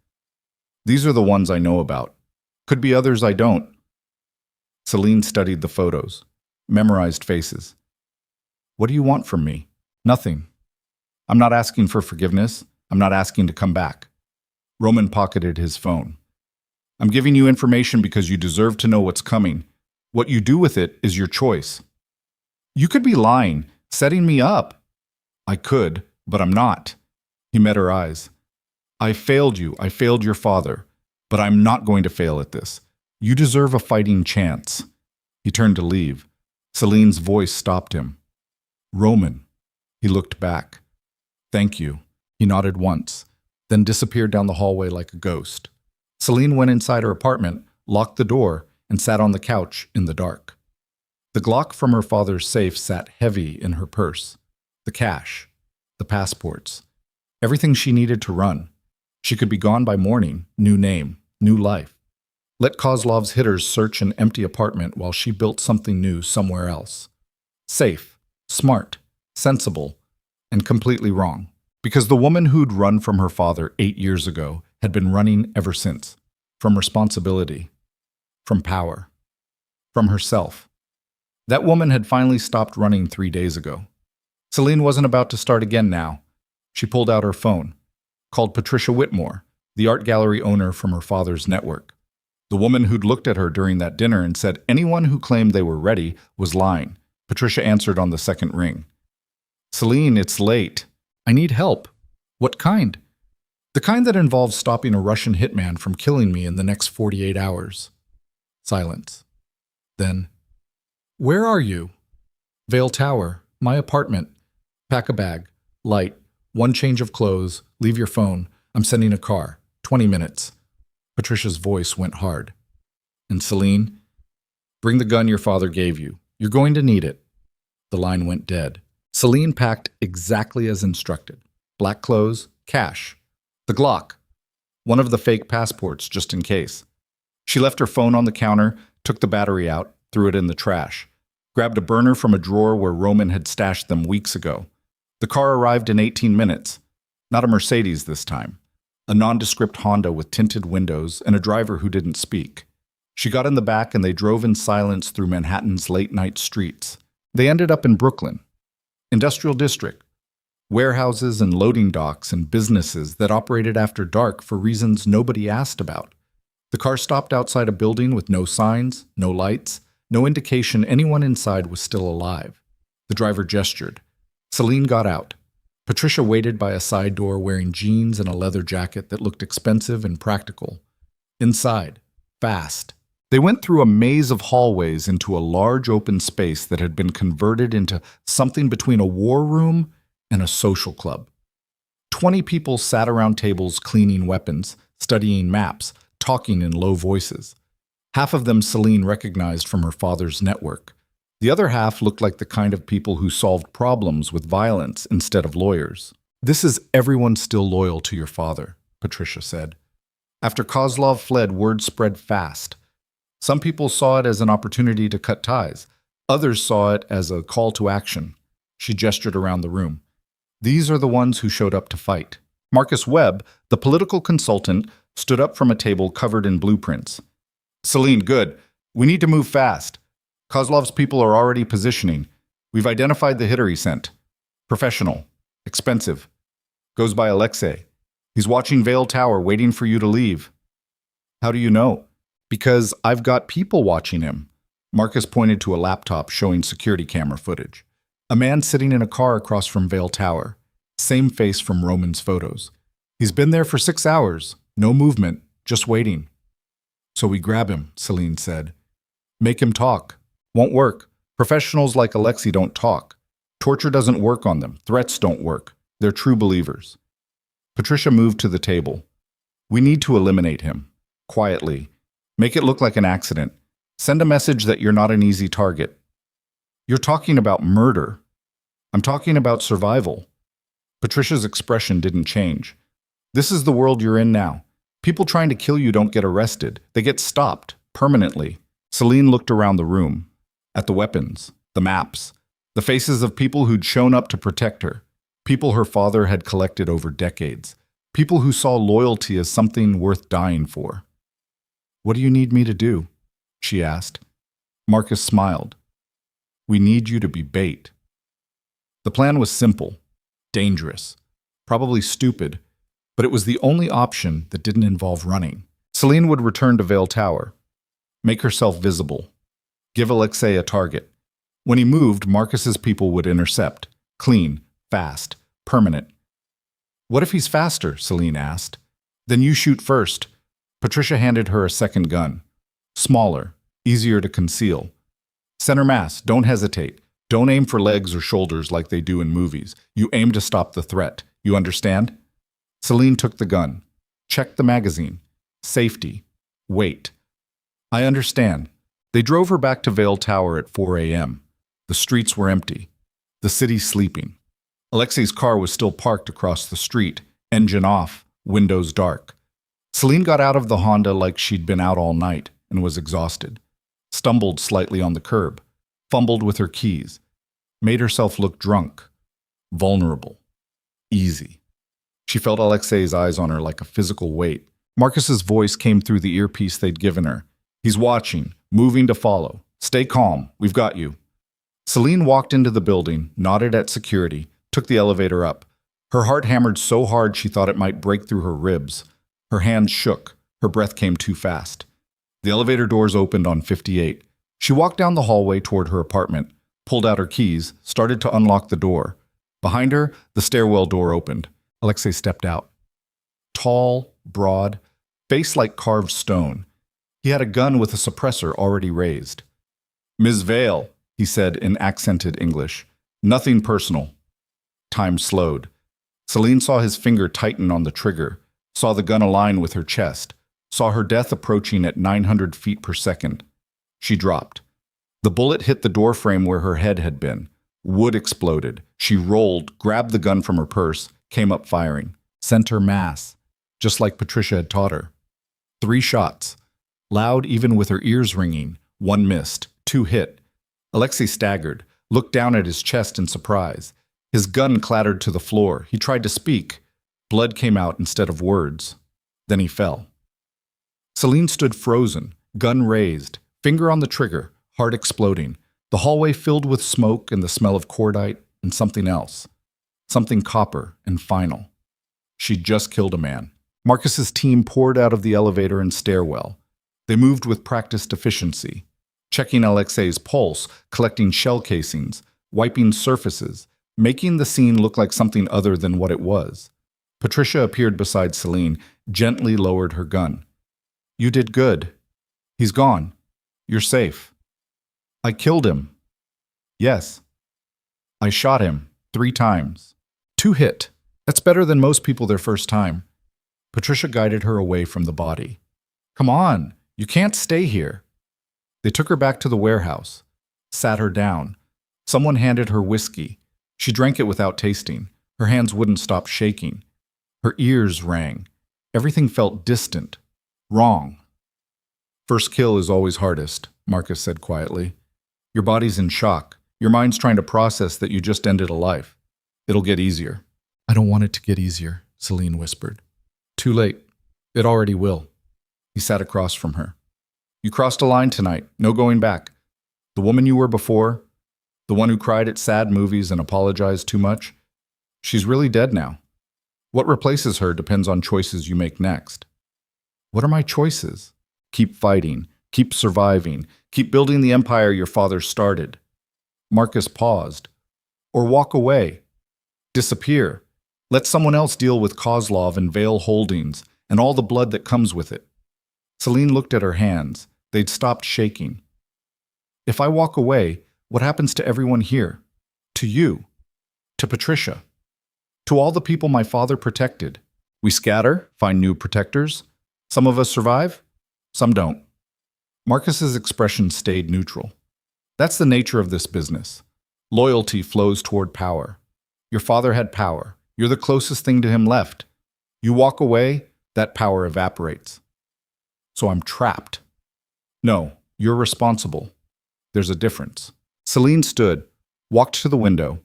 These are the ones I know about. Could be others I don't. Selene studied the photos, memorized faces. What do you want from me? Nothing. I'm not asking for forgiveness. I'm not asking to come back. Roman pocketed his phone. I'm giving you information because you deserve to know what's coming. What you do with it is your choice. You could be lying, setting me up. I could, but I'm not. He met her eyes. I failed you. I failed your father. But I'm not going to fail at this. You deserve a fighting chance. He turned to leave. Selene's voice stopped him. Roman. He looked back. Thank you. He nodded once, then disappeared down the hallway like a ghost. Selene went inside her apartment, locked the door, and sat on the couch in the dark. The Glock from her father's safe sat heavy in her purse. The cash, the passports, everything she needed to run. She could be gone by morning, new name, new life. Let Kozlov's hitters search an empty apartment while she built something new somewhere else. Safe, smart, sensible, and completely wrong. Because the woman who'd run from her father 8 years ago had been running ever since. From responsibility, from power, from herself. That woman had finally stopped running 3 days ago. Selene wasn't about to start again now. She pulled out her phone, called Patricia Whitmore, the art gallery owner from her father's network. The woman who'd looked at her during that dinner and said anyone who claimed they were ready was lying. Patricia answered on the second ring. "Selene, it's late. I need help." "What kind?" "The kind that involves stopping a Russian hitman from killing me in the next 48 hours. Silence. Then, "Where are you?" "Vale Tower, my apartment. Pack a bag, light, one change of clothes, leave your phone. I'm sending a car. 20 minutes. Patricia's voice went hard. "And Selene, bring the gun your father gave you. You're going to need it." The line went dead. Selene packed exactly as instructed. Black clothes, cash. The Glock. One of the fake passports, just in case. She left her phone on the counter, took the battery out, threw it in the trash. Grabbed a burner from a drawer where Roman had stashed them weeks ago. The car arrived in 18 minutes. Not a Mercedes this time. A nondescript Honda with tinted windows and a driver who didn't speak. She got in the back and they drove in silence through Manhattan's late-night streets. They ended up in Brooklyn. Industrial district. Warehouses and loading docks and businesses that operated after dark for reasons nobody asked about. The car stopped outside a building with no signs, no lights, no indication anyone inside was still alive. The driver gestured. Selene got out. Patricia waited by a side door wearing jeans and a leather jacket that looked expensive and practical. Inside, fast. They went through a maze of hallways into a large open space that had been converted into something between a war room and a social club. 20 people sat around tables cleaning weapons, studying maps, talking in low voices. Half of them Selene recognized from her father's network. The other half looked like the kind of people who solved problems with violence instead of lawyers. "This is everyone still loyal to your father," Patricia said. After Kozlov fled, word spread fast. Some people saw it as an opportunity to cut ties. Others saw it as a call to action. She gestured around the room. These are the ones who showed up to fight. Marcus Webb, the political consultant, stood up from a table covered in blueprints. "Selene, good. We need to move fast. Kozlov's people are already positioning. We've identified the hitter he sent. Professional. Expensive. Goes by Alexei. He's watching Vale Tower, waiting for you to leave." "How do you know?" "Because I've got people watching him." Marcus pointed to a laptop showing security camera footage. A man sitting in a car across from Vale Tower. Same face from Roman's photos. "He's been there for 6 hours. No movement. Just waiting." "So we grab him," Selene said. "Make him talk." "Won't work. Professionals like Alexei don't talk. Torture doesn't work on them. Threats don't work. They're true believers." Patricia moved to the table. "We need to eliminate him. Quietly. Make it look like an accident. Send a message that you're not an easy target." "You're talking about murder." "I'm talking about survival." Patricia's expression didn't change. "This is the world you're in now. People trying to kill you don't get arrested. They get stopped, permanently." Selene looked around the room. At the weapons, the maps, the faces of people who'd shown up to protect her. People her father had collected over decades. People who saw loyalty as something worth dying for. "What do you need me to do?" she asked. Marcus smiled. "We need you to be bait." The plan was simple, dangerous, probably stupid, but it was the only option that didn't involve running. Selene would return to Vale Tower, make herself visible, give Alexei a target. When he moved, Marcus's people would intercept. Clean, fast, permanent. "What if he's faster?" Selene asked. "Then you shoot first." Patricia handed her a second gun. Smaller, easier to conceal. "Center mass, don't hesitate. Don't aim for legs or shoulders like they do in movies. You aim to stop the threat. You understand?" Selene took the gun, checked the magazine. Safety. Wait. I understand. They drove her back to Vale Tower at 4 a.m. The streets were empty. The city sleeping. Alexei's car was still parked across the street, engine off, windows dark. Selene got out of the Honda like she'd been out all night and was exhausted. Stumbled slightly on the curb, fumbled with her keys, made herself look drunk, vulnerable, easy. She felt Alexei's eyes on her like a physical weight. Marcus's voice came through the earpiece they'd given her. He's watching, moving to follow. Stay calm, we've got you. Selene walked into the building, nodded at security, took the elevator up. Her heart hammered so hard she thought it might break through her ribs. Her hands shook. Her breath came too fast. The elevator doors opened on 58. She walked down the hallway toward her apartment, pulled out her keys, started to unlock the door. Behind her, the stairwell door opened. Alexei stepped out. Tall, broad, face like carved stone. He had a gun with a suppressor already raised. "Ms. Vale," he said in accented English. "Nothing personal." Time slowed. Selene saw his finger tighten on the trigger, saw the gun align with her chest, saw her death approaching at 900 feet per second. She dropped. The bullet hit the doorframe where her head had been. Wood exploded. She rolled, grabbed the gun from her purse, came up firing. Center mass, just like Patricia had taught her. 3 shots. Loud even with her ears ringing. 1 missed. 2 hit. Alexei staggered, looked down at his chest in surprise. His gun clattered to the floor. He tried to speak. Blood came out instead of words. Then he fell. Selene stood frozen, gun raised, finger on the trigger, heart exploding. The hallway filled with smoke and the smell of cordite and something else. Something copper and final. She'd just killed a man. Marcus's team poured out of the elevator and stairwell. They moved with practiced efficiency, checking Alexei's pulse, collecting shell casings, wiping surfaces, making the scene look like something other than what it was. Patricia appeared beside Selene, gently lowered her gun. "You did good. He's gone. You're safe." "I killed him." "Yes." "I shot him 3 times. 2 hit. That's better than most people their first time." Patricia guided her away from the body. "Come on, you can't stay here." They took her back to the warehouse, sat her down. Someone handed her whiskey. She drank it without tasting. Her hands wouldn't stop shaking. Her ears rang. Everything felt distant, wrong. "First kill is always hardest," Marcus said quietly. "Your body's in shock. Your mind's trying to process that you just ended a life. It'll get easier." "I don't want it to get easier," Selene whispered. "Too late. It already will." He sat across from her. "You crossed a line tonight. No going back. The woman you were before, the one who cried at sad movies and apologized too much, she's really dead now. What replaces her depends on choices you make next." "What are my choices?" "Keep fighting. Keep surviving. Keep building the empire your father started." Marcus paused. "Or walk away. Disappear. Let someone else deal with Kozlov and Vale Holdings and all the blood that comes with it." Selene looked at her hands. They'd stopped shaking. "If I walk away, what happens to everyone here? To you? To Patricia? To all the people my father protected? We scatter, find new protectors. Some of us survive, some don't." Marcus's expression stayed neutral. "That's the nature of this business. Loyalty flows toward power. Your father had power. You're the closest thing to him left. You walk away, that power evaporates. So I'm trapped." "No, you're responsible. There's a difference." Selene stood, walked to the window.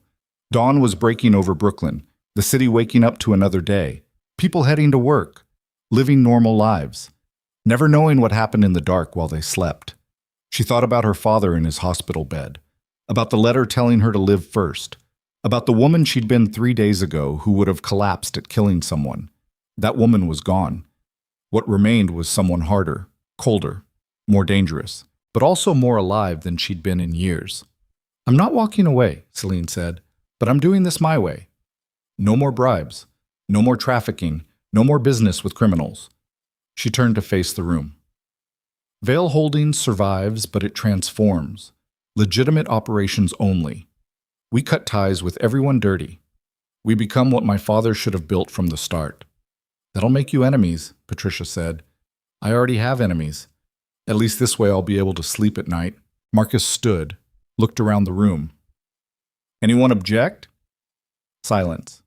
Dawn was breaking over Brooklyn, the city waking up to another day. People heading to work, living normal lives, never knowing what happened in the dark while they slept. She thought about her father in his hospital bed, about the letter telling her to live first, about the woman she'd been 3 days ago who would have collapsed at killing someone. That woman was gone. What remained was someone harder, colder, more dangerous, but also more alive than she'd been in years. "I'm not walking away," Selene said, "but I'm doing this my way. No more bribes, no more trafficking, no more business with criminals." She turned to face the room. Vale Holdings survives, but it transforms. Legitimate operations only. We cut ties with everyone dirty. We become what my father should have built from the start. That'll make you enemies, Patricia said. I already have enemies. At least this way I'll be able to sleep at night. Marcus stood, looked around the room. Anyone object? Silence.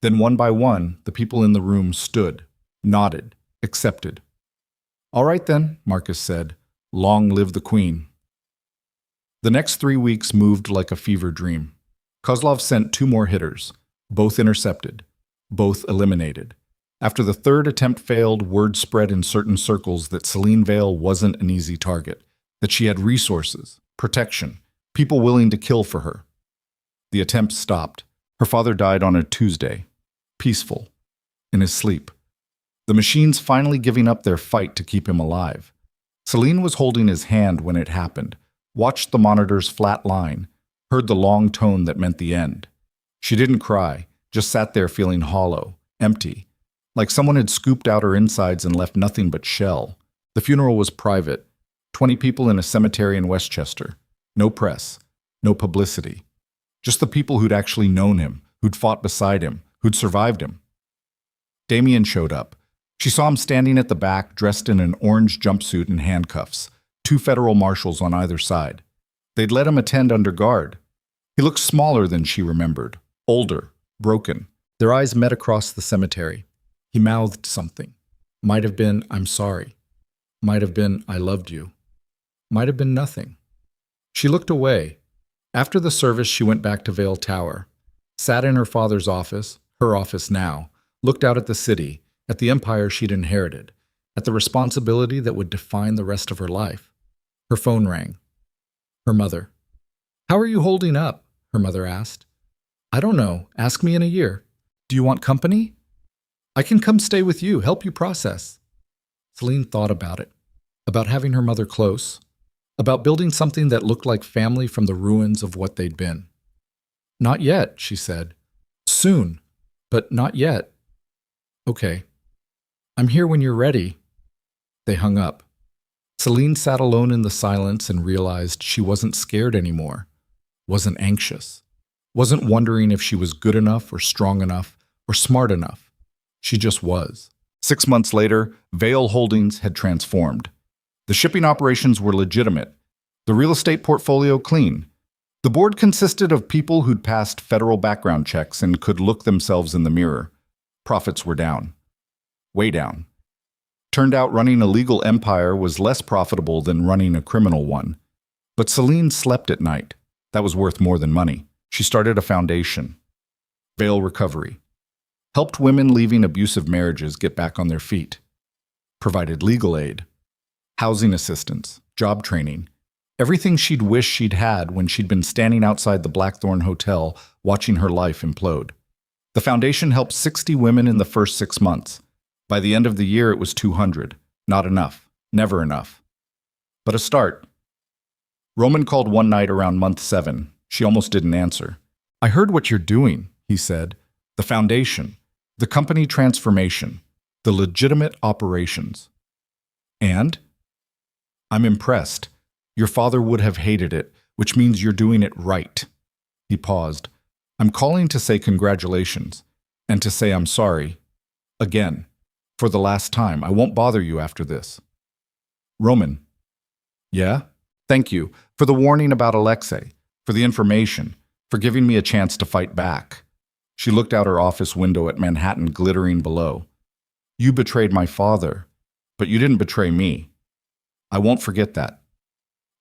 Then one by one, the people in the room stood, nodded, accepted. All right then, Marcus said. Long live the Queen. The next 3 weeks moved like a fever dream. Kozlov sent 2 more hitters, both intercepted, both eliminated. After the 3rd attempt failed, word spread in certain circles that Selene Vale wasn't an easy target, that she had resources, protection, people willing to kill for her. The attempt stopped. Her father died on a Tuesday, peaceful, in his sleep. The machines finally giving up their fight to keep him alive. Selene was holding his hand when it happened, watched the monitor's flat line, heard the long tone that meant the end. She didn't cry, just sat there feeling hollow, empty, like someone had scooped out her insides and left nothing but shell. The funeral was private, 20 people in a cemetery in Westchester. No press, no publicity. Just the people who'd actually known him, who'd fought beside him, who'd survived him. Damien showed up. She saw him standing at the back, dressed in an orange jumpsuit and handcuffs, 2 federal marshals on either side. They'd let him attend under guard. He looked smaller than she remembered, older, broken. Their eyes met across the cemetery. He mouthed something. Might have been, I'm sorry. Might have been, I loved you. Might have been nothing. She looked away. After the service, she went back to Vale Tower, sat in her father's office, her office now, looked out at the city, at the empire she'd inherited, at the responsibility that would define the rest of her life. Her phone rang. Her mother. How are you holding up? Her mother asked. I don't know. Ask me in a year. Do you want company? I can come stay with you, help you process. Selene thought about it, about having her mother close, about building something that looked like family from the ruins of what they'd been. Not yet, she said. Soon, but not yet. Okay. I'm here when you're ready. They hung up. Selene sat alone in the silence and realized she wasn't scared anymore, wasn't anxious, wasn't wondering if she was good enough or strong enough or smart enough. She just was. 6 months later, Vale Holdings had transformed. The shipping operations were legitimate, the real estate portfolio clean. The board consisted of people who'd passed federal background checks and could look themselves in the mirror. Profits were down. Way down. Turned out running a legal empire was less profitable than running a criminal one. But Selene slept at night. That was worth more than money. She started a foundation. Vale Recovery. Helped women leaving abusive marriages get back on their feet. Provided legal aid. Housing assistance. Job training. Everything she'd wished she'd had when she'd been standing outside the Blackthorn Hotel watching her life implode. The foundation helped 60 women in the first 6 months. By the end of the year, it was 200. Not enough. Never enough. But a start. Roman called one night around month 7. She almost didn't answer. I heard what you're doing, he said. The foundation. The company transformation. The legitimate operations. And? I'm impressed. Your father would have hated it, which means you're doing it right. He paused. I'm calling to say congratulations, and to say I'm sorry. Again. For the last time. I won't bother you after this. Roman. Yeah? Thank you. For the warning about Alexei. For the information. For giving me a chance to fight back. She looked out her office window at Manhattan glittering below. You betrayed my father, but you didn't betray me. I won't forget that.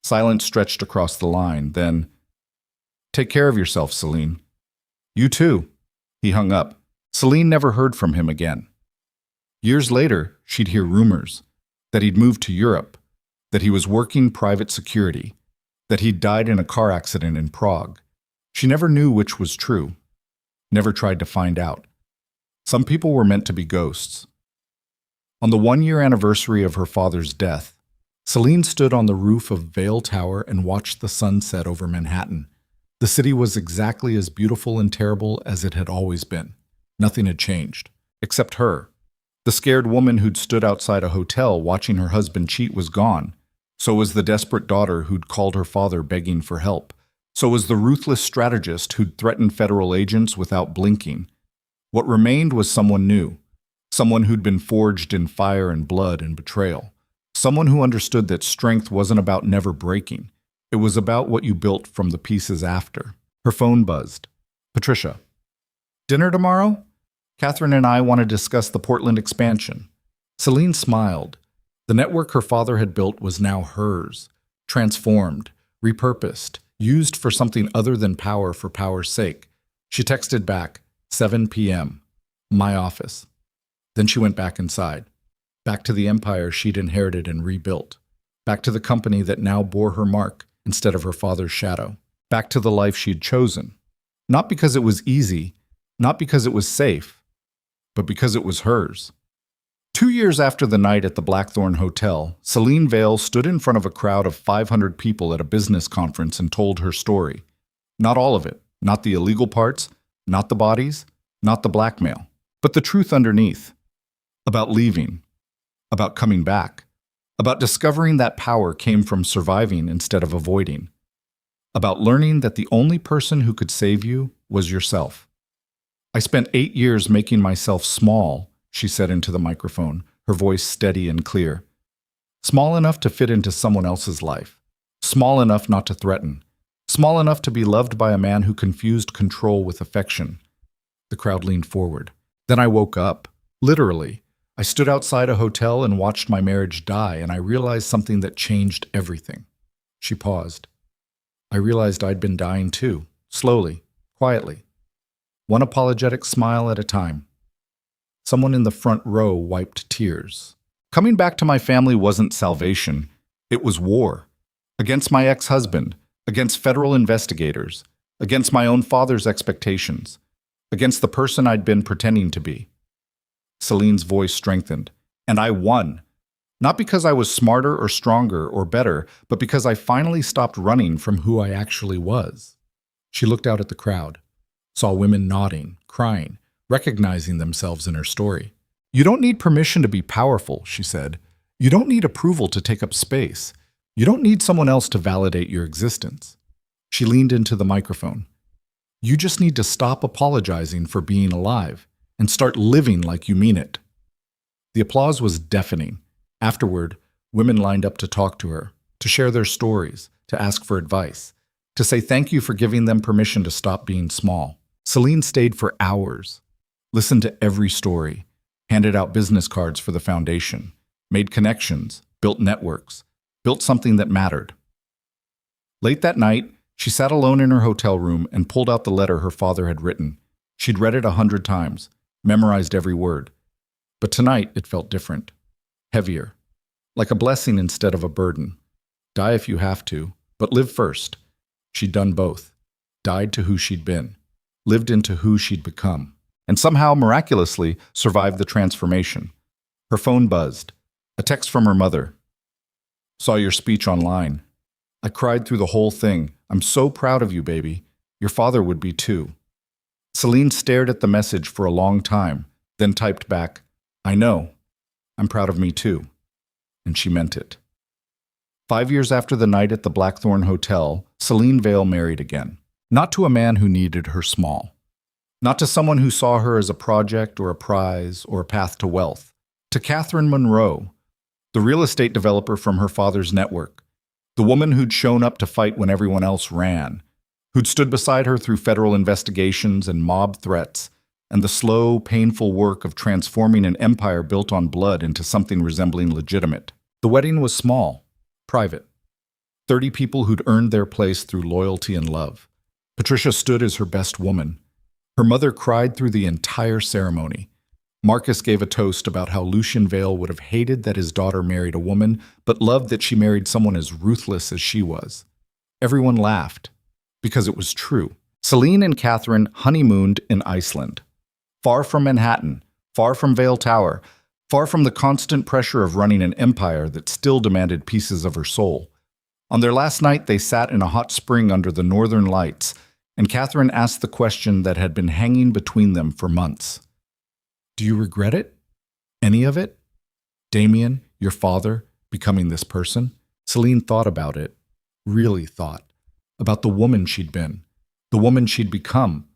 Silence stretched across the line, then, take care of yourself, Selene. You too. He hung up. Selene never heard from him again. Years later, she'd hear rumors that he'd moved to Europe, that he was working private security, that he'd died in a car accident in Prague. She never knew which was true, never tried to find out. Some people were meant to be ghosts. On the 1-year anniversary of her father's death, Selene stood on the roof of Vale Tower and watched the sun set over Manhattan. The city was exactly as beautiful and terrible as it had always been. Nothing had changed, except her. The scared woman who'd stood outside a hotel watching her husband cheat was gone. So was the desperate daughter who'd called her father begging for help. So was the ruthless strategist who'd threatened federal agents without blinking. What remained was someone new, Someone who'd been forged in fire and blood and betrayal. Someone who understood that strength wasn't about never breaking. It was about what you built from the pieces after. Her phone buzzed. Patricia. Dinner tomorrow? Catherine and I want to discuss the Portland expansion. Selene smiled. The network her father had built was now hers, transformed, repurposed, used for something other than power for power's sake. She texted back, 7 p.m., my office. Then she went back inside, back to the empire she'd inherited and rebuilt, back to the company that now bore her mark instead of her father's shadow, back to the life she'd chosen. Not because it was easy, not because it was safe, but because it was hers. 2 years after the night at the Blackthorn Hotel, Selene Vale stood in front of a crowd of 500 people at a business conference and told her story. Not all of it, not the illegal parts, not the bodies, not the blackmail, but the truth underneath. About leaving, about coming back, about discovering that power came from surviving instead of avoiding, about learning that the only person who could save you was yourself. I spent 8 years making myself small, she said into the microphone, her voice steady and clear. Small enough to fit into someone else's life. Small enough not to threaten. Small enough to be loved by a man who confused control with affection. The crowd leaned forward. Then I woke up. Literally. I stood outside a hotel and watched my marriage die, and I realized something that changed everything. She paused. I realized I'd been dying too, slowly, quietly. One apologetic smile at a time. Someone in the front row wiped tears. Coming back to my family wasn't salvation. It was war. Against my ex-husband, against federal investigators, against my own father's expectations, against the person I'd been pretending to be. Selene's voice strengthened. And I won. Not because I was smarter or stronger or better, but because I finally stopped running from who I actually was. She looked out at the crowd, saw women nodding, crying, recognizing themselves in her story. You don't need permission to be powerful, she said. You don't need approval to take up space. You don't need someone else to validate your existence. She leaned into the microphone. You just need to stop apologizing for being alive and start living like you mean it. The applause was deafening. Afterward, women lined up to talk to her, to share their stories, to ask for advice, to say thank you for giving them permission to stop being small. Selene stayed for hours, listened to every story, handed out business cards for the foundation, made connections, built networks, built something that mattered. Late that night, she sat alone in her hotel room and pulled out the letter her father had written. She'd read it 100 times, memorized every word. But tonight it felt different, heavier, like a blessing instead of a burden. Die if you have to, but live first. She'd done both, died to who she'd been, lived into who she'd become, and somehow, miraculously, survived the transformation. Her phone buzzed, a text from her mother. Saw your speech online. I cried through the whole thing. I'm so proud of you, baby. Your father would be too. Selene stared at the message for a long time, then typed back, I know. I'm proud of me too. And she meant it. 5 years after the night at the Blackthorn Hotel, Selene Vale married again. Not to a man who needed her small. Not to someone who saw her as a project or a prize or a path to wealth. To Catherine Monroe, the real estate developer from her father's network. The woman who'd shown up to fight when everyone else ran. Who'd stood beside her through federal investigations and mob threats, and the slow, painful work of transforming an empire built on blood into something resembling legitimate. The wedding was small, private. 30 people who'd earned their place through loyalty and love. Patricia stood as her best woman. Her mother cried through the entire ceremony. Marcus gave a toast about how Lucien Vale would have hated that his daughter married a woman, but loved that she married someone as ruthless as she was. Everyone laughed, because it was true. Selene and Catherine honeymooned in Iceland. Far from Manhattan, far from Vale Tower, far from the constant pressure of running an empire that still demanded pieces of her soul. On their last night, they sat in a hot spring under the northern lights, and Catherine asked the question that had been hanging between them for months. Do you regret it? Any of it? Damien, your father, becoming this person? Selene thought about it, really thought, about the woman she'd been, the woman she'd become,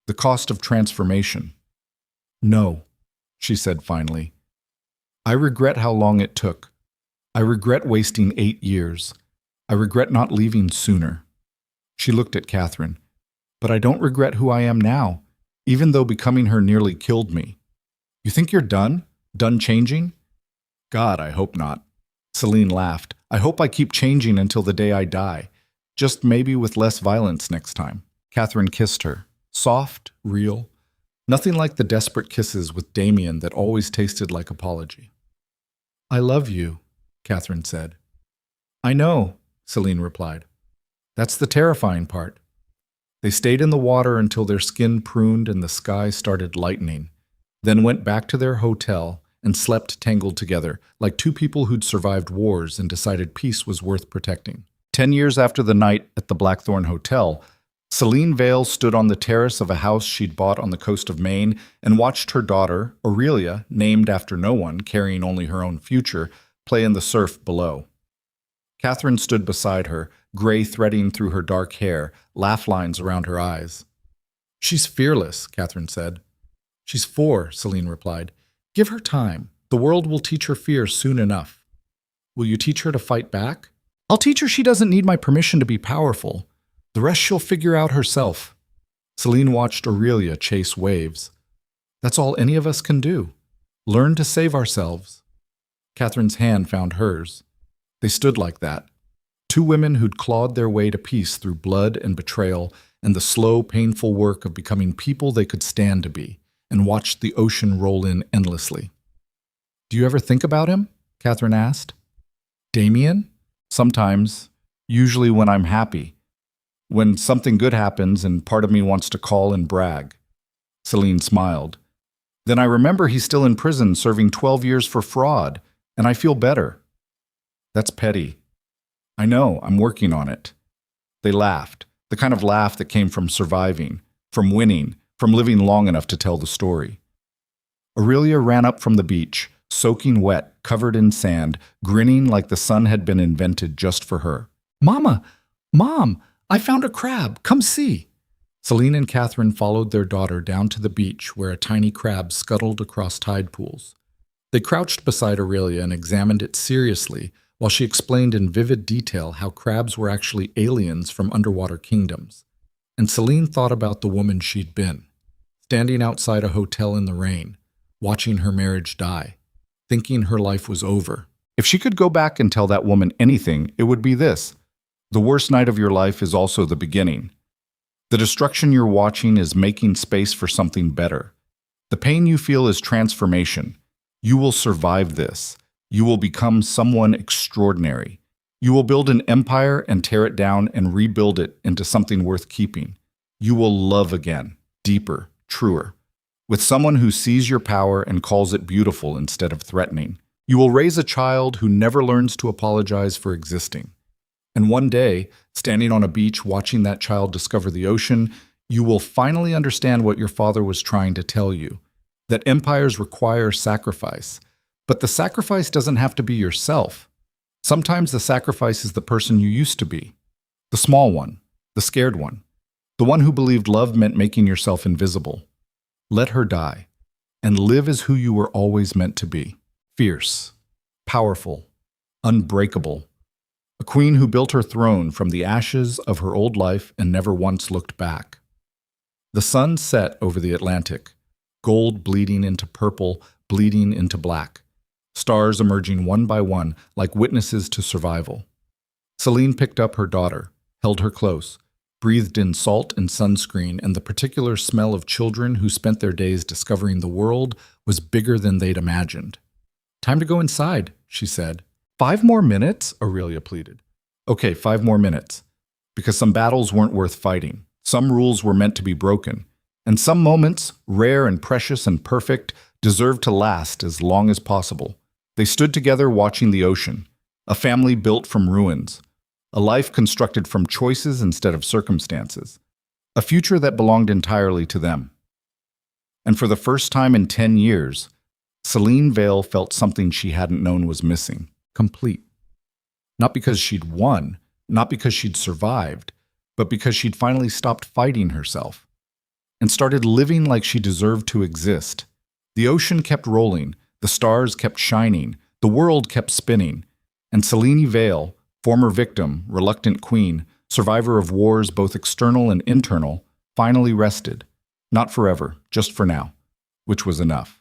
the cost of transformation. No, she said finally. I regret how long it took. I regret wasting 8 years. I regret not leaving sooner. She looked at Catherine. But I don't regret who I am now, even though becoming her nearly killed me. You think you're done? Done changing? God, I hope not. Selene laughed. I hope I keep changing until the day I die. Just maybe with less violence next time. Catherine kissed her. Soft, real. Nothing like the desperate kisses with Damien that always tasted like apology. I love you, Catherine said. I know, Selene replied. That's the terrifying part. They stayed in the water until their skin pruned and the sky started lightening, then went back to their hotel and slept tangled together, like two people who'd survived wars and decided peace was worth protecting. 10 years after the night at the Blackthorn Hotel, Selene Vale stood on the terrace of a house she'd bought on the coast of Maine and watched her daughter, Aurelia, named after no one, carrying only her own future, play in the surf below. Catherine stood beside her, gray threading through her dark hair, laugh lines around her eyes. She's fearless, Catherine said. She's 4, Selene replied. Give her time. The world will teach her fear soon enough. Will you teach her to fight back? I'll teach her she doesn't need my permission to be powerful. The rest she'll figure out herself. Selene watched Aurelia chase waves. That's all any of us can do. Learn to save ourselves. Catherine's hand found hers. They stood like that. Two women who'd clawed their way to peace through blood and betrayal and the slow, painful work of becoming people they could stand to be, and watched the ocean roll in endlessly. Do you ever think about him? Catherine asked. Damien? Sometimes, usually when I'm happy. When something good happens and part of me wants to call and brag. Selene smiled. Then I remember he's still in prison serving 12 years for fraud, and I feel better. That's petty. I know, I'm working on it. They laughed, the kind of laugh that came from surviving, from winning, from living long enough to tell the story. Aurelia ran up from the beach, soaking wet, covered in sand, grinning like the sun had been invented just for her. Mama! Mom! I found a crab! Come see! Selene and Catherine followed their daughter down to the beach where a tiny crab scuttled across tide pools. They crouched beside Aurelia and examined it seriously while she explained in vivid detail how crabs were actually aliens from underwater kingdoms. And Selene thought about the woman she'd been, standing outside a hotel in the rain, watching her marriage die, thinking her life was over. If she could go back and tell that woman anything, it would be this. The worst night of your life is also the beginning. The destruction you're watching is making space for something better. The pain you feel is transformation. You will survive this. You will become someone extraordinary. You will build an empire and tear it down and rebuild it into something worth keeping. You will love again, deeper, truer, with someone who sees your power and calls it beautiful instead of threatening. You will raise a child who never learns to apologize for existing. And one day, standing on a beach watching that child discover the ocean, you will finally understand what your father was trying to tell you, that empires require sacrifice. But the sacrifice doesn't have to be yourself. Sometimes the sacrifice is the person you used to be, the small one, the scared one, the one who believed love meant making yourself invisible. Let her die, and live as who you were always meant to be, fierce, powerful, unbreakable. A queen who built her throne from the ashes of her old life and never once looked back. The sun set over the Atlantic, gold bleeding into purple, bleeding into black, stars emerging one by one like witnesses to survival. Selene picked up her daughter, held her close, breathed in salt and sunscreen, and the particular smell of children who spent their days discovering the world was bigger than they'd imagined. Time to go inside, she said. 5 more minutes? Aurelia pleaded. Okay, 5 more minutes. Because some battles weren't worth fighting. Some rules were meant to be broken. And some moments, rare and precious and perfect, deserved to last as long as possible. They stood together watching the ocean. A family built from ruins. A life constructed from choices instead of circumstances. A future that belonged entirely to them. And for the first time in 10 years, Selene Vale felt something she hadn't known was missing. Complete. Not because she'd won, not because she'd survived, but because she'd finally stopped fighting herself and started living like she deserved to exist, The ocean kept rolling, the stars kept shining, the world kept spinning, and Selene Vale, former victim, reluctant queen, survivor of wars both external and internal, finally rested. Not forever, just for now, which was enough.